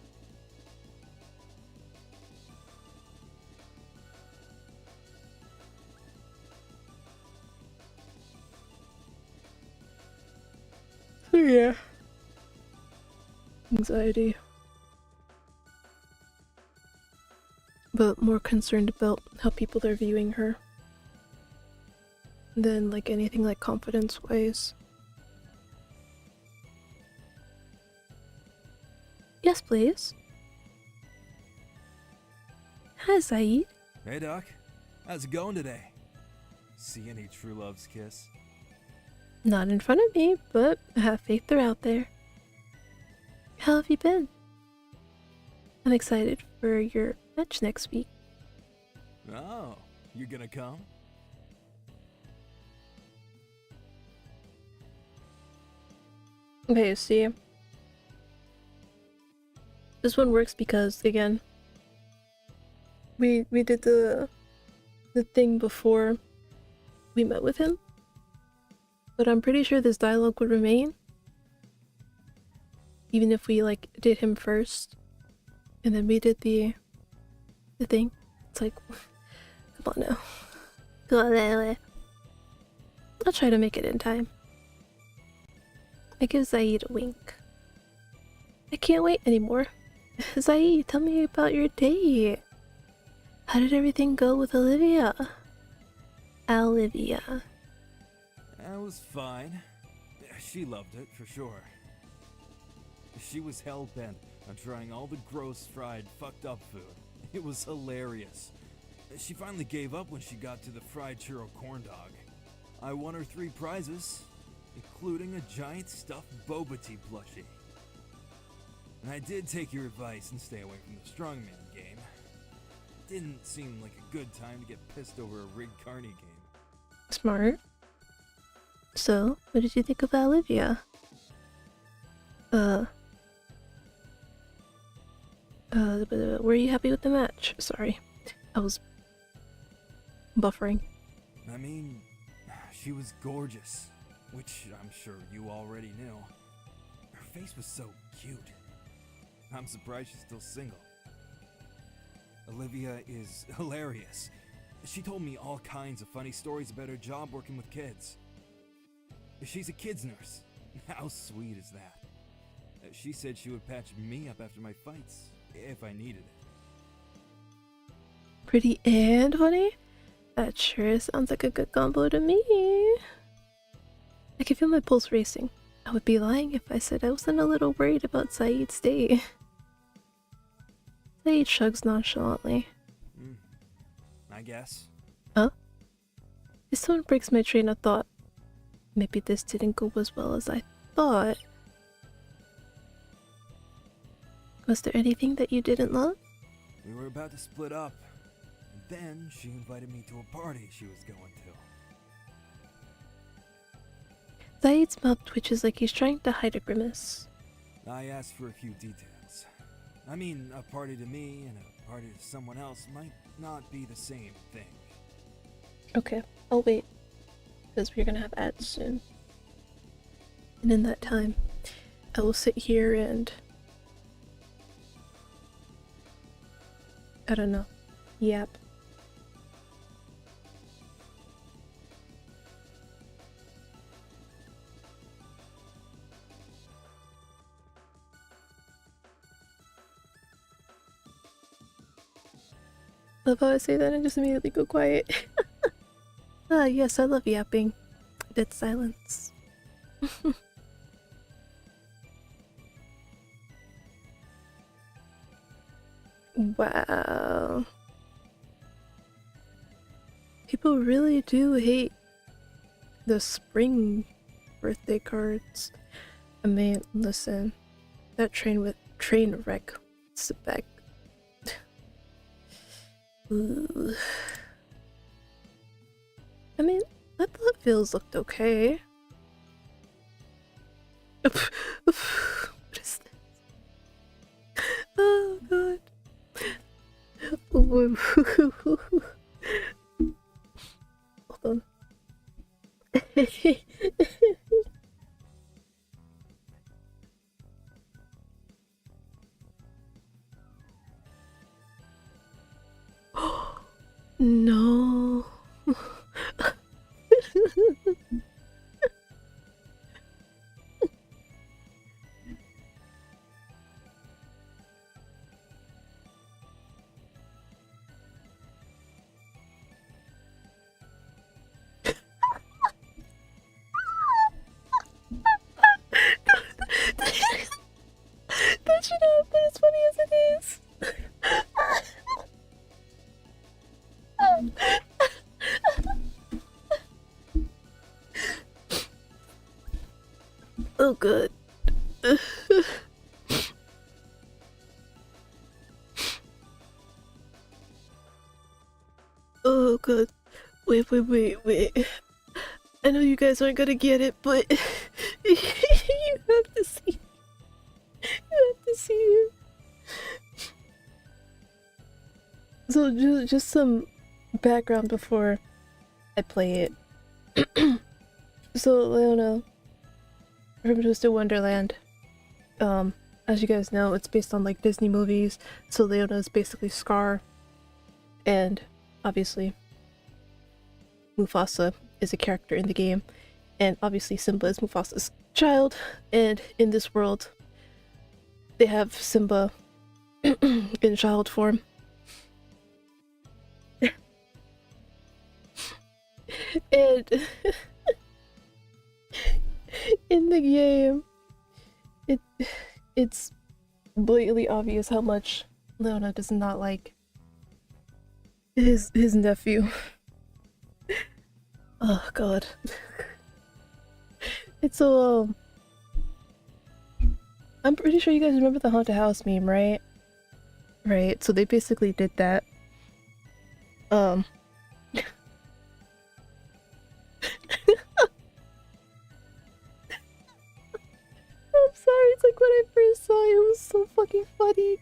So yeah. Anxiety. But more concerned about how people are viewing her than like anything like confidence wise. Yes, please. Hi, Zaid. Hey, Doc. How's it going today? See any true love's kiss? Not in front of me, but I have faith they're out there. How have you been? I'm excited for your match next week. Oh, you gonna come? Okay, see. This one works because, again, we did the thing before we met with him. But I'm pretty sure this dialogue would remain. Even if we, like, did him first. And then we did the thing. It's like, come on now. Come on now. I'll try to make it in time. I give Zaid a wink. I can't wait anymore. Zaid, tell me about your date. How did everything go with Olivia? Olivia. That was fine. She loved it, for sure. She was hell-bent on trying all the gross, fried, fucked up food. It was hilarious. She finally gave up when she got to the fried churro corn dog. I won her 3 prizes, including a giant stuffed boba tea plushie. And I did take your advice and stay away from the strongman game. Didn't seem like a good time to get pissed over a rigged carny game. Smart. So, what did you think of Olivia? Were you happy with the match? Sorry, I was buffering. I mean, she was gorgeous, which I'm sure you already knew. Her face was so cute. I'm surprised she's still single. Olivia is hilarious. She told me all kinds of funny stories about her job working with kids. She's a kids nurse. How sweet is that? She said she would patch me up after my fights, if I needed it. Pretty and funny? That sure sounds like a good combo to me. I can feel my pulse racing. I would be lying if I said I wasn't a little worried about Zaid's day. Zaid shrugs nonchalantly. I guess. Huh? This tone breaks my train of thought. Maybe this didn't go as well as I thought. Was there anything that you didn't love? We were about to split up, and then she invited me to a party she was going to. Zaid's mouth twitches like he's trying to hide a grimace. I asked for a few details. I mean, a party to me and a party to someone else might not be the same thing. Okay, I'll wait. Because we're gonna have ads soon. And in that time, I will sit here and I don't know. Yap. Love how I say that and just immediately go quiet. Ah, yes, I love yapping. Dead silence. Wow. People really do hate the spring birthday cards. I mean, listen, that train wreck. Sit back. Ooh. I mean, I thought Vils looked okay. What is this? Oh god. Hold on. No. That should not be as funny as it is. Oh, good. Oh, good. Wait. I know you guys aren't gonna get it, but you have to see. You have to see it. So, just some background before I play it. So, Leona from Twisted Wonderland, as you guys know, it's based on like Disney movies. So Leona is basically Scar, and obviously Mufasa is a character in the game, and obviously Simba is Mufasa's child. And in this world, they have Simba in child form. And in the game, it's blatantly obvious how much Leona does not like his nephew. Oh god. It's so I'm pretty sure you guys remember the haunted house meme, right? Right, so they basically did that. I'm sorry, it's like when I first saw it, it was so fucking funny.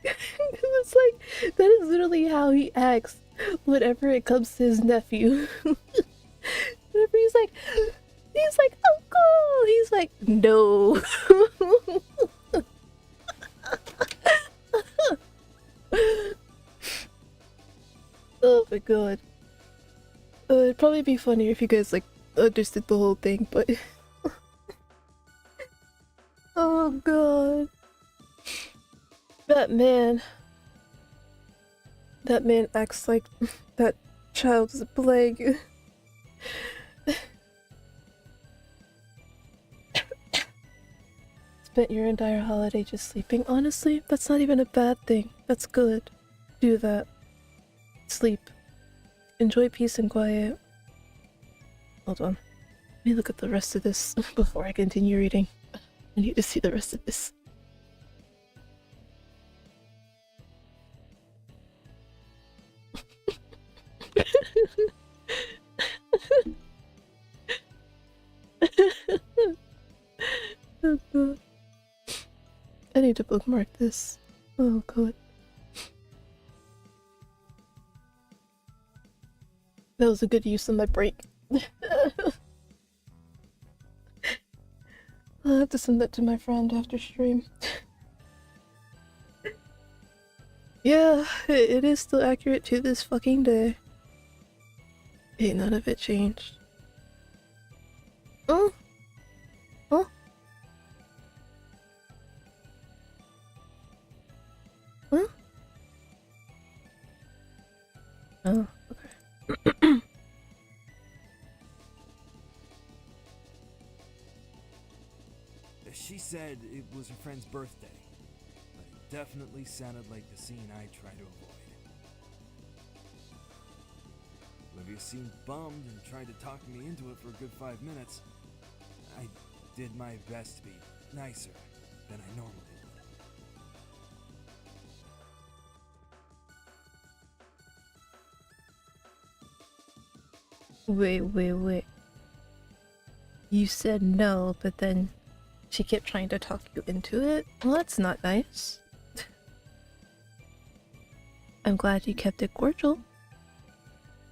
It's like, that is literally how he acts whenever it comes to his nephew. Whenever he's like, uncle! He's like, no. Oh my god. It'd probably be funnier if you guys like understood the whole thing, but oh god. That man acts like that child is a plague. Spent your entire holiday just sleeping. Honestly, that's not even a bad thing. That's good. Do that. Sleep. Enjoy peace and quiet. Hold on. Let me look at the rest of this before I continue reading. I need to see the rest of this. Oh god. I need to bookmark this. Oh god. That was a good use of my break. I'll have to send that to my friend after stream. Yeah, it is still accurate to this fucking day. Ain't none of it changed. Oh? Oh? Huh? Oh, okay. She said it was her friend's birthday, but it definitely sounded like the scene I try to avoid. Olivia seemed bummed and tried to talk me into it for a good 5 minutes. I did my best to be nicer than I normally would. Wait. You said no, but then she kept trying to talk you into it? Well, that's not nice. I'm glad you kept it cordial.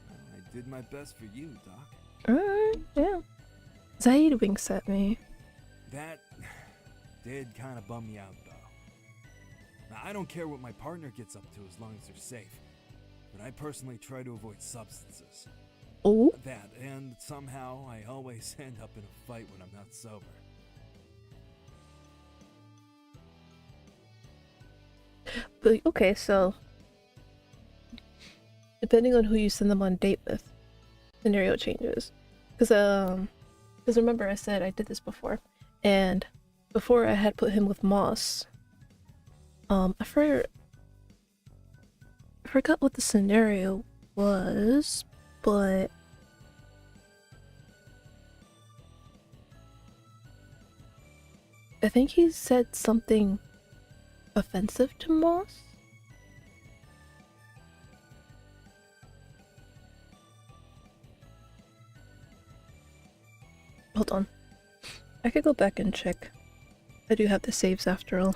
I did my best for you, Doc. Alright, yeah. Zaid winks at me. That did kind of bum me out, though. Now, I don't care what my partner gets up to as long as they're safe, but I personally try to avoid substances. Oh? That, and somehow I always end up in a fight when I'm not sober. But, okay, so depending on who you send them on a date with, scenario changes. Because remember I said I did this before, and before I had put him with Moss. I forgot what the scenario was, but I think he said something offensive to Moss. Hold on. I could go back and check. I do have the saves after all.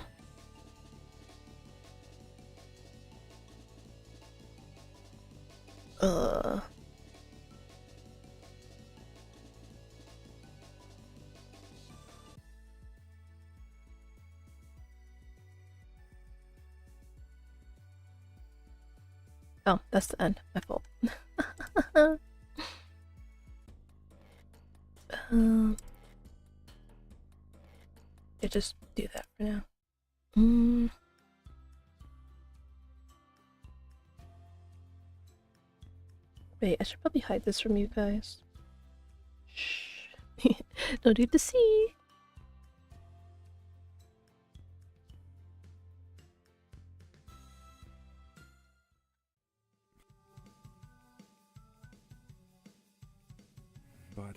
Oh, that's the end. My fault. Yeah, just do that for now. Wait, I should probably hide this from you guys. Shh. No need to see. But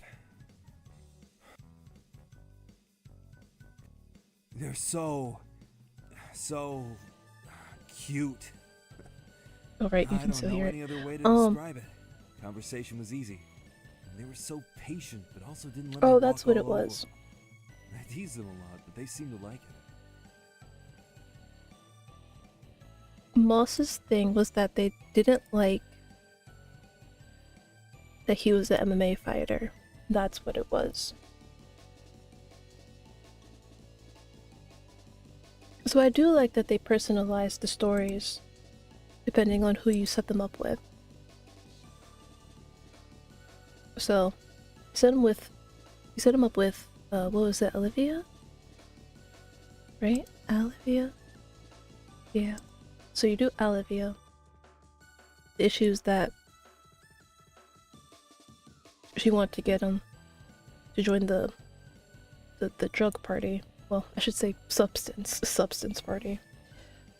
they're so cute. Oh right, you I can don't still know hear any it. other way to describe it. Conversation was easy. And they were so patient, but also didn't let me Oh, walk that's what it all over was. them. I teased them a lot, but they seemed to like it. Moss's thing was that they didn't like that he was an MMA fighter. That's what it was. So I do like that they personalized the stories depending on who you set them up with. So you set him up with what was it, Olivia? Right? Olivia? Yeah. So you do Olivia. The issues that she wanted to get him to join the drug party. Well, I should say substance party.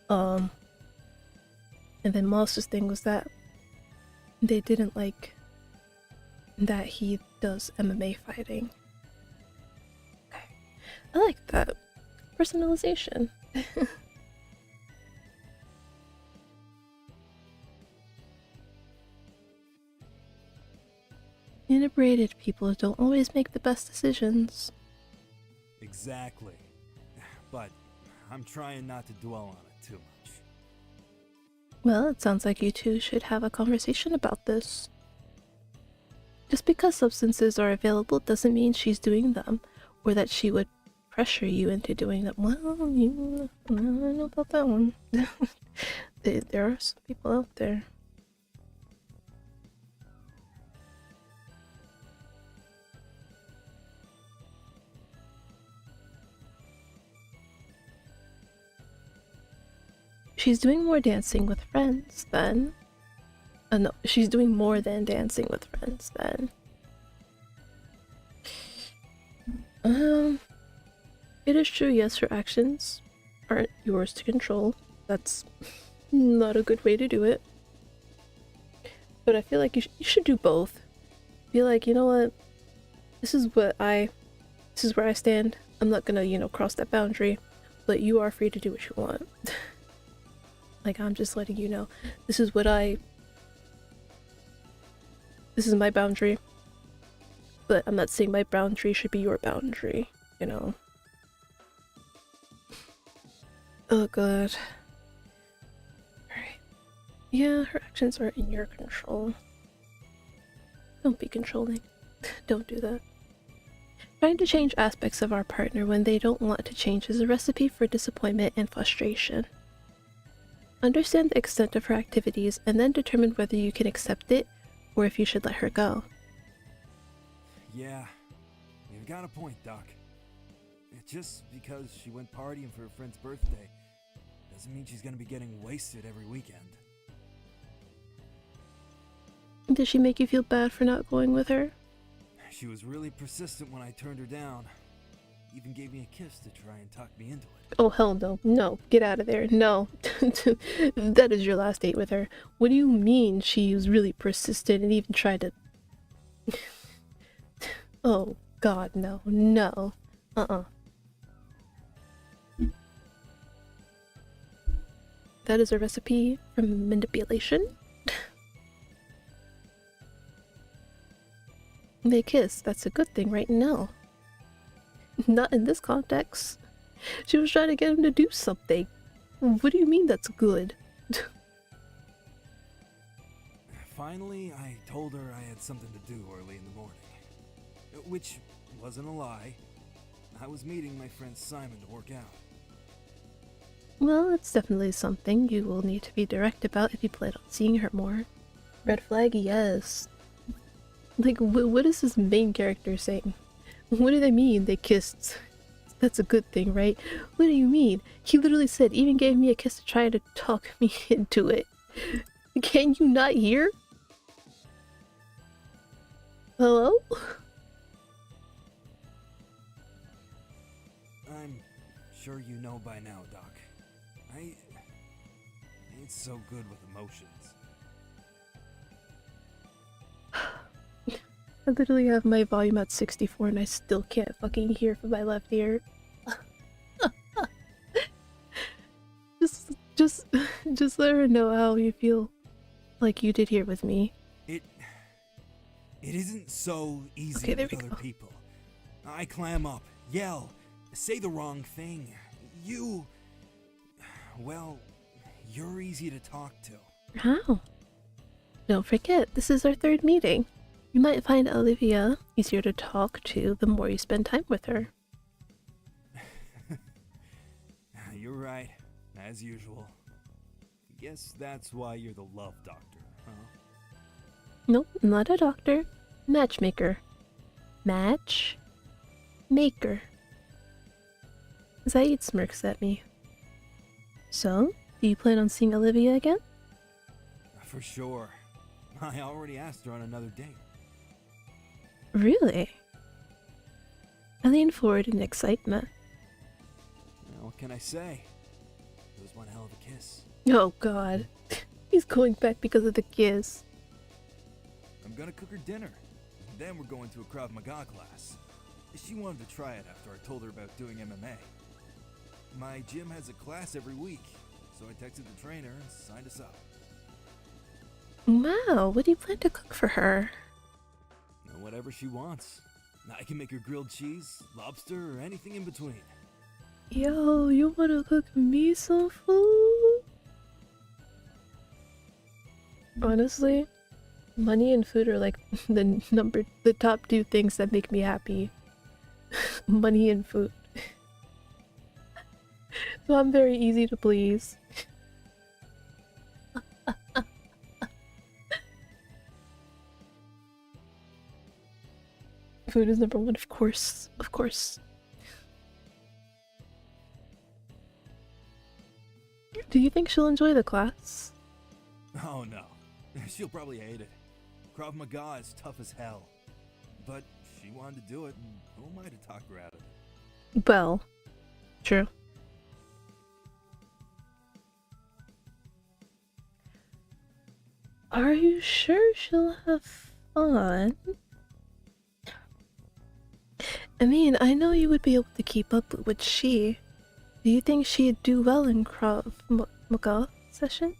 And then Moss's thing was that they didn't like that he does MMA fighting. Okay. I like that. Personalization. Integrated people don't always make the best decisions. Exactly. But I'm trying not to dwell on it too much. Well, it sounds like you two should have a conversation about this. Just because substances are available doesn't mean she's doing them, or that she would pressure you into doing them. Well, I don't know about that one. There are some people out there. She's doing more dancing with friends then. No, she's doing more than dancing with friends then. It is true, yes, her actions aren't yours to control. That's not a good way to do it. But I feel like you should do both. Feel like, you know what? This is where I stand. I'm not gonna, you know, cross that boundary. But you are free to do what you want. Like, I'm just letting you know. This is my boundary. But I'm not saying my boundary should be your boundary, you know. Oh god. Alright. Yeah, her actions are in your control. Don't be controlling. Don't do that. Trying to change aspects of our partner when they don't want to change is a recipe for disappointment and frustration. Understand the extent of her activities and then determine whether you can accept it or if you should let her go. Yeah, you've got a point, Doc. Just because she went partying for her friend's birthday doesn't mean she's gonna be getting wasted every weekend. Did she make you feel bad for not going with her? She was really persistent when I turned her down. Even gave me a kiss to try and talk me into it. Oh hell no. No. Get out of there. No. That is your last date with her. What do you mean she was really persistent and even tried to... Oh god, no. No. That is a recipe for manipulation. They kiss. That's a good thing, right? No. Not in this context. She was trying to get him to do something. What do you mean that's good? Finally, I told her I had something to do early in the morning. Which wasn't a lie. I was meeting my friend Simon to work out. Well, it's definitely something you will need to be direct about if you plan on seeing her more. Red flag, yes. Like, what is this main character saying? What do they mean they kissed? That's a good thing, right? What do you mean? He literally said, even gave me a kiss to try to talk me into it. Can you not hear? Hello? I'm sure you know by now, Doc. I ain't so good with emotions. I literally have my volume at 64 and I still can't fucking hear from my left ear. just let her know how you feel like you did here with me. It isn't so easy Okay, there with we other go. people. I clam up, yell, say the wrong thing. Well, you're easy to talk to. How? Don't forget, this is our third meeting. You might find Olivia easier to talk to the more you spend time with her. You're right, as usual. Guess that's why you're the love doctor, huh? Nope, not a doctor. Matchmaker. Match? Maker. Zaid smirks at me. So, do you plan on seeing Olivia again? For sure. I already asked her on another date. Really? I lean forward in excitement. What can I say? It was one hell of a kiss. Oh god. He's going back because of the kiss. I'm gonna cook her dinner. Then we're going to a Krav Maga class. She wanted to try it after I told her about doing MMA. My gym has a class every week, so I texted the trainer and signed us up. Wow, what do you plan to cook for her? Whatever she wants. I can make her grilled cheese, lobster, or anything in between. Yo, you wanna cook me some food? Honestly, money and food are like the top two things that make me happy. Money and food. So I'm very easy to please. Food is number one, of course. Of course. Do you think she'll enjoy the class? Oh no, she'll probably hate it. Krav Maga is tough as hell. But she wanted to do it, and who am I to talk her out of it? Well, true. Are you sure she'll have fun? I mean, I know you would be able to keep up with she. Do you think she'd do well in Krav Maga session?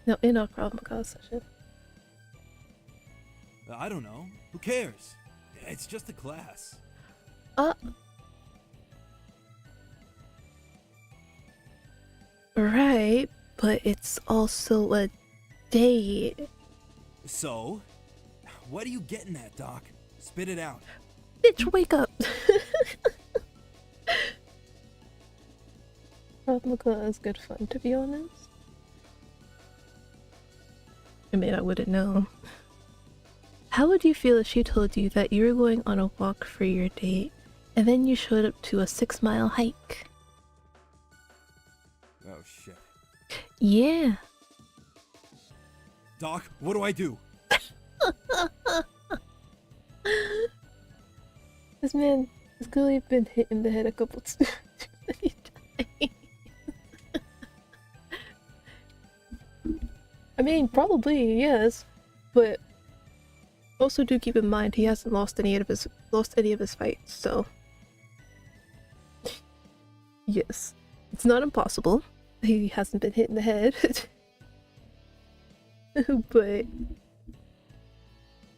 No, in a Krav Maga session. I don't know. Who cares? It's just a class. Right, but it's also a date. So? What are you getting at, Doc? Spit it out. Bitch, wake up! Krav Maga is good fun, to be honest. I mean, I wouldn't know. How would you feel if she told you that you were going on a walk for your date, and then you showed up to a 6-mile hike? Oh shit. Yeah. Doc, what do I do? This man has clearly been hit in the head a couple too many times. I mean, probably yes, but also do keep in mind he hasn't lost any of his fights, so yes, it's not impossible. He hasn't been hit in the head, but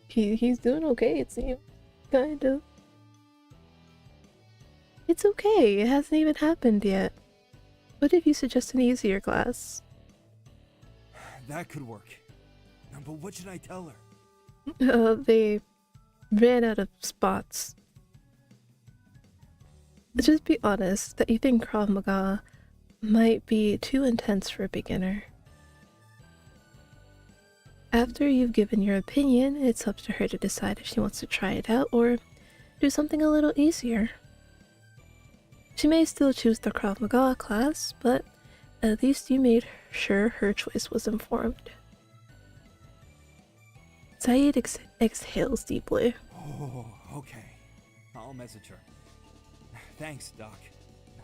he's doing okay. It seems kind of. It's okay. It hasn't even happened yet. What if you suggest an easier class? That could work. But what should I tell her? They ran out of spots. Just be honest that you think Krav Maga might be too intense for a beginner. After you've given your opinion, it's up to her to decide if she wants to try it out or do something a little easier. She may still choose the Krav Maga class, but at least you made sure her choice was informed. Saeed exhales deeply. Oh, okay. I'll message her. Thanks, Doc.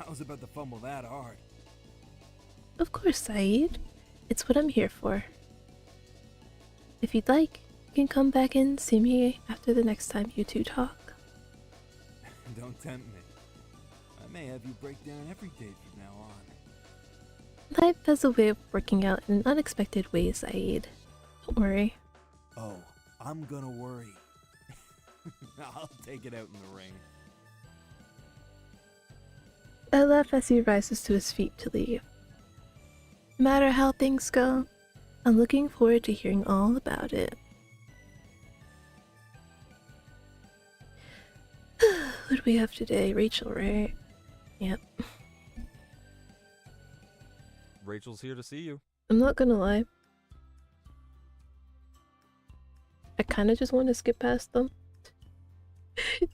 I was about to fumble that hard. Of course, Saeed. It's what I'm here for. If you'd like, you can come back and see me after the next time you two talk. Don't tempt me. I may have you break down every date from now on. Life has a way of working out in unexpected ways, Saeed. Don't worry. Oh, I'm gonna worry. I'll take it out in the ring. I laugh as he rises to his feet to leave. No matter how things go, I'm looking forward to hearing all about it. What do we have today? Rachel, right? Yep. Rachel's here to see you. I'm not gonna lie. I kinda just want to skip past them.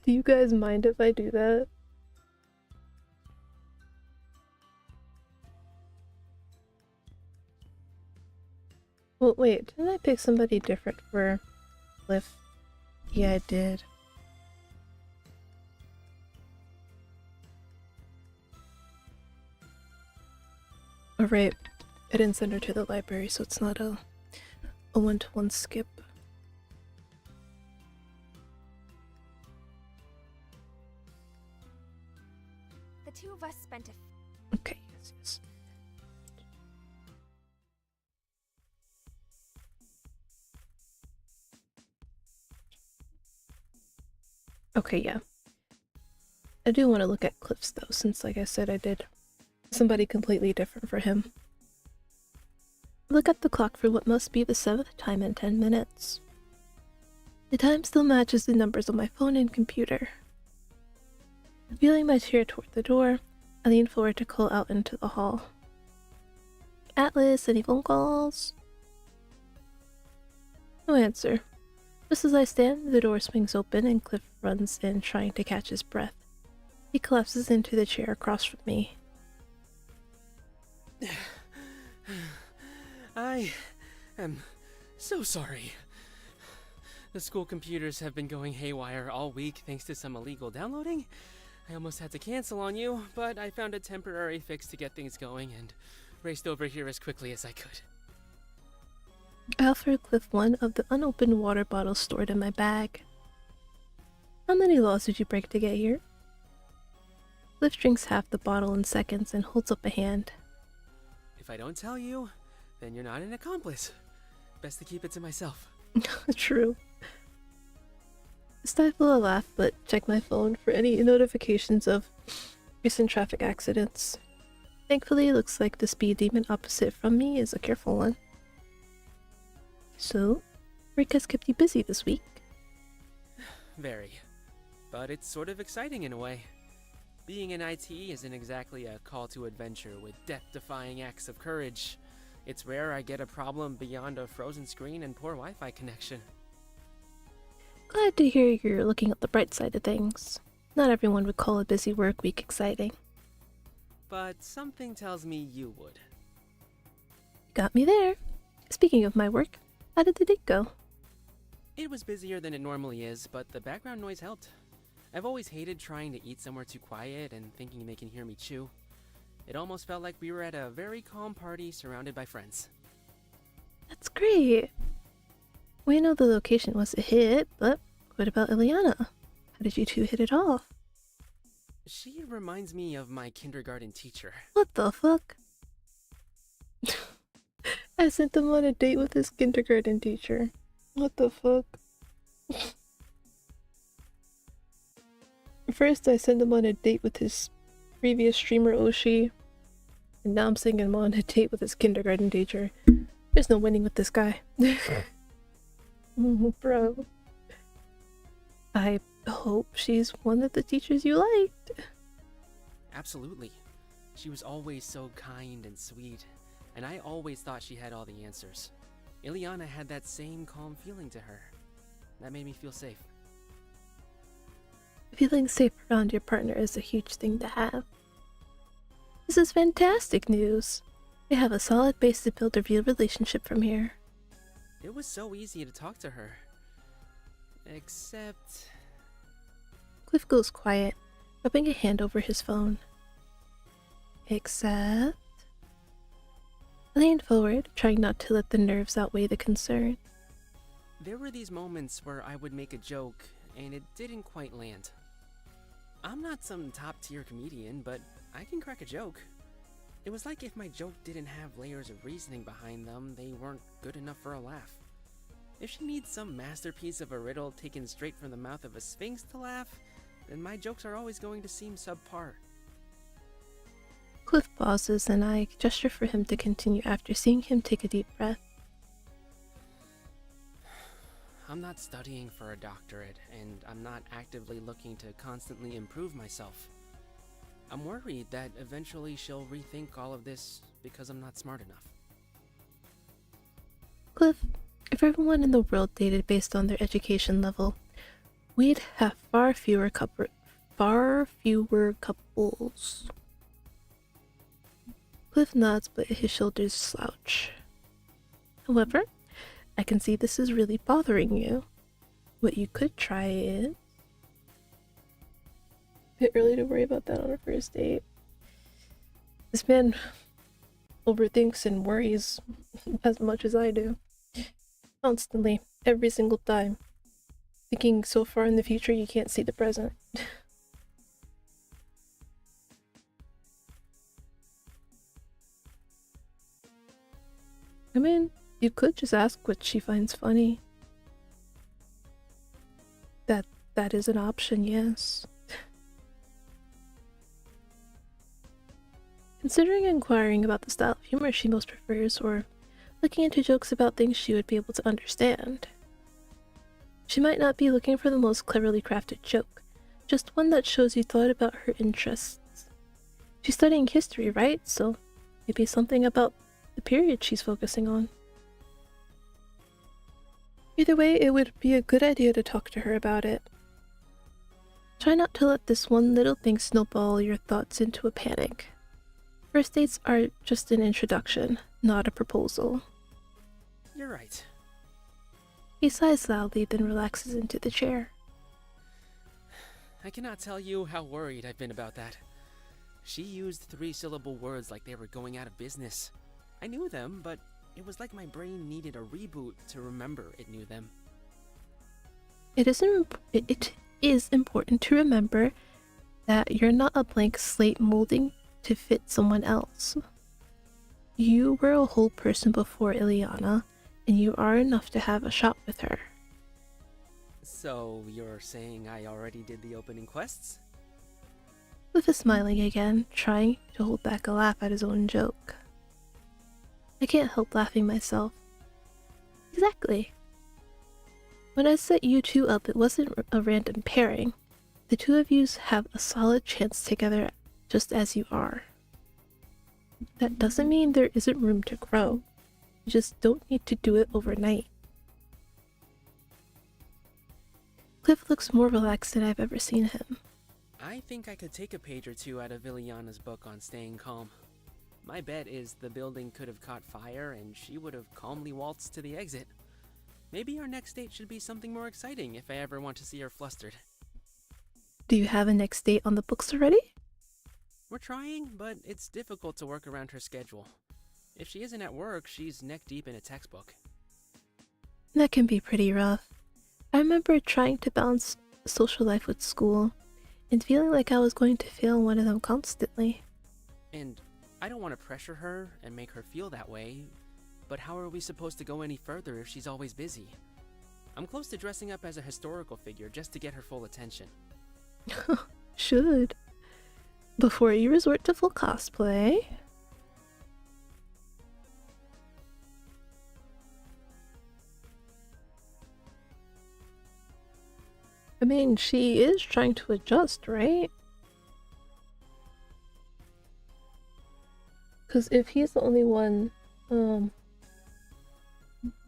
Do you guys mind if I do that? Well, wait, didn't I pick somebody different for Cliff? Yeah, I did. Alright, I didn't send her to the library, so it's not a one-to-one skip. The two of us spent a Okay, yes. Okay, yeah. I do want to look at Cliff's though, since like I said, I did somebody completely different for him. Look at the clock for what must be the 7th time in 10 minutes. The time still matches the numbers on my phone and computer. Wheeling my chair toward the door, I lean forward to call out into the hall. Atlas, any phone calls? No answer. Just as I stand, the door swings open and Cliff runs in, trying to catch his breath. He collapses into the chair across from me. I am so sorry. The school computers have been going haywire all week thanks to some illegal downloading. I almost had to cancel on you, but I found a temporary fix to get things going and raced over here as quickly as I could. I offer Cliff one of the unopened water bottles stored in my bag. How many laws did you break to get here? Cliff drinks half the bottle in seconds and holds up a hand. If I don't tell you, then you're not an accomplice. Best to keep it to myself. True. I stifle a laugh, but check my phone for any notifications of recent traffic accidents. Thankfully, it looks like the speed demon opposite from me is a careful one. So, Rick has kept you busy this week. Very. But it's sort of exciting in a way. Being in IT isn't exactly a call to adventure with death-defying acts of courage. It's rare I get a problem beyond a frozen screen and poor Wi-Fi connection. Glad to hear you're looking at the bright side of things. Not everyone would call a busy work week exciting. But something tells me you would. Got me there. Speaking of my work, how did the date go? It was busier than it normally is, but the background noise helped. I've always hated trying to eat somewhere too quiet and thinking they can hear me chew. It almost felt like we were at a very calm party surrounded by friends. That's great. We know the location was a hit, but what about Ileana? How did you two hit it off? She reminds me of my kindergarten teacher. What the fuck? I sent him on a date with his kindergarten teacher. What the fuck? First, I sent him on a date with his previous streamer Oshi, and now I'm sending him on a date with his kindergarten teacher. There's no winning with this guy. Bro. I hope she's one of the teachers you liked. Absolutely. She was always so kind and sweet, and I always thought she had all the answers. Ileana had that same calm feeling to her. That made me feel safe. Feeling safe around your partner is a huge thing to have. This is fantastic news. We have a solid base to build a real relationship from here. It was so easy to talk to her. Except... Cliff goes quiet, rubbing a hand over his phone. Except... I leaned forward, trying not to let the nerves outweigh the concern. There were these moments where I would make a joke, and it didn't quite land. I'm not some top-tier comedian, but I can crack a joke. It was like if my joke didn't have layers of reasoning behind them, they weren't good enough for a laugh. If she needs some masterpiece of a riddle taken straight from the mouth of a sphinx to laugh, then my jokes are always going to seem subpar. Cliff pauses, and I gesture for him to continue after seeing him take a deep breath. I'm not studying for a doctorate, and I'm not actively looking to constantly improve myself. I'm worried that eventually she'll rethink all of this because I'm not smart enough. Cliff, if everyone in the world dated based on their education level, we'd have far fewer couples. Cliff nods, but his shoulders slouch. However, I can see this is really bothering you. What you could try is... A bit early to worry about that on a first date. This man overthinks and worries as much as I do. Constantly, every single time. Thinking so far in the future you can't see the present. I mean, you could just ask what she finds funny. That is an option, yes. Considering inquiring about the style of humor she most prefers, or looking into jokes about things she would be able to understand. She might not be looking for the most cleverly crafted joke, just one that shows you thought about her interests. She's studying history, right? So maybe something about the period she's focusing on. Either way, it would be a good idea to talk to her about it. Try not to let this one little thing snowball your thoughts into a panic. First dates are just an introduction, not a proposal. You're right. He sighs loudly, then relaxes into the chair. I cannot tell you how worried I've been about that. She used 3-syllable words like they were going out of business. I knew them, but it was like my brain needed a reboot to remember it knew them. It is important to remember that you're not a blank slate molding to fit someone else. You were a whole person before Ileana, and you are enough to have a shot with her. So, you're saying I already did the opening quests? Cliff is smiling again, trying to hold back a laugh at his own joke. I can't help laughing myself. Exactly. When I set you two up, it wasn't a random pairing. The two of you have a solid chance together just as you are. That doesn't mean there isn't room to grow. You just don't need to do it overnight. Cliff looks more relaxed than I've ever seen him. I think I could take a page or two out of Ileana's book on staying calm. My bet is the building could have caught fire and she would have calmly waltzed to the exit. Maybe our next date should be something more exciting if I ever want to see her flustered. Do you have a next date on the books already? We're trying, but it's difficult to work around her schedule. If she isn't at work, she's neck deep in a textbook. That can be pretty rough. I remember trying to balance social life with school, and feeling like I was going to fail one of them constantly. And I don't want to pressure her and make her feel that way, but how are we supposed to go any further if she's always busy? I'm close to dressing up as a historical figure just to get her full attention. Should. Before you resort to full cosplay. I mean, she is trying to adjust, right? Because if he's the only one,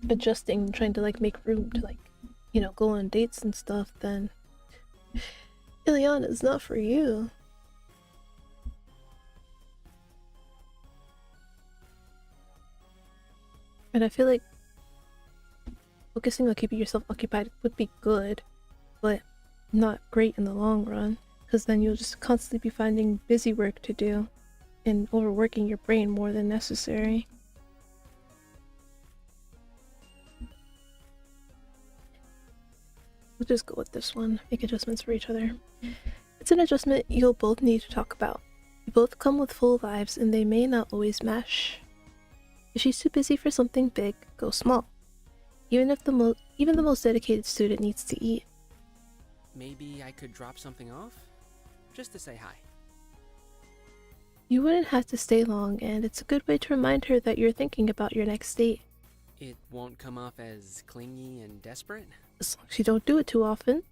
adjusting, trying to, like, make room to, like, you know, go on dates and stuff, then Ileana's not for you. And I feel like focusing on keeping yourself occupied would be good, but not great in the long run, because then you'll just constantly be finding busy work to do and overworking your brain more than necessary. We'll just go with this one. Make adjustments for each other. It's an adjustment you'll both need to talk about. You both come with full lives and they may not always mesh. If she's too busy for something big, go small. Even the most dedicated student needs to eat. Maybe I could drop something off? Just to say hi. You wouldn't have to stay long, and it's a good way to remind her that you're thinking about your next date. It won't come off as clingy and desperate? As long as you don't do it too often.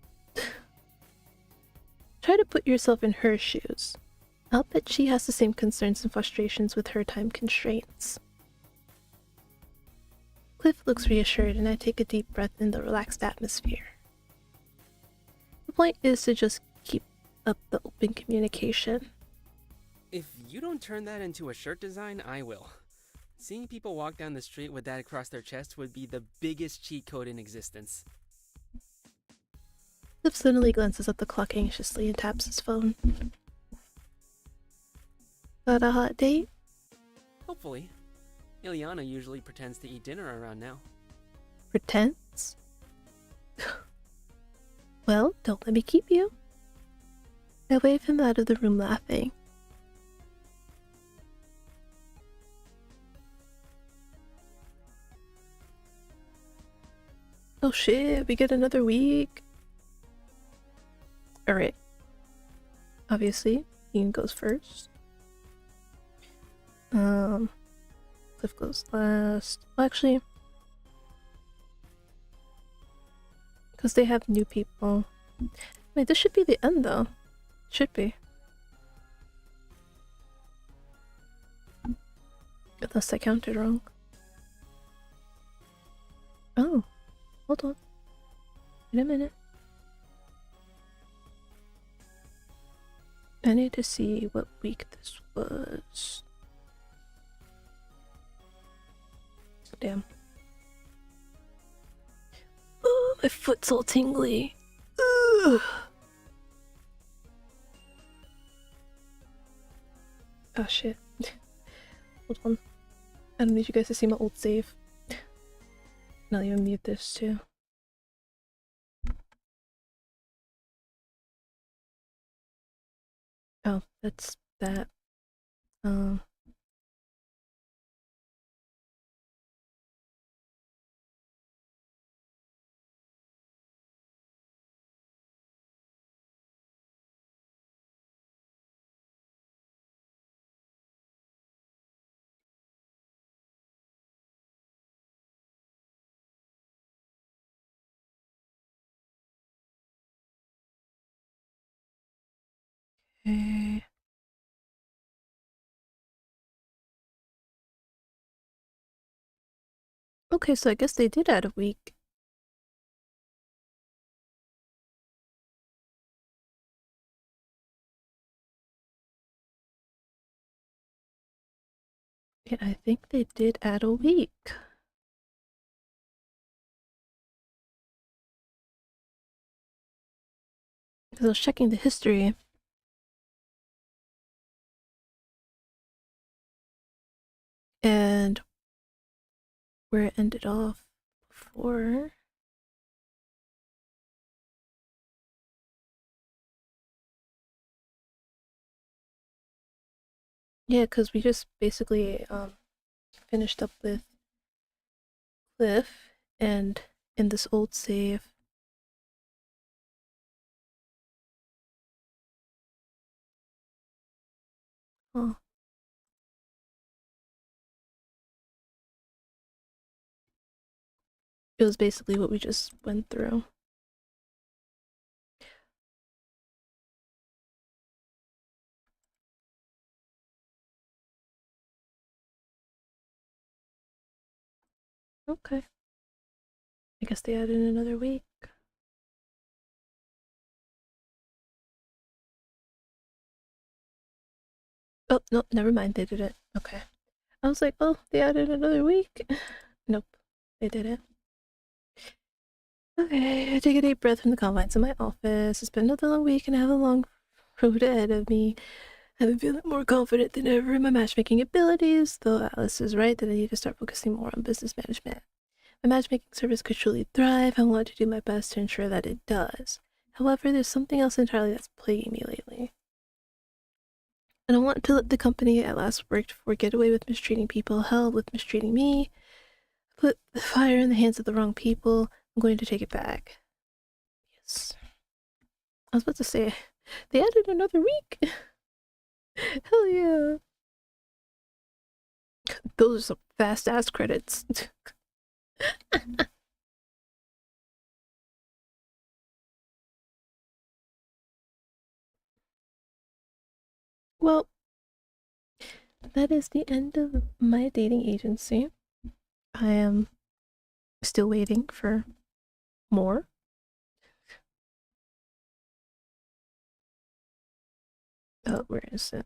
Try to put yourself in her shoes. I'll bet she has the same concerns and frustrations with her time constraints. Cliff looks reassured, and I take a deep breath in the relaxed atmosphere. The point is to just keep up the open communication. If you don't turn that into a shirt design, I will. Seeing people walk down the street with that across their chest would be the biggest cheat code in existence. Cliff suddenly glances at the clock anxiously and taps his phone. Got a hot date? Hopefully. Ileana usually pretends to eat dinner around now. Pretends? Well, don't let me keep you. I wave him out of the room laughing. Oh shit, we get another week. Alright. Obviously, Ian goes first. Cliff goes last. Well, actually, because they have new people. Wait, this should be the end though. Should be. Unless I counted wrong. Oh, hold on. Wait a minute. I need to see what week this was. Damn. Oh, my foot's all tingly. Ugh. Oh shit. Hold on. I don't need you guys to see my old save. And I'll even mute this too. Oh, that's that. Okay. Okay, so I guess they did add a week. Yeah, I think they did add a week. Because I was checking the history. And where it ended off before. Yeah, because we just basically finished up with Cliff, and in this old save. Oh. It was basically what we just went through. Okay. I guess they added another week. Oh, no, never mind, they did it. Okay. I was like, oh, they added another week? Nope, they didn't. Okay, I take a deep breath from the confines of my office. It's been another long week and I have a long road ahead of me. I've been feeling more confident than ever in my matchmaking abilities, though Alice is right that I need to start focusing more on business management. My matchmaking service could truly thrive. I want to do my best to ensure that it does. However, there's something else entirely that's plaguing me lately. I don't want to let the company I last worked for get away with mistreating people. Hell, with mistreating me. Put the fire in the hands of the wrong people. I'm going to take it back. Yes. I was about to say, they added another week. Hell yeah. Those are some fast ass credits. Well, that is the end of my dating agency. I am still waiting for more. Oh, where is it?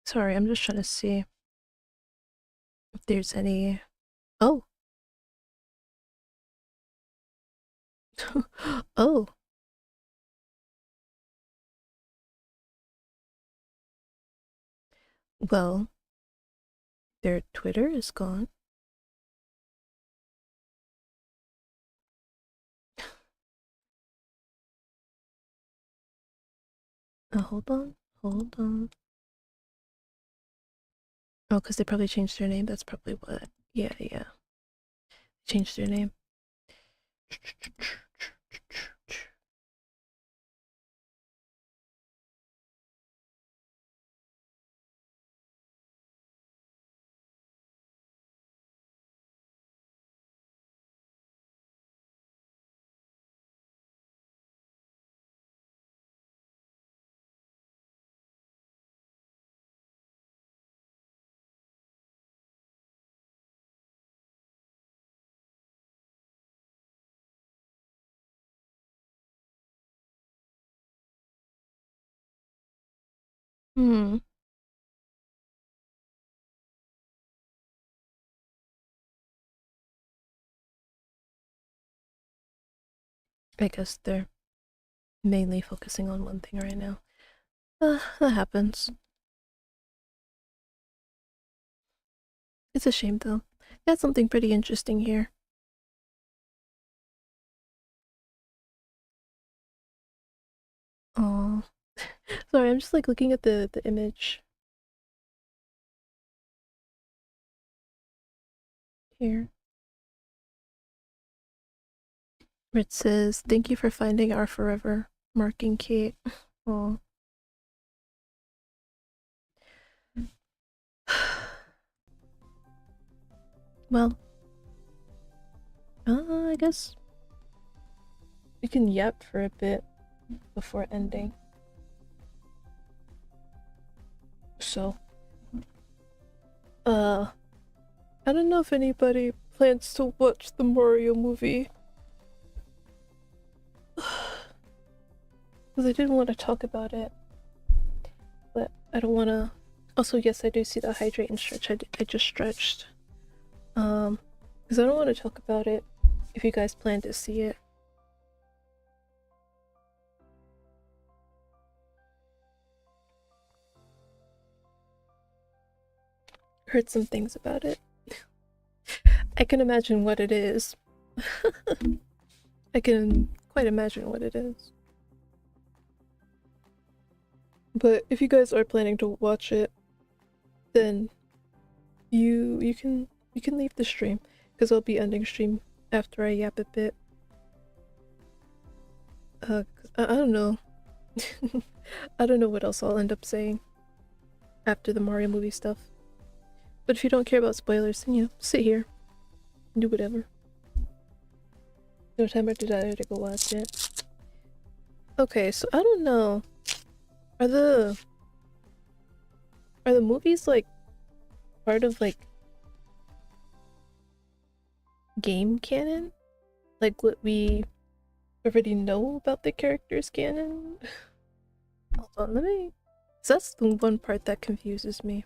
Sorry, I'm just trying to see if there's any. Oh. Oh. Well, their Twitter is gone. Hold on. Hold on. Oh, because they probably changed their name. That's probably what. Yeah, yeah. changed their name. Hmm. I guess they're mainly focusing on one thing right now. That happens. It's a shame though. They had something pretty interesting here. Oh, sorry, I'm just like looking at the image here. Where it says, "Thank you for finding our forever," marking Kate. Oh. Well, I guess we can yap for a bit before ending. So, I don't know if anybody plans to watch the Mario movie. Because I didn't want to talk about it. But I don't want to... Also, yes, I do see the hydrate and stretch. I just stretched. Because I don't want to talk about it if you guys plan to see it. Heard some things about it. I can imagine what it is. I can quite imagine what it is. But if you guys are planning to watch it, then you can leave the stream, because I'll be ending stream after I yap a bit. I don't know. I don't know what else I'll end up saying after the Mario movie stuff. But if you don't care about spoilers, then sit here and do whatever. No time or desire to go watch it. Okay, so I don't know. Are the movies like part of like game canon? Like what we already know about the characters canon? Hold on, let me... So that's the one part that confuses me.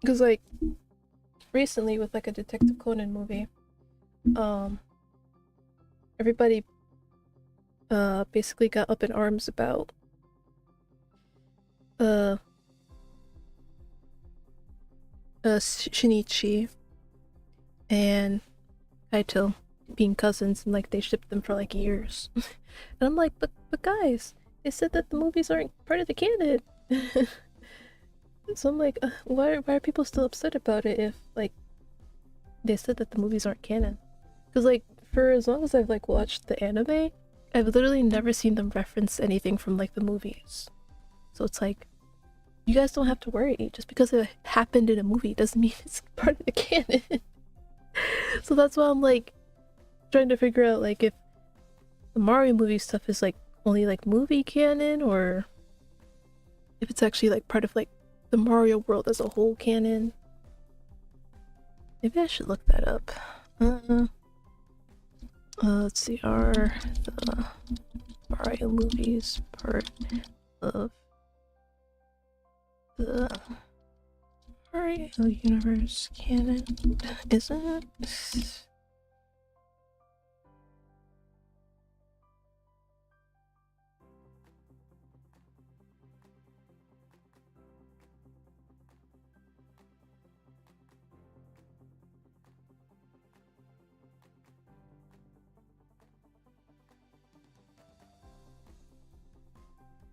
Because like recently with like a Detective Conan movie, everybody basically got up in arms about Shinichi and Kaito being cousins, and like they shipped them for like years. And I'm like, but guys, they said that the movies aren't part of the canon. So I'm like, why are people still upset about it if like they said that the movies aren't canon? Because like for as long as I've like watched the anime, I've literally never seen them reference anything from like the movies. So it's like, you guys don't have to worry. Just because it happened in a movie doesn't mean it's part of the canon. So that's why I'm like trying to figure out like if the Mario movie stuff is like only like movie canon, or if it's actually like part of like the Mario world as a whole canon. Maybe I should look that up. Let's see, are the Mario movies part of the Mario universe canon? Isn't it?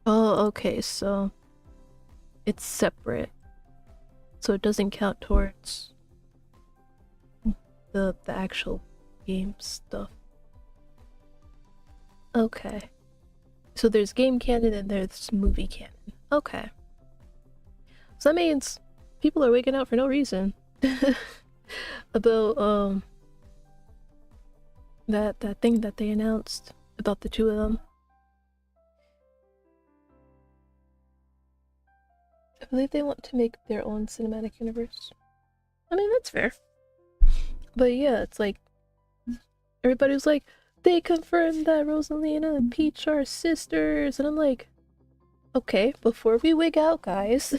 Oh, okay, so it's separate. So it doesn't count towards the actual game stuff. Okay. So there's game canon and there's movie canon. Okay. So that means people are waking up for no reason about that thing that they announced about the two of them. I believe they want to make their own cinematic universe. I mean, that's fair. But yeah, it's like everybody was like, they confirmed that Rosalina and Peach are sisters, and I'm like, okay, before we wig out, guys,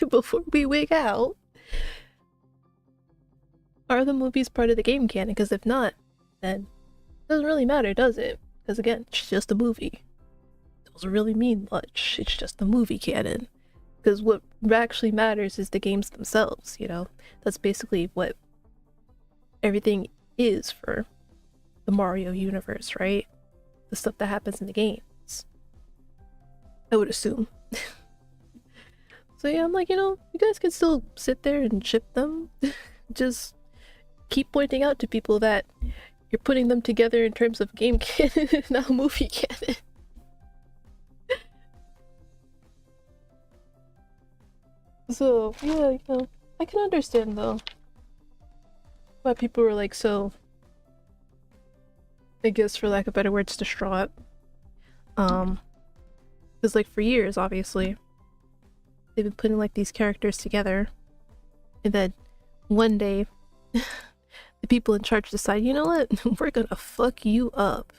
before we wig out, are the movies part of the game canon? Because if not, then it doesn't really matter, does it? Because again, it's just a movie. It doesn't really mean much. It's just a movie canon. Because what actually matters is the games themselves, you know? That's basically what everything is for the Mario universe, right? The stuff that happens in the games. I would assume. So yeah, I'm like, you know, you guys can still sit there and ship them. Just keep pointing out to people that you're putting them together in terms of game canon and not movie canon. So, yeah, you know, I can understand though why people were like so, I guess for lack of better words, distraught. Because like for years, obviously, they've been putting like these characters together, and then one day, the people in charge decide, you know what, we're gonna fuck you up.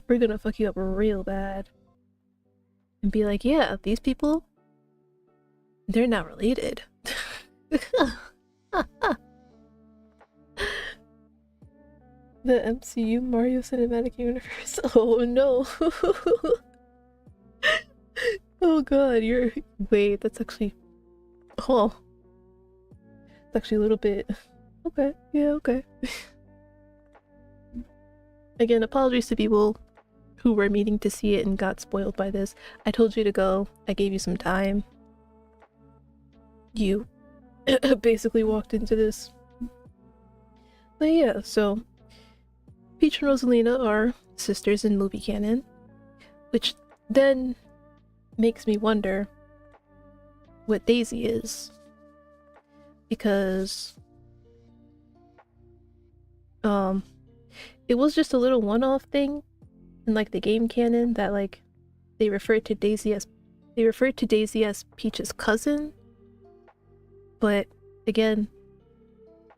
We're gonna fuck you up real bad. And be like, yeah, these people, they're not related. The MCU Mario Cinematic Universe. Oh no. Oh god, wait, that's actually... Oh. It's actually a little bit... Okay, yeah, okay. Again, apologies to people who were meaning to see it and got spoiled by this. I told you to go. I gave you some time. You basically walked into this. But yeah, so Peach and Rosalina are sisters in movie canon, which then makes me wonder what Daisy is, because it was just a little one-off thing in like the game canon that like they referred to Daisy as Peach's cousin, but again,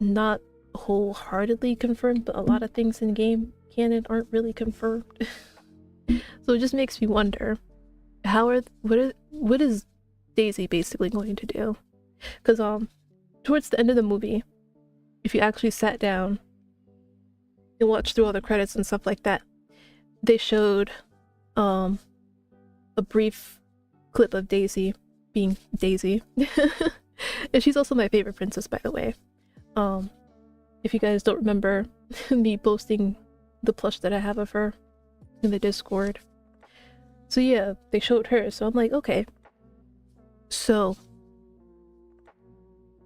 not wholeheartedly confirmed, but a lot of things in game canon aren't really confirmed. So it just makes me wonder, what is Daisy basically going to do? Because towards the end of the movie, if you actually sat down and watched through all the credits and stuff like that, they showed a brief clip of Daisy being Daisy. And she's also my favorite princess, by the way. If you guys don't remember me posting the plush that I have of her in the Discord. So yeah, they showed her, so I'm like, okay. So,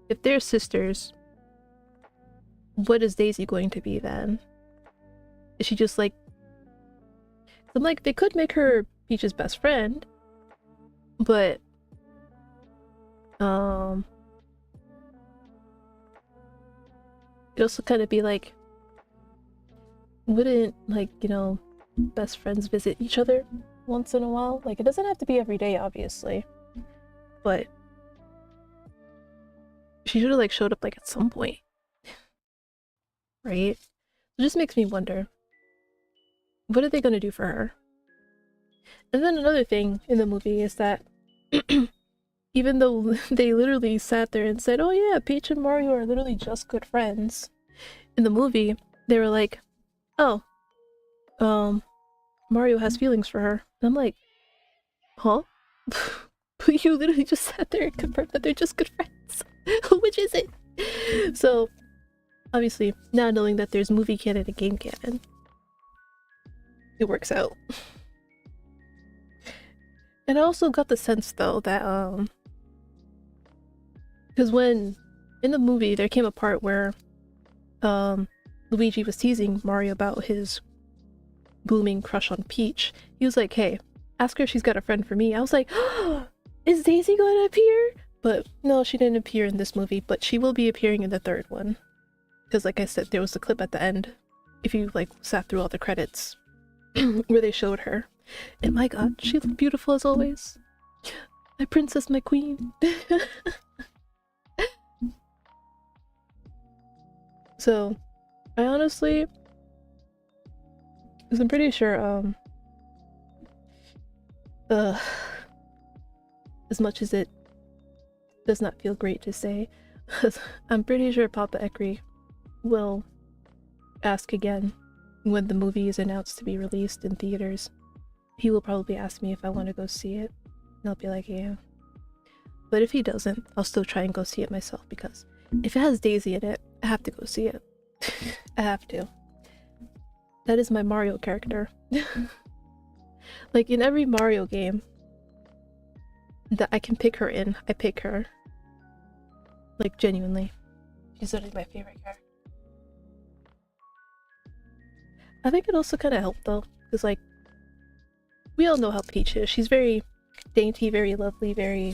if they're sisters, what is Daisy going to be then? Is she just like... I'm like, they could make her Peach's best friend, but... It'd also kind of be like, wouldn't, like, you know, best friends visit each other once in a while? Like, it doesn't have to be every day, obviously, but she should have like showed up like at some point, right? It just makes me wonder, what are they gonna do for her? And then another thing in the movie is that even though they literally sat there and said, oh yeah, Peach and Mario are literally just good friends, in the movie, they were like, oh, Mario has feelings for her. And I'm like, huh? But you literally just sat there and confirmed that they're just good friends. Which is it? So, obviously, now knowing that there's movie canon and game canon, it works out. And I also got the sense, though, that, because when, in the movie, there came a part where Luigi was teasing Mario about his blooming crush on Peach, he was like, hey, ask her if she's got a friend for me. I was like, oh, is Daisy going to appear? But no, she didn't appear in this movie, but she will be appearing in the third one. Because like I said, there was a clip at the end, if you like sat through all the credits, where they showed her. And my god, she looked beautiful as always. My princess, my queen. So, I honestly, because I'm pretty sure, as much as it does not feel great to say, I'm pretty sure Papa Ekri will ask again when the movie is announced to be released in theaters. He will probably ask me if I want to go see it, and I'll be like, yeah. But if he doesn't, I'll still try and go see it myself, because if it has Daisy in it, I have to go see it. I have to. That is my Mario character. Like in every Mario game that I can pick her in, I pick her. Like genuinely. She's literally my favorite character. I think it also kind of helped though, because like, we all know how Peach is. She's very dainty, very lovely, very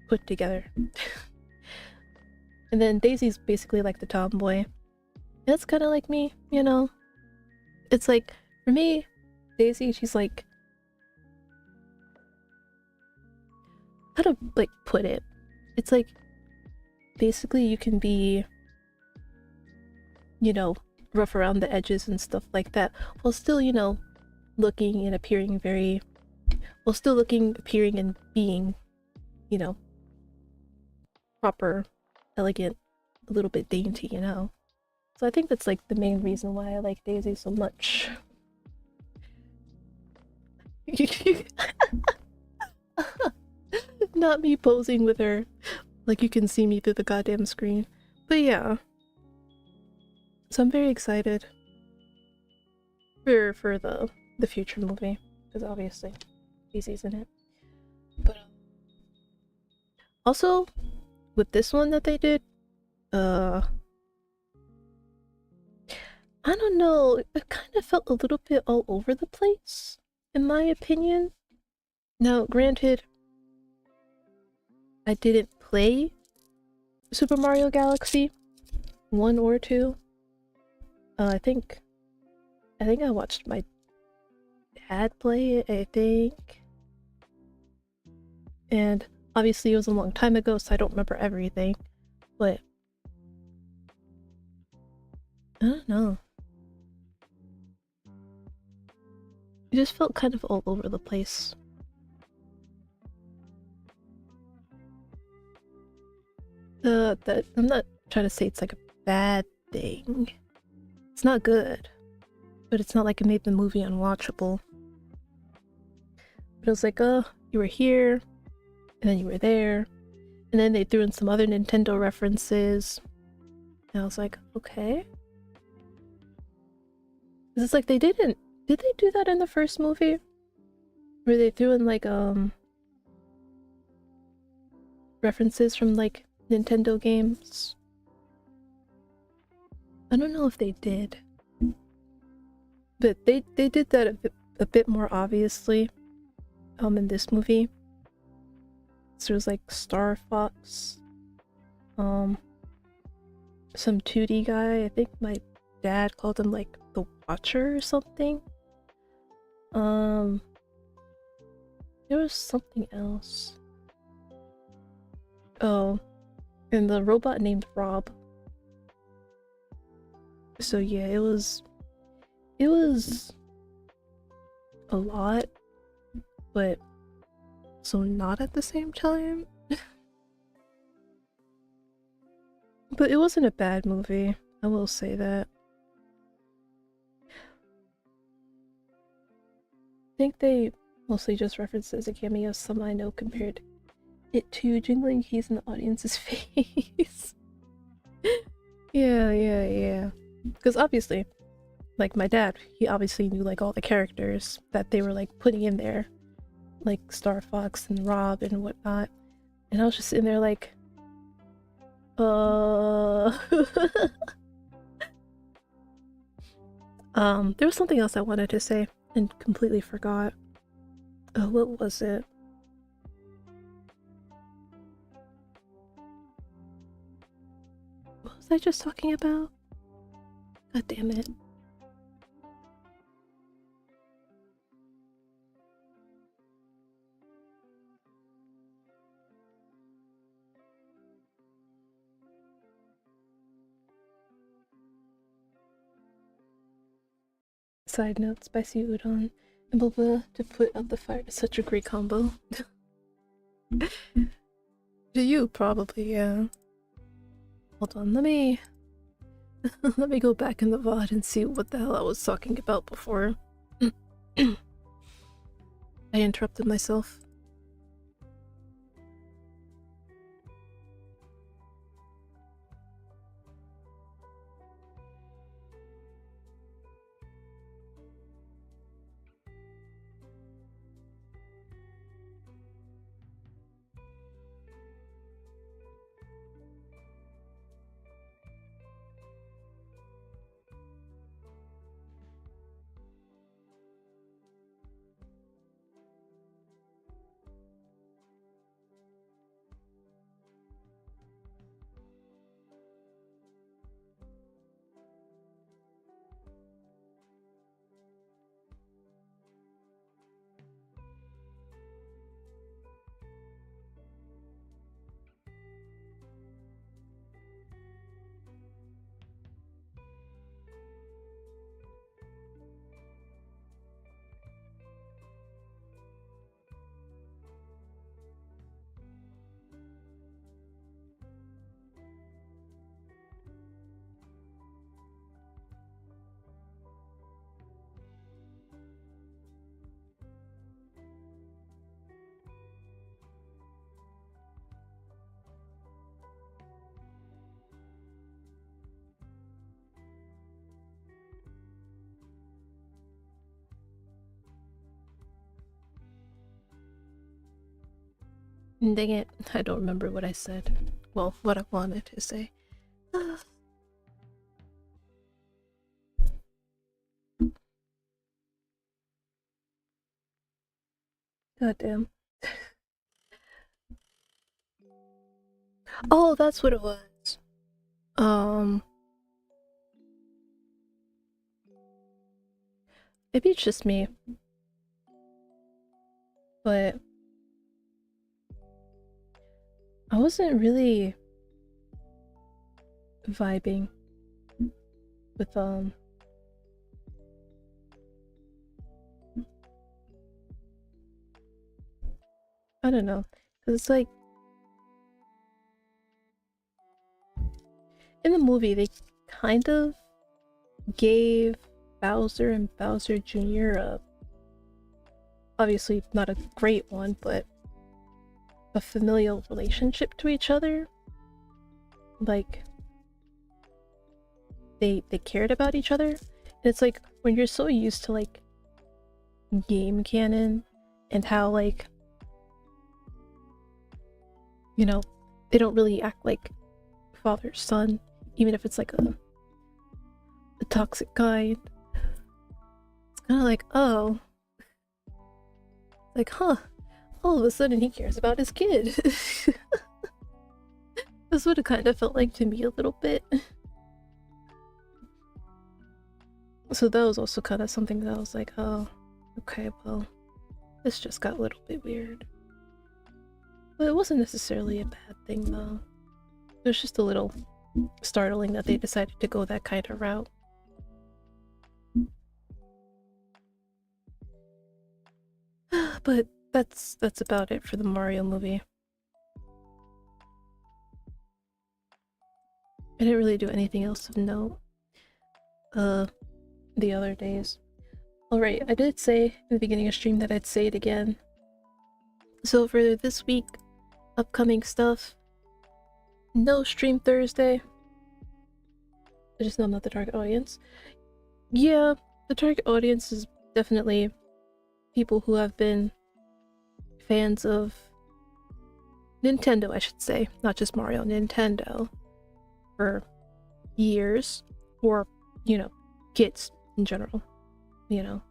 put together. And then Daisy's basically like the tomboy. And that's kind of like me, you know? It's like, for me, Daisy, she's like... how to, like, put it? It's like, basically you can be, you know, rough around the edges and stuff like that, while still, you know, looking and appearing very... while still looking, appearing, and being, you know, proper, elegant, a little bit dainty, you know? So I think that's like the main reason why I like Daisy so much. Not me posing with her like you can see me through the goddamn screen. But yeah. So I'm very excited for the future movie, because obviously Daisy's in it. But also with this one that they did, I don't know, it kind of felt a little bit all over the place, in my opinion. Now, granted, I didn't play Super Mario Galaxy 1 or 2. I think I watched my dad play it, I think. And obviously it was a long time ago, so I don't remember everything. But I don't know. It just felt kind of all over the place. That I'm not trying to say it's like a bad thing. It's not good, but it's not like it made the movie unwatchable. But it was like, oh, you were here, and then you were there, and then they threw in some other Nintendo references, and I was like, okay. It's like they didn't. Did they do that in the first movie? Where they threw in like references from like Nintendo games? I don't know if they did. But they did that a bit more obviously in this movie. So there's like Star Fox, some 2D guy, I think my dad called him like the Watcher or something. There was something else. Oh, and the robot named Rob. So yeah, it was a lot, but so not at the same time. But it wasn't a bad movie, I will say that. I think they mostly just referenced it as a cameo, some I know compared it to jingling keys in the audience's face. Yeah. Because obviously, like my dad, he obviously knew like all the characters that they were like putting in there. Like Star Fox and Rob and whatnot. And I was just sitting there like, There was something else I wanted to say and completely forgot. Oh, what was it? What was I just talking about? God damn it. Side note, spicy udon and boba to put out the fire is such a great combo. To you, probably, yeah. Hold on, let me go back in the VOD and see what the hell I was talking about before. I interrupted myself. Dang it, I don't remember what I said. Well, what I wanted to say. God damn. Oh, that's what it was. Maybe it's just me. But I wasn't really vibing with I don't know, cause it's like in the movie they kind of gave Bowser and Bowser Jr. a, obviously not a great one, but a familial relationship to each other. Like they cared about each other. And it's like when you're so used to like game canon and how like, you know, they don't really act like father son, even if it's like a toxic kind. It's kind of like, oh, like, huh, all of a sudden he cares about his kid. That's what it kind of felt like to me a little bit. So that was also kind of something that I was like, oh, okay, well, this just got a little bit weird. But it wasn't necessarily a bad thing though. It was just a little startling that they decided to go that kind of route. But that's about it for the Mario movie. I didn't really do anything else of note the other days. Alright, I did say in the beginning of stream that I'd say it again. So for this week, upcoming stuff, no stream Thursday. I just know I'm not the target audience. Yeah, the target audience is definitely people who have been fans of Nintendo, I should say, not just Mario, Nintendo, for years, or, you know, kids in general, you know,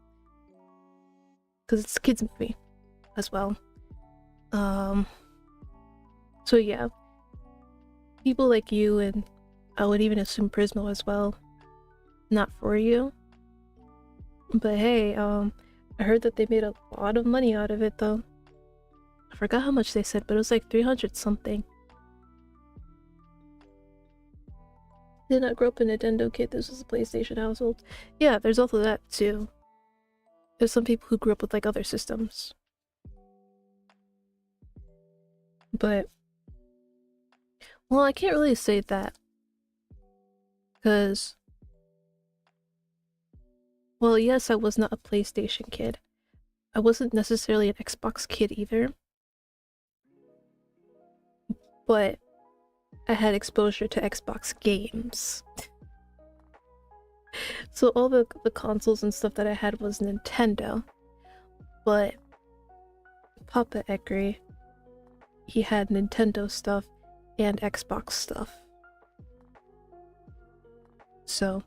because it's a kids movie as well. So yeah, people like you, and I would even assume Prismo as well, not for you. But hey, I heard that they made a lot of money out of it though. I forgot how much they said, but it was like 300 something. Did not grow up a Nintendo kid, this was a PlayStation household. Yeah, there's also that too. There's some people who grew up with like other systems. But, well, I can't really say that. Because, well, yes, I was not a PlayStation kid. I wasn't necessarily an Xbox kid either. But I had exposure to Xbox games. So all the consoles and stuff that I had was Nintendo. But Papa Ekri, he had Nintendo stuff and Xbox stuff. So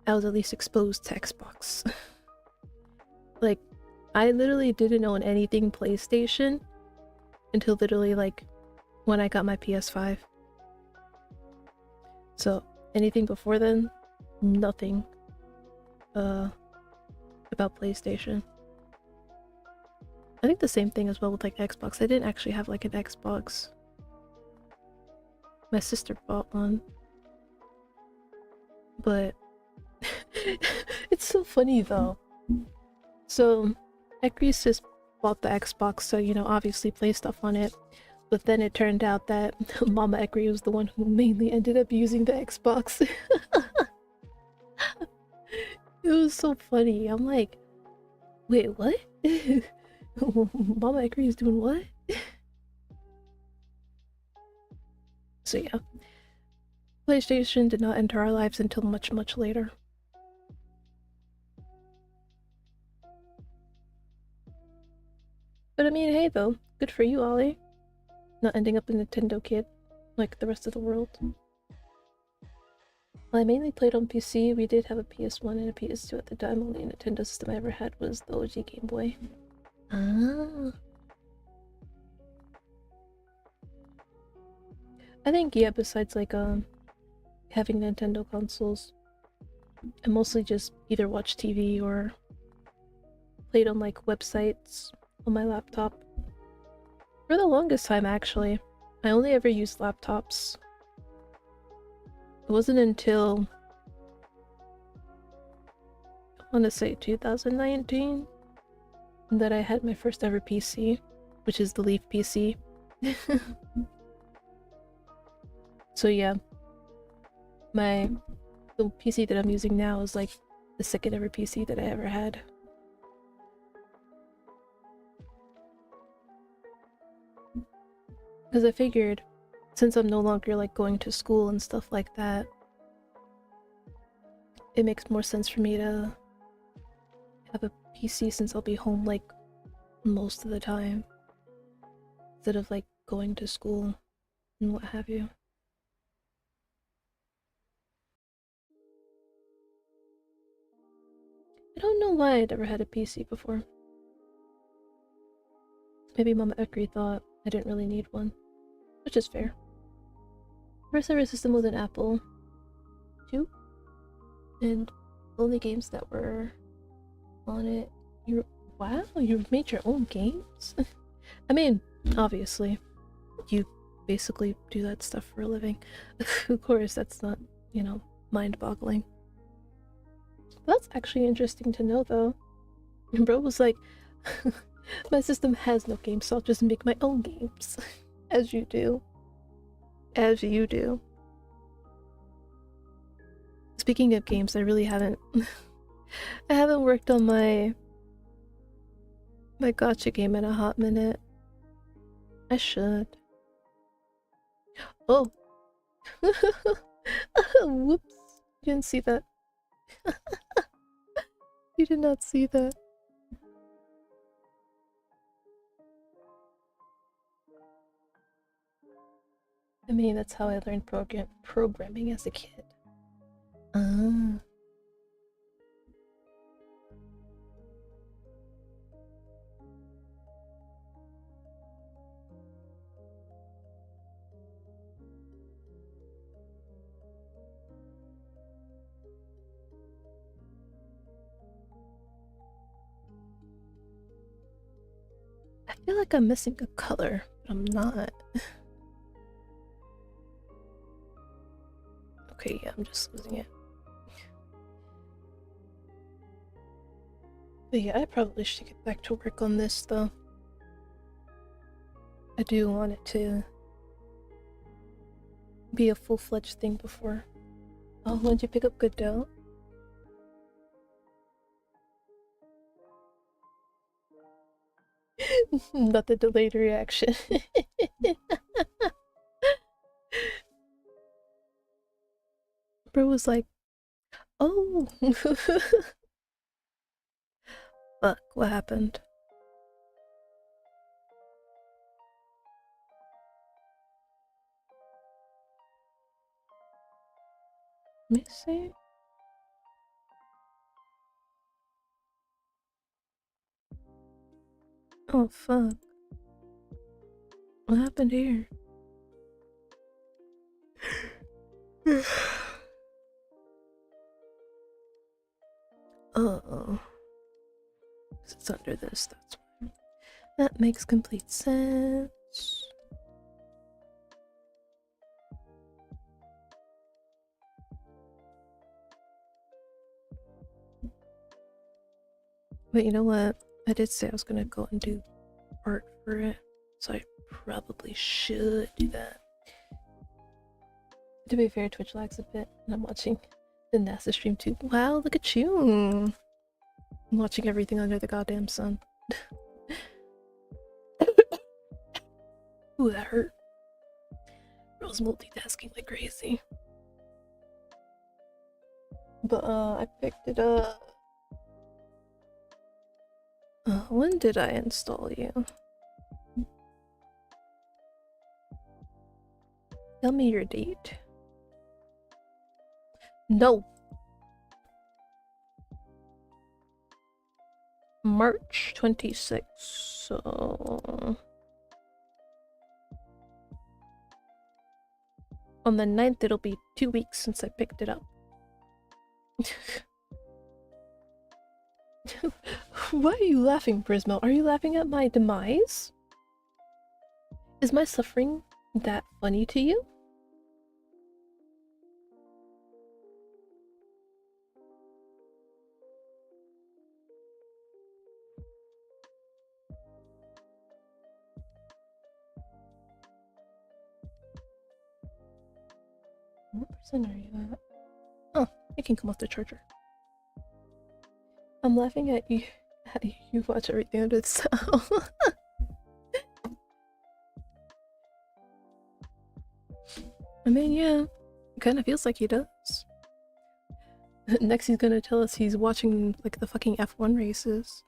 I was at least exposed to Xbox. Like, I literally didn't own anything PlayStation until literally like when I got my PS5. So anything before then, nothing about PlayStation. I think the same thing as well with like Xbox. I didn't actually have like an Xbox. My sister bought one. But it's so funny though. So Ekri's sis bought the Xbox, so you know, obviously play stuff on it. But then it turned out that Mama Ekri was the one who mainly ended up using the Xbox. It was so funny. I'm like, wait, what? Mama Ekri is doing what? So yeah. PlayStation did not enter our lives until much, much later. But I mean, hey though, good for you, Ollie. Not ending up a Nintendo kid, like the rest of the world. Well, I mainly played on PC. We did have a PS1 and a PS2 at the time. Only Nintendo system I ever had was the OG Game Boy. Ah. I think, yeah, besides like, having Nintendo consoles, I mostly just either watch TV or played on like websites on my laptop. For the longest time, actually, I only ever used laptops. It wasn't until, I want to say 2019, that I had my first ever PC, which is the Leaf PC. So yeah, the PC that I'm using now is like the second ever PC that I ever had. Because I figured, since I'm no longer like going to school and stuff like that, it makes more sense for me to have a PC since I'll be home like most of the time, instead of like going to school and what have you. I don't know why I'd ever had a PC before. Maybe Mama Ekri thought I didn't really need one, which is fair. First ever system was an Apple II, and the only games that were on it. Wow, you made your own games? I mean, obviously, you basically do that stuff for a living. Of course, that's not, you know, mind-boggling. That's actually interesting to know, though. And bro was like, my system has no games, so I'll just make my own games. As you do. As you do. Speaking of games, I really haven't... I haven't worked on my gacha game in a hot minute. I should. Oh! Whoops. You didn't see that. You did not see that. I mean, that's how I learned programming as a kid. Ah. feel like I'm missing a color, but I'm not. Okay, yeah, I'm just losing it. But yeah, I probably should get back to work on this though. I do want it to be a full-fledged thing before. Oh, when did you pick up Godot? Not the delayed reaction. Bro was like, oh. Fuck, what happened? Let me see. Oh fuck. What happened here? Oh. It's under this, that's why. That makes complete sense. But you know what? I did say I was gonna go and do art for it, so I probably should do that. To be fair, Twitch lags a bit, and I'm watching the NASA stream too. Wow, look at you! I'm watching everything under the goddamn sun. Ooh, that hurt. I was multitasking like crazy. But I picked it up. When did I install you? Tell me your date. No. March 26th, so... On the 9th, it'll be 2 weeks since I picked it up. Why are you laughing, Prismo? Are you laughing at my demise? Is my suffering that funny to you? What percent are you at? Oh, you can come off the charger. I'm laughing at you. You watch everything under the sun. I mean, yeah, it kind of feels like he does. Next, he's gonna tell us he's watching like the fucking F1 races.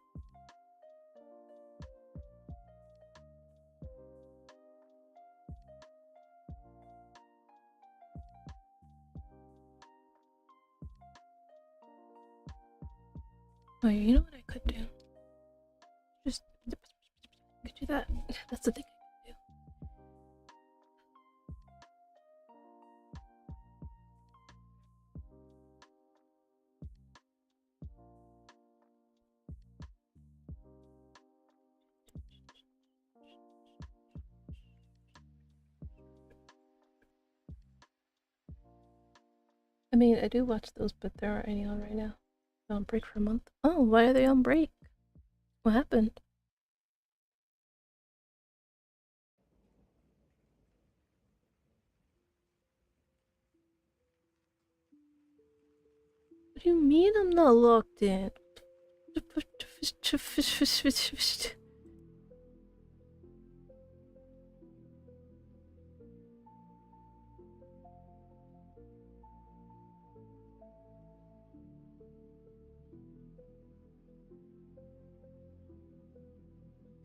Oh, you know what I could do? Just could do that. That's the thing I could do. I mean, I do watch those, but there aren't any on right now. They're on break for a month. Oh, why are they on break? What happened? What do you mean I'm not locked in?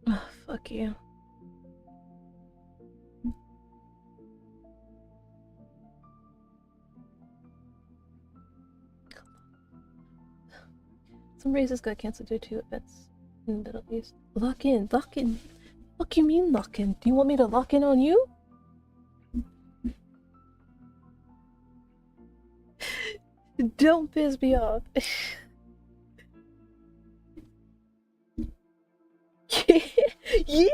Oh, fuck you. Some races got cancelled due to events in the Middle East. Lock in, lock in. What do you mean lock in? Do you want me to lock in on you? Don't piss me off. Yeah,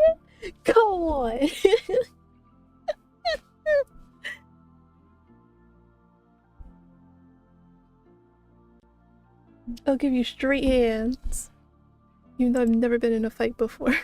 come on. I'll give you straight hands. Even though I've never been in a fight before.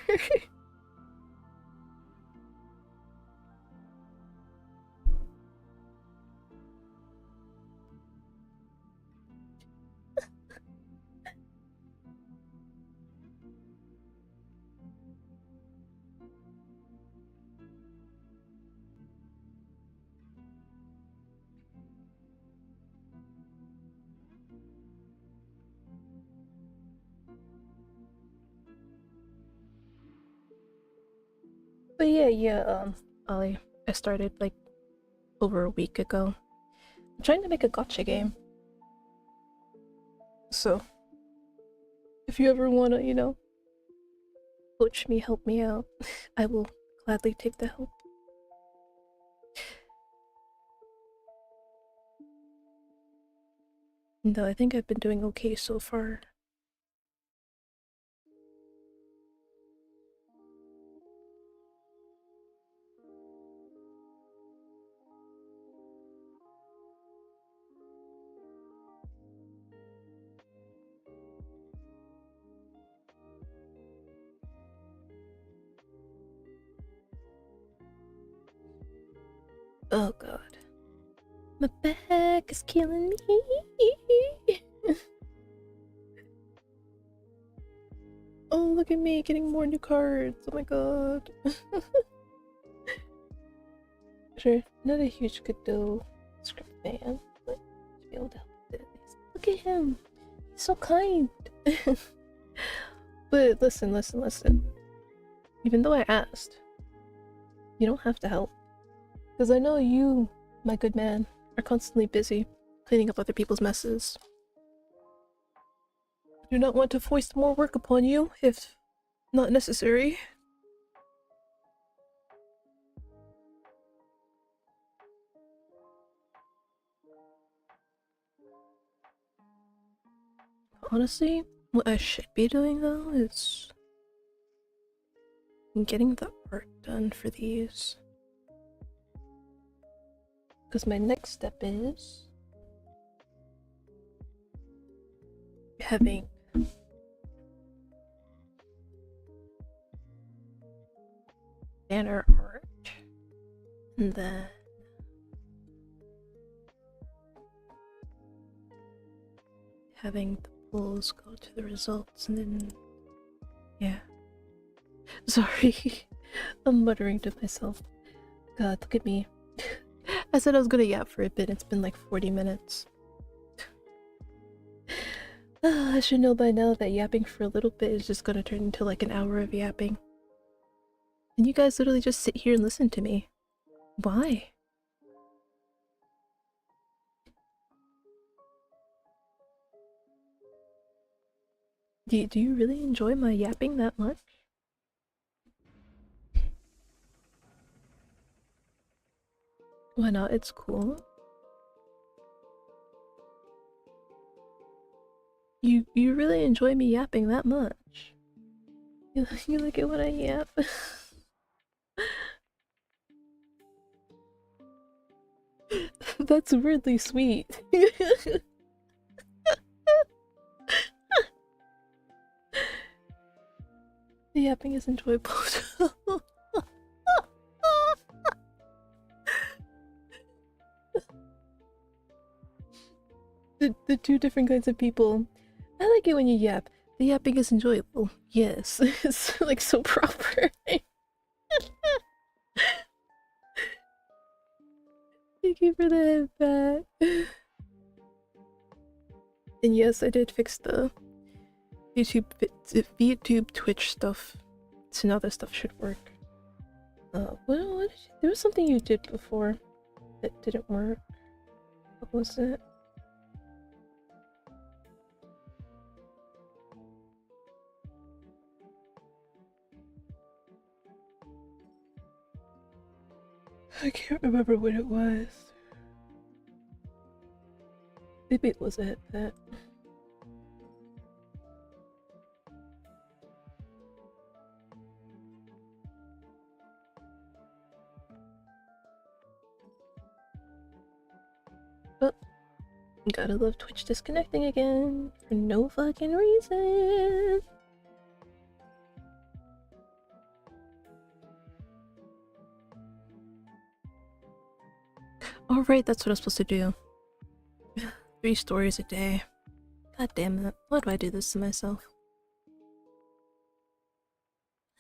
But yeah, Ollie, I started like over a week ago. I'm trying to make a gotcha game. So, if you ever wanna, coach me, help me out, I will gladly take the help. Though I think I've been doing okay so far. Oh god. My back is killing me. Oh, look at me getting more new cards. Oh my god. Sure, not a huge Godot script fan, but to be able to help with it. Look at him. He's so kind. But listen. Even though I asked, you don't have to help. Because I know you, my good man, are constantly busy cleaning up other people's messes. I do not want to foist more work upon you if not necessary. Honestly, what I should be doing though is getting the art done for these. Because my next step is having banner art, and then having the polls go to the results, and then yeah. Sorry, I'm muttering to myself. God, look at me. I said I was gonna yap for a bit, it's been like 40 minutes. I should know by now that yapping for a little bit is just gonna turn into like an hour of yapping. And you guys literally just sit here and listen to me. Why? Do you really enjoy my yapping that much? Why not? It's cool. You really enjoy me yapping that much? You like it when I yap? That's weirdly sweet. The yapping is enjoyable. the two different kinds of people. I like it when you yap. The yapping is enjoyable. Yes, it's like so proper. Thank you for the head pat. And yes, I did fix the YouTube Twitch stuff, so now this stuff should work. There was something you did before that didn't work. What was it? I can't remember what it was. Maybe it was a headset. Gotta love Twitch disconnecting again for no fucking reason. Oh right, that's what I'm supposed to do. 3 stories a day. God damn it. Why do I do this to myself?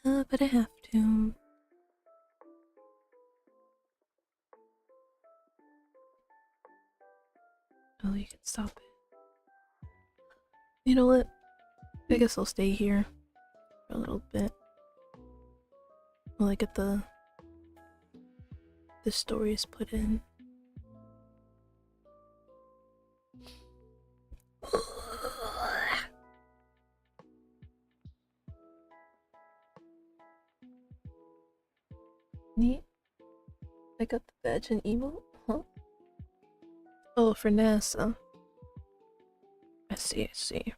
But I have to. Oh, you can stop it. You know what? I guess I'll stay here for a little bit while I get the stories put in. Neat. I got the badge and emote? Huh? Oh, for NASA. I see, I see.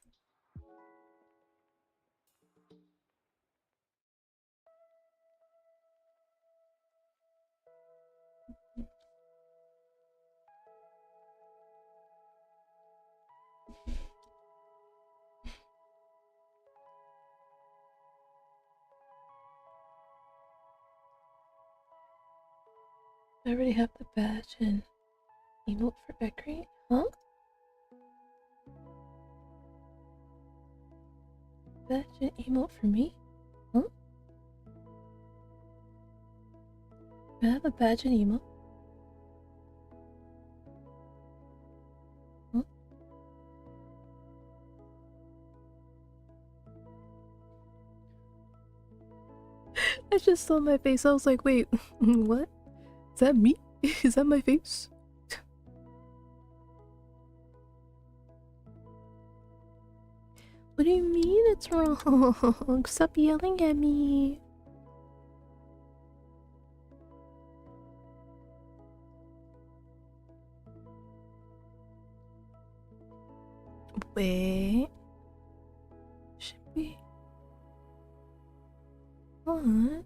I already have the badge and emote for Beckery, huh? Badge and emote for me? Huh? I have a badge and emote? Huh? I just saw my face, I was like, wait, what? Is that me? Is that my face? What do you mean it's wrong? Stop yelling at me. Wait. Should we? What?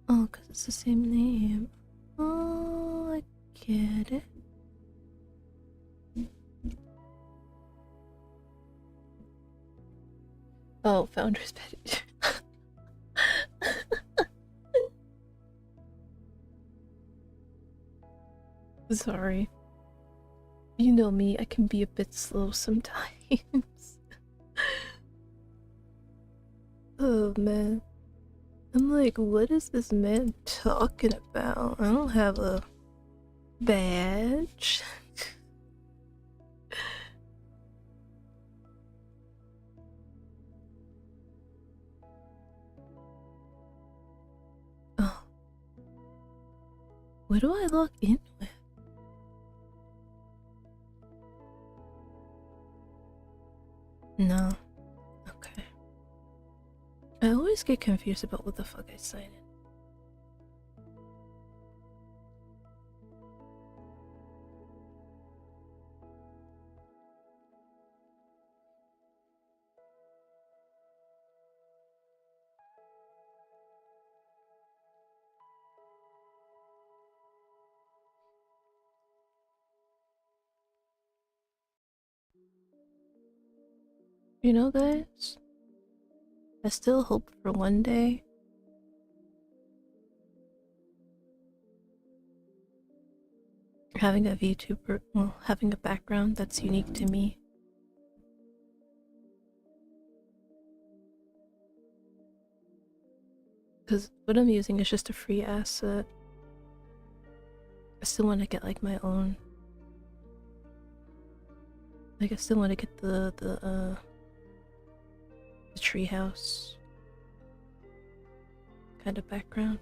Oh, because it's the same name. Oh, I get it. Oh, Founder's Pet. Sorry. You know me, I can be a bit slow sometimes. Oh man. I'm like, what is this man talking about? I don't have a badge. Oh. What do I log in with? No. Okay. I always get confused about what the fuck I sign in. You know, guys, I still hope for one day having a VTuber, well, having a background that's unique to me. Because what I'm using is just a free asset. I still want to get like my own. Like I still want to get the treehouse kind of background.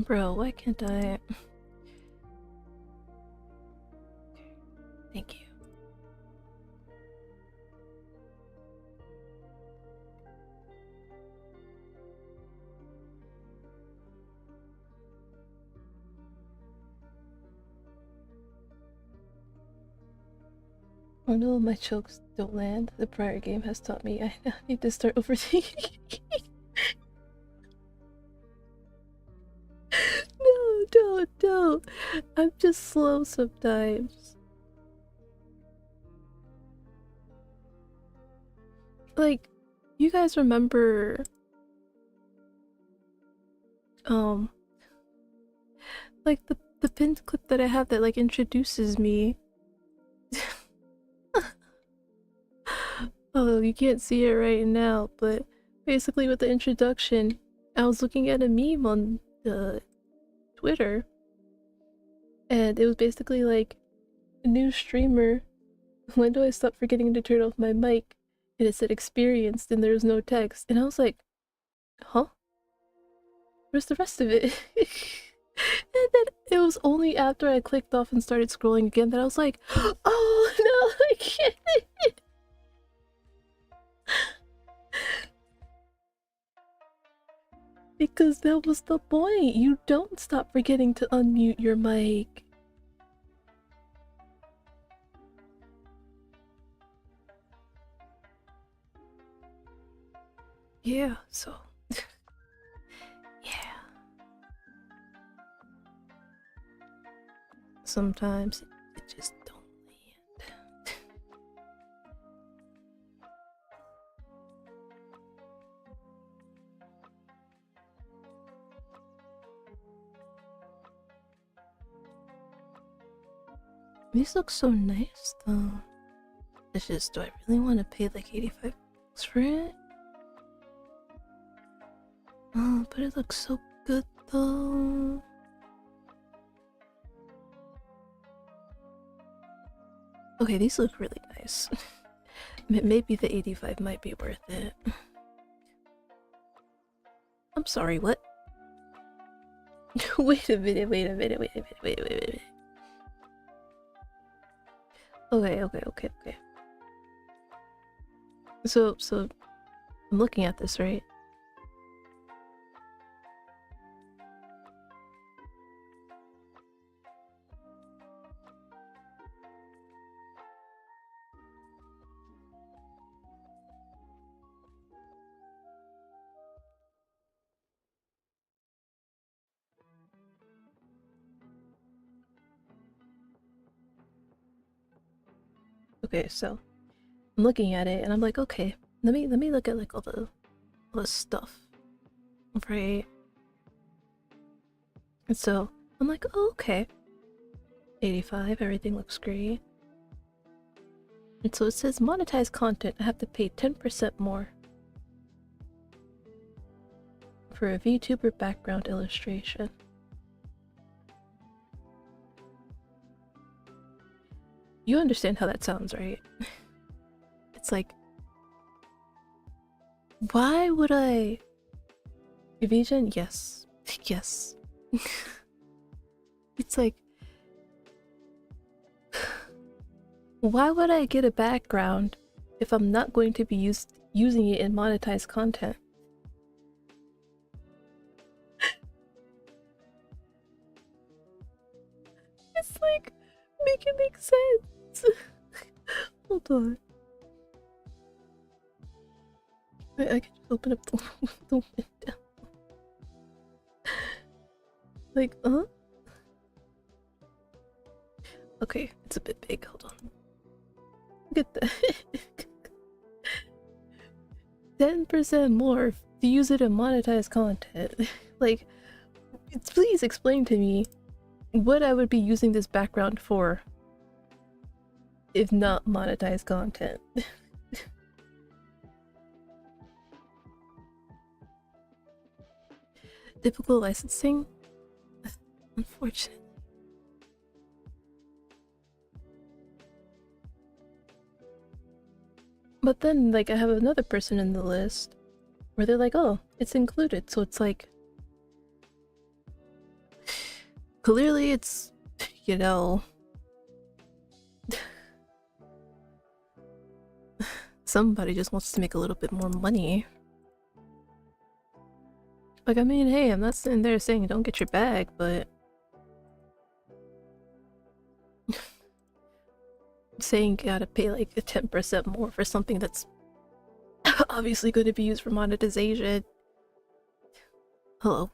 Bro, why can't I? Okay. Thank you. Oh no, my jokes don't land. The prior game has taught me I now need to start overthinking. No, don't. I'm just slow sometimes. Like, you guys remember like the pinned clip that I have that like introduces me. Oh, you can't see it right now, but basically with the introduction, I was looking at a meme on Twitter, and it was basically like, new streamer, when do I stop forgetting to turn off my mic? And it said experienced, and there was no text, and I was like, huh? Where's the rest of it? And then it was only after I clicked off and started scrolling again that I was like, oh no, I can't. Because that was the point. You don't stop forgetting to unmute your mic. Yeah, so yeah. Sometimes it just don't land. These look so nice though. It's just, do I really want to pay like 85 bucks for it? Oh, but it looks so good though. Okay, these look really nice. Maybe the 85 might be worth it. I'm sorry, what? Wait a minute. Okay. So I'm looking at this, right? Okay, so I'm looking at it and I'm like, okay, let me look at like all the stuff, right? And so I'm like, oh, okay, 85, everything looks great. And so it says monetize content. I have to pay 10% more for a VTuber background illustration. You understand how that sounds, right? It's like, why would I? Evasion? Yes. Yes. It's like, why would I get a background if I'm not going to be using it in monetized content? It's like, make it make sense. Hold on. Wait, I can just open up the window. Like, okay, it's a bit big. Hold on. Look at that. 10% more to use it in monetized content. Like, please explain to me what I would be using this background for if not monetized content. Typical licensing? Unfortunately. But then, like, I have another person in the list where they're like, oh, it's included. So it's like, clearly it's, you know, somebody just wants to make a little bit more money. Like, I mean, hey, I'm not sitting there saying don't get your bag, but saying you gotta pay like a 10% more for something that's obviously going to be used for monetization. Hello.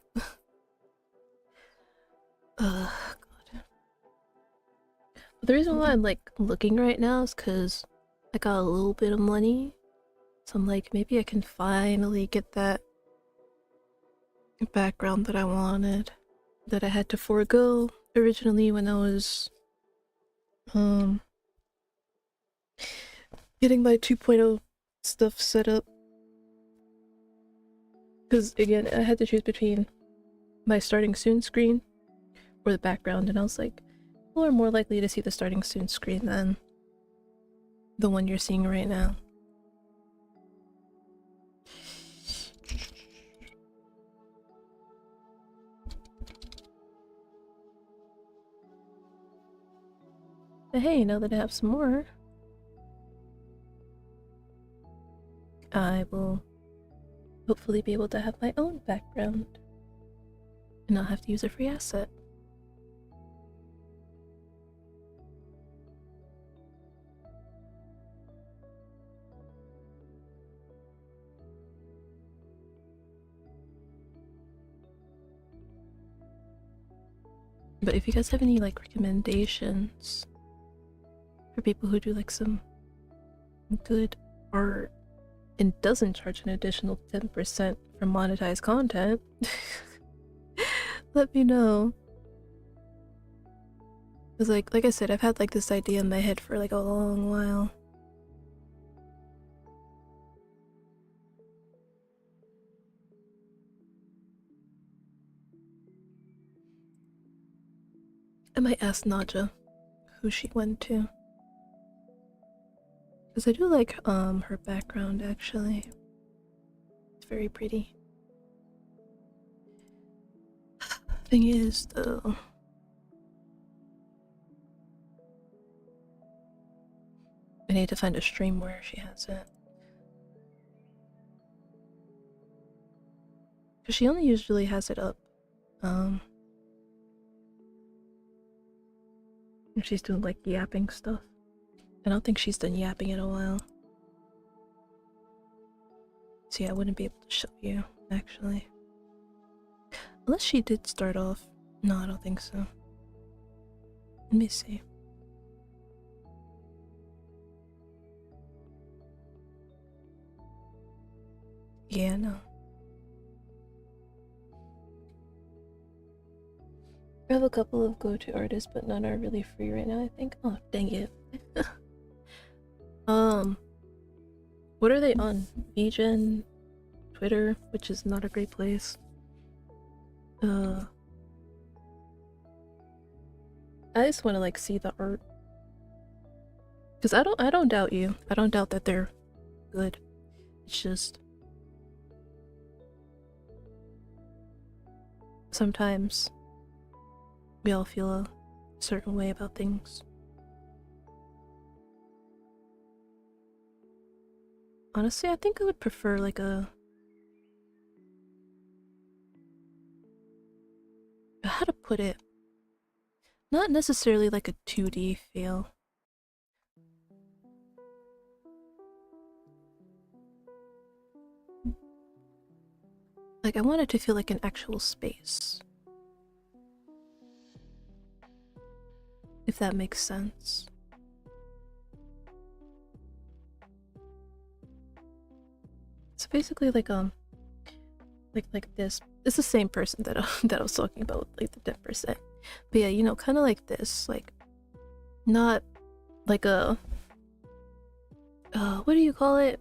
God. The reason why I'm like looking right now is because I got a little bit of money. So I'm like, maybe I can finally get that background that I wanted, that I had to forego originally when I was getting my 2.0 stuff set up. Because again, I had to choose between my starting soon screen or the background, and I was like, people are more likely to see the starting soon screen than the one you're seeing right now. But hey, now that I have some more, I will hopefully be able to have my own background and not have to use a free asset. But if you guys have any like recommendations for people who do like some good art and doesn't charge an additional 10% for monetized content, let me know. Cause like I said, I've had like this idea in my head for like a long while. I might ask Naja who she went to. Cause I do like her background actually. It's very pretty. Thing is though, I need to find a stream where she has it. Cause she only usually has it up if she's doing like yapping stuff. I don't think she's done yapping in a while. So yeah, I wouldn't be able to show you, actually. Unless she did start off. No, I don't think so. Let me see. Yeah, no. I have a couple of go-to artists, but none are really free right now, I think. Oh, dang it. What are they on? VGen, Twitter, which is not a great place. I just want to like see the art. Cause I don't doubt you. I don't doubt that they're good. It's just sometimes we all feel a certain way about things. Honestly, I think I would prefer like how to put it? Not necessarily like a 2D feel. Like I want it to feel like an actual space. If that makes sense. So basically like this. It's the same person that that I was talking about with like the 10%. But yeah, you know, kind of like this, like not like a what do you call it?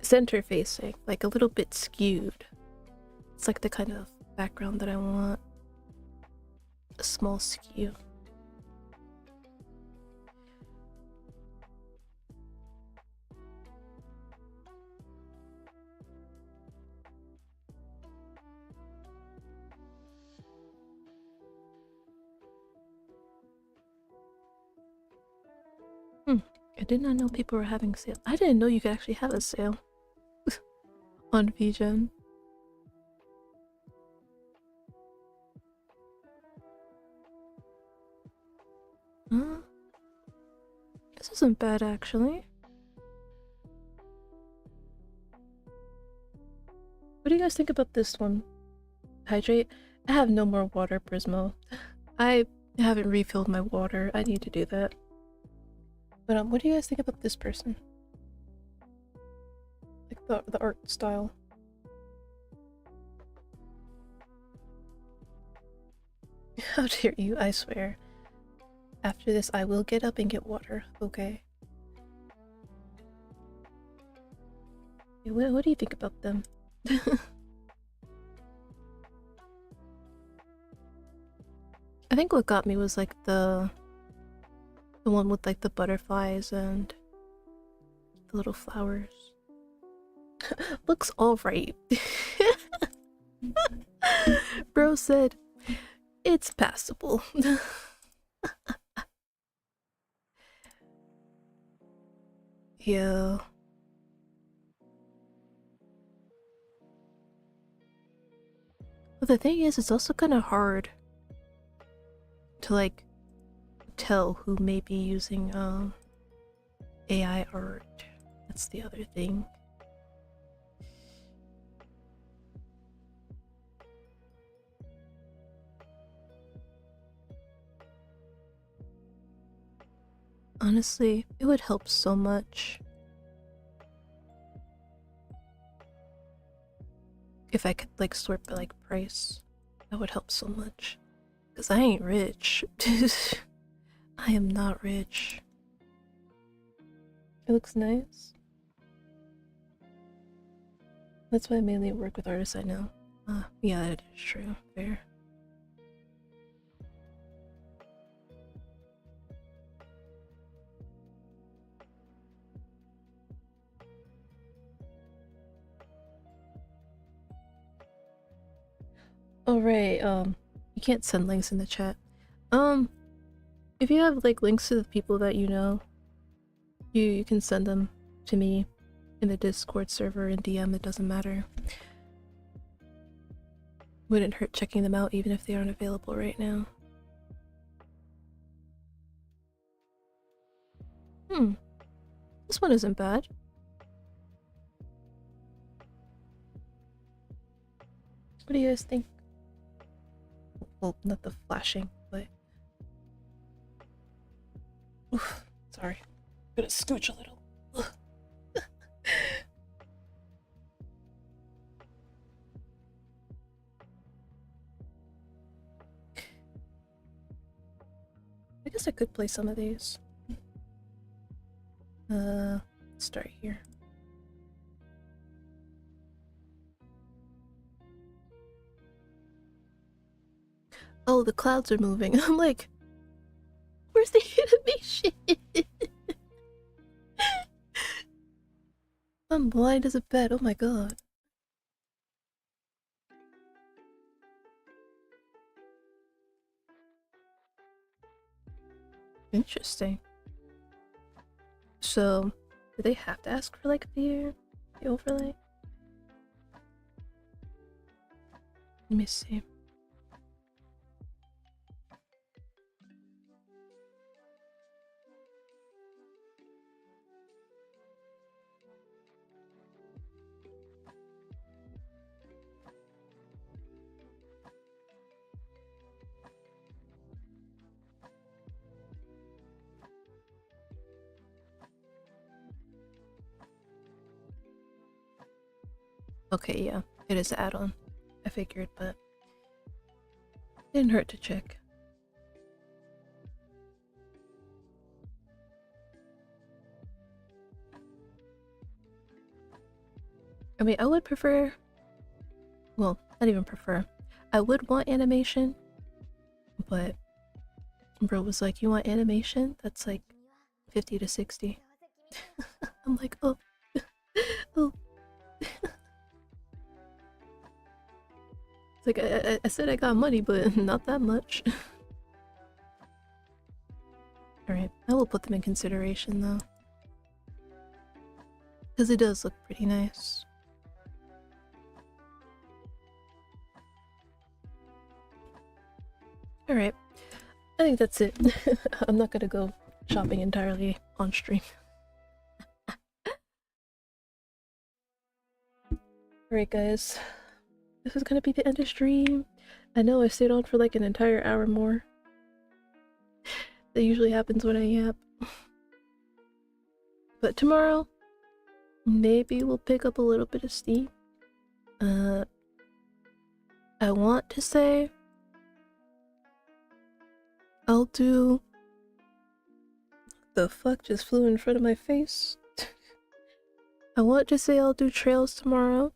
Center facing, like a little bit skewed. It's like the kind of background that I want. A small skew. I did not know people were having sale. I didn't know you could actually have a sale on VGen. There's This isn't bad, actually. What do you guys think about this one? Hydrate? I have no more water, Prismo. I haven't refilled my water. I need to do that. But what do you guys think about this person? Like the art style. How dare you, I swear. After this, I will get up and get water, okay? What do you think about them? I think what got me was like the one with like the butterflies and the little flowers. Looks alright. Bro said it's passable. Yeah. But the thing is, it's also kind of hard to like tell who may be using AI art. That's the other thing. Honestly, it would help so much if I could like sort by like price. That would help so much. Cause I ain't rich. I am not rich. It looks nice. That's why I mainly work with artists I know. Yeah, that is true. Fair. Alright, you can't send links in the chat. If you have like links to the people that you know, you can send them to me in the Discord server in DM, it doesn't matter. Wouldn't hurt checking them out even if they aren't available right now. This one isn't bad. What do you guys think? Well, not the flashing, but... Oof, sorry. I'm gonna scooch a little. I guess I could play some of these. Let's start here. Oh, the clouds are moving. I'm like, where's the animation? I'm blind as a bat. Oh my god. Interesting. So, do they have to ask for like the overlay? Let me see. Okay, yeah, it is an add-on. I figured, but didn't hurt to check. I mean, I would prefer... Well, not even prefer. I would want animation, but bro was like, you want animation? That's like 50 to 60. I'm like, oh. Oh. It's like, I said I got money, but not that much. Alright, I will put them in consideration though. Because it does look pretty nice. Alright, I think that's it. I'm not gonna go shopping entirely on stream. Alright guys, this is gonna be the end of stream. I know I stayed on for like an entire hour more. That usually happens when I yap. But tomorrow, maybe we'll pick up a little bit of steam. I want to say I'll do... The fuck just flew in front of my face? I want to say I'll do trails tomorrow,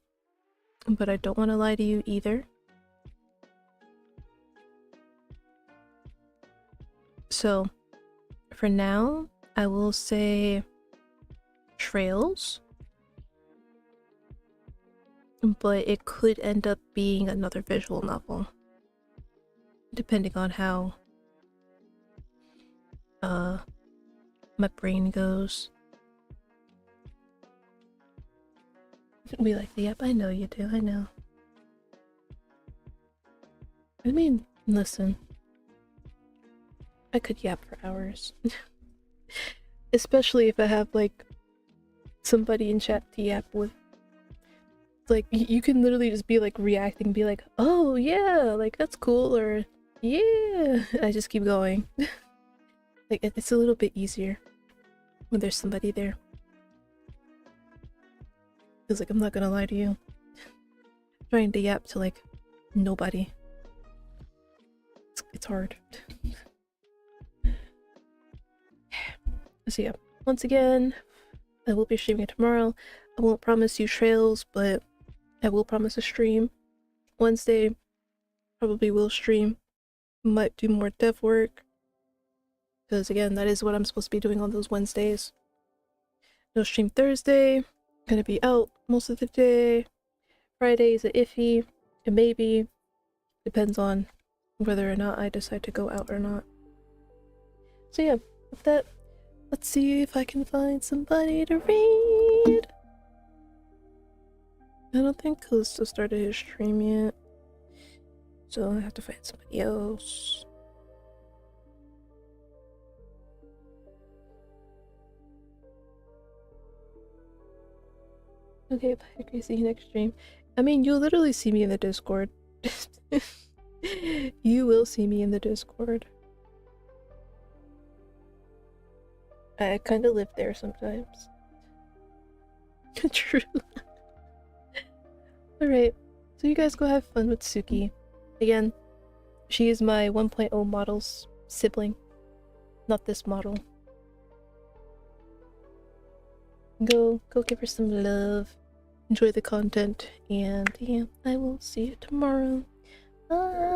but I don't want to lie to you either. So, for now, I will say trails, but it could end up being another visual novel, depending on how my brain goes. We like the yap, I know you do, I know. I mean, listen, I could yap for hours. Especially if I have like somebody in chat to yap with. Like, you can literally just be like reacting, be like, oh yeah, like that's cool, or yeah, I just keep going. Like, it's a little bit easier when there's somebody there. Cause like, I'm not gonna lie to you, trying to yap to like nobody, it's hard. So yeah, once again, I will be streaming tomorrow. I won't promise you trails, but I will promise a stream. Wednesday, probably will stream. Might do more dev work, because again, that is what I'm supposed to be doing on those Wednesdays. No stream Thursday. Gonna be out most of the day. Friday is a iffy. It may be. Depends on whether or not I decide to go out or not. So yeah, with that, let's see if I can find somebody to read. I don't think Callisto started his stream yet, so I have to find somebody else. Okay, bye, okay, see you next stream. I mean, you'll literally see me in the Discord. You will see me in the Discord. I kind of live there sometimes. True. Alright, so you guys go have fun with Suki. Again, she is my 1.0 model's sibling, not this model. Go give her some love, enjoy the content, and yeah, I will see you tomorrow. Bye!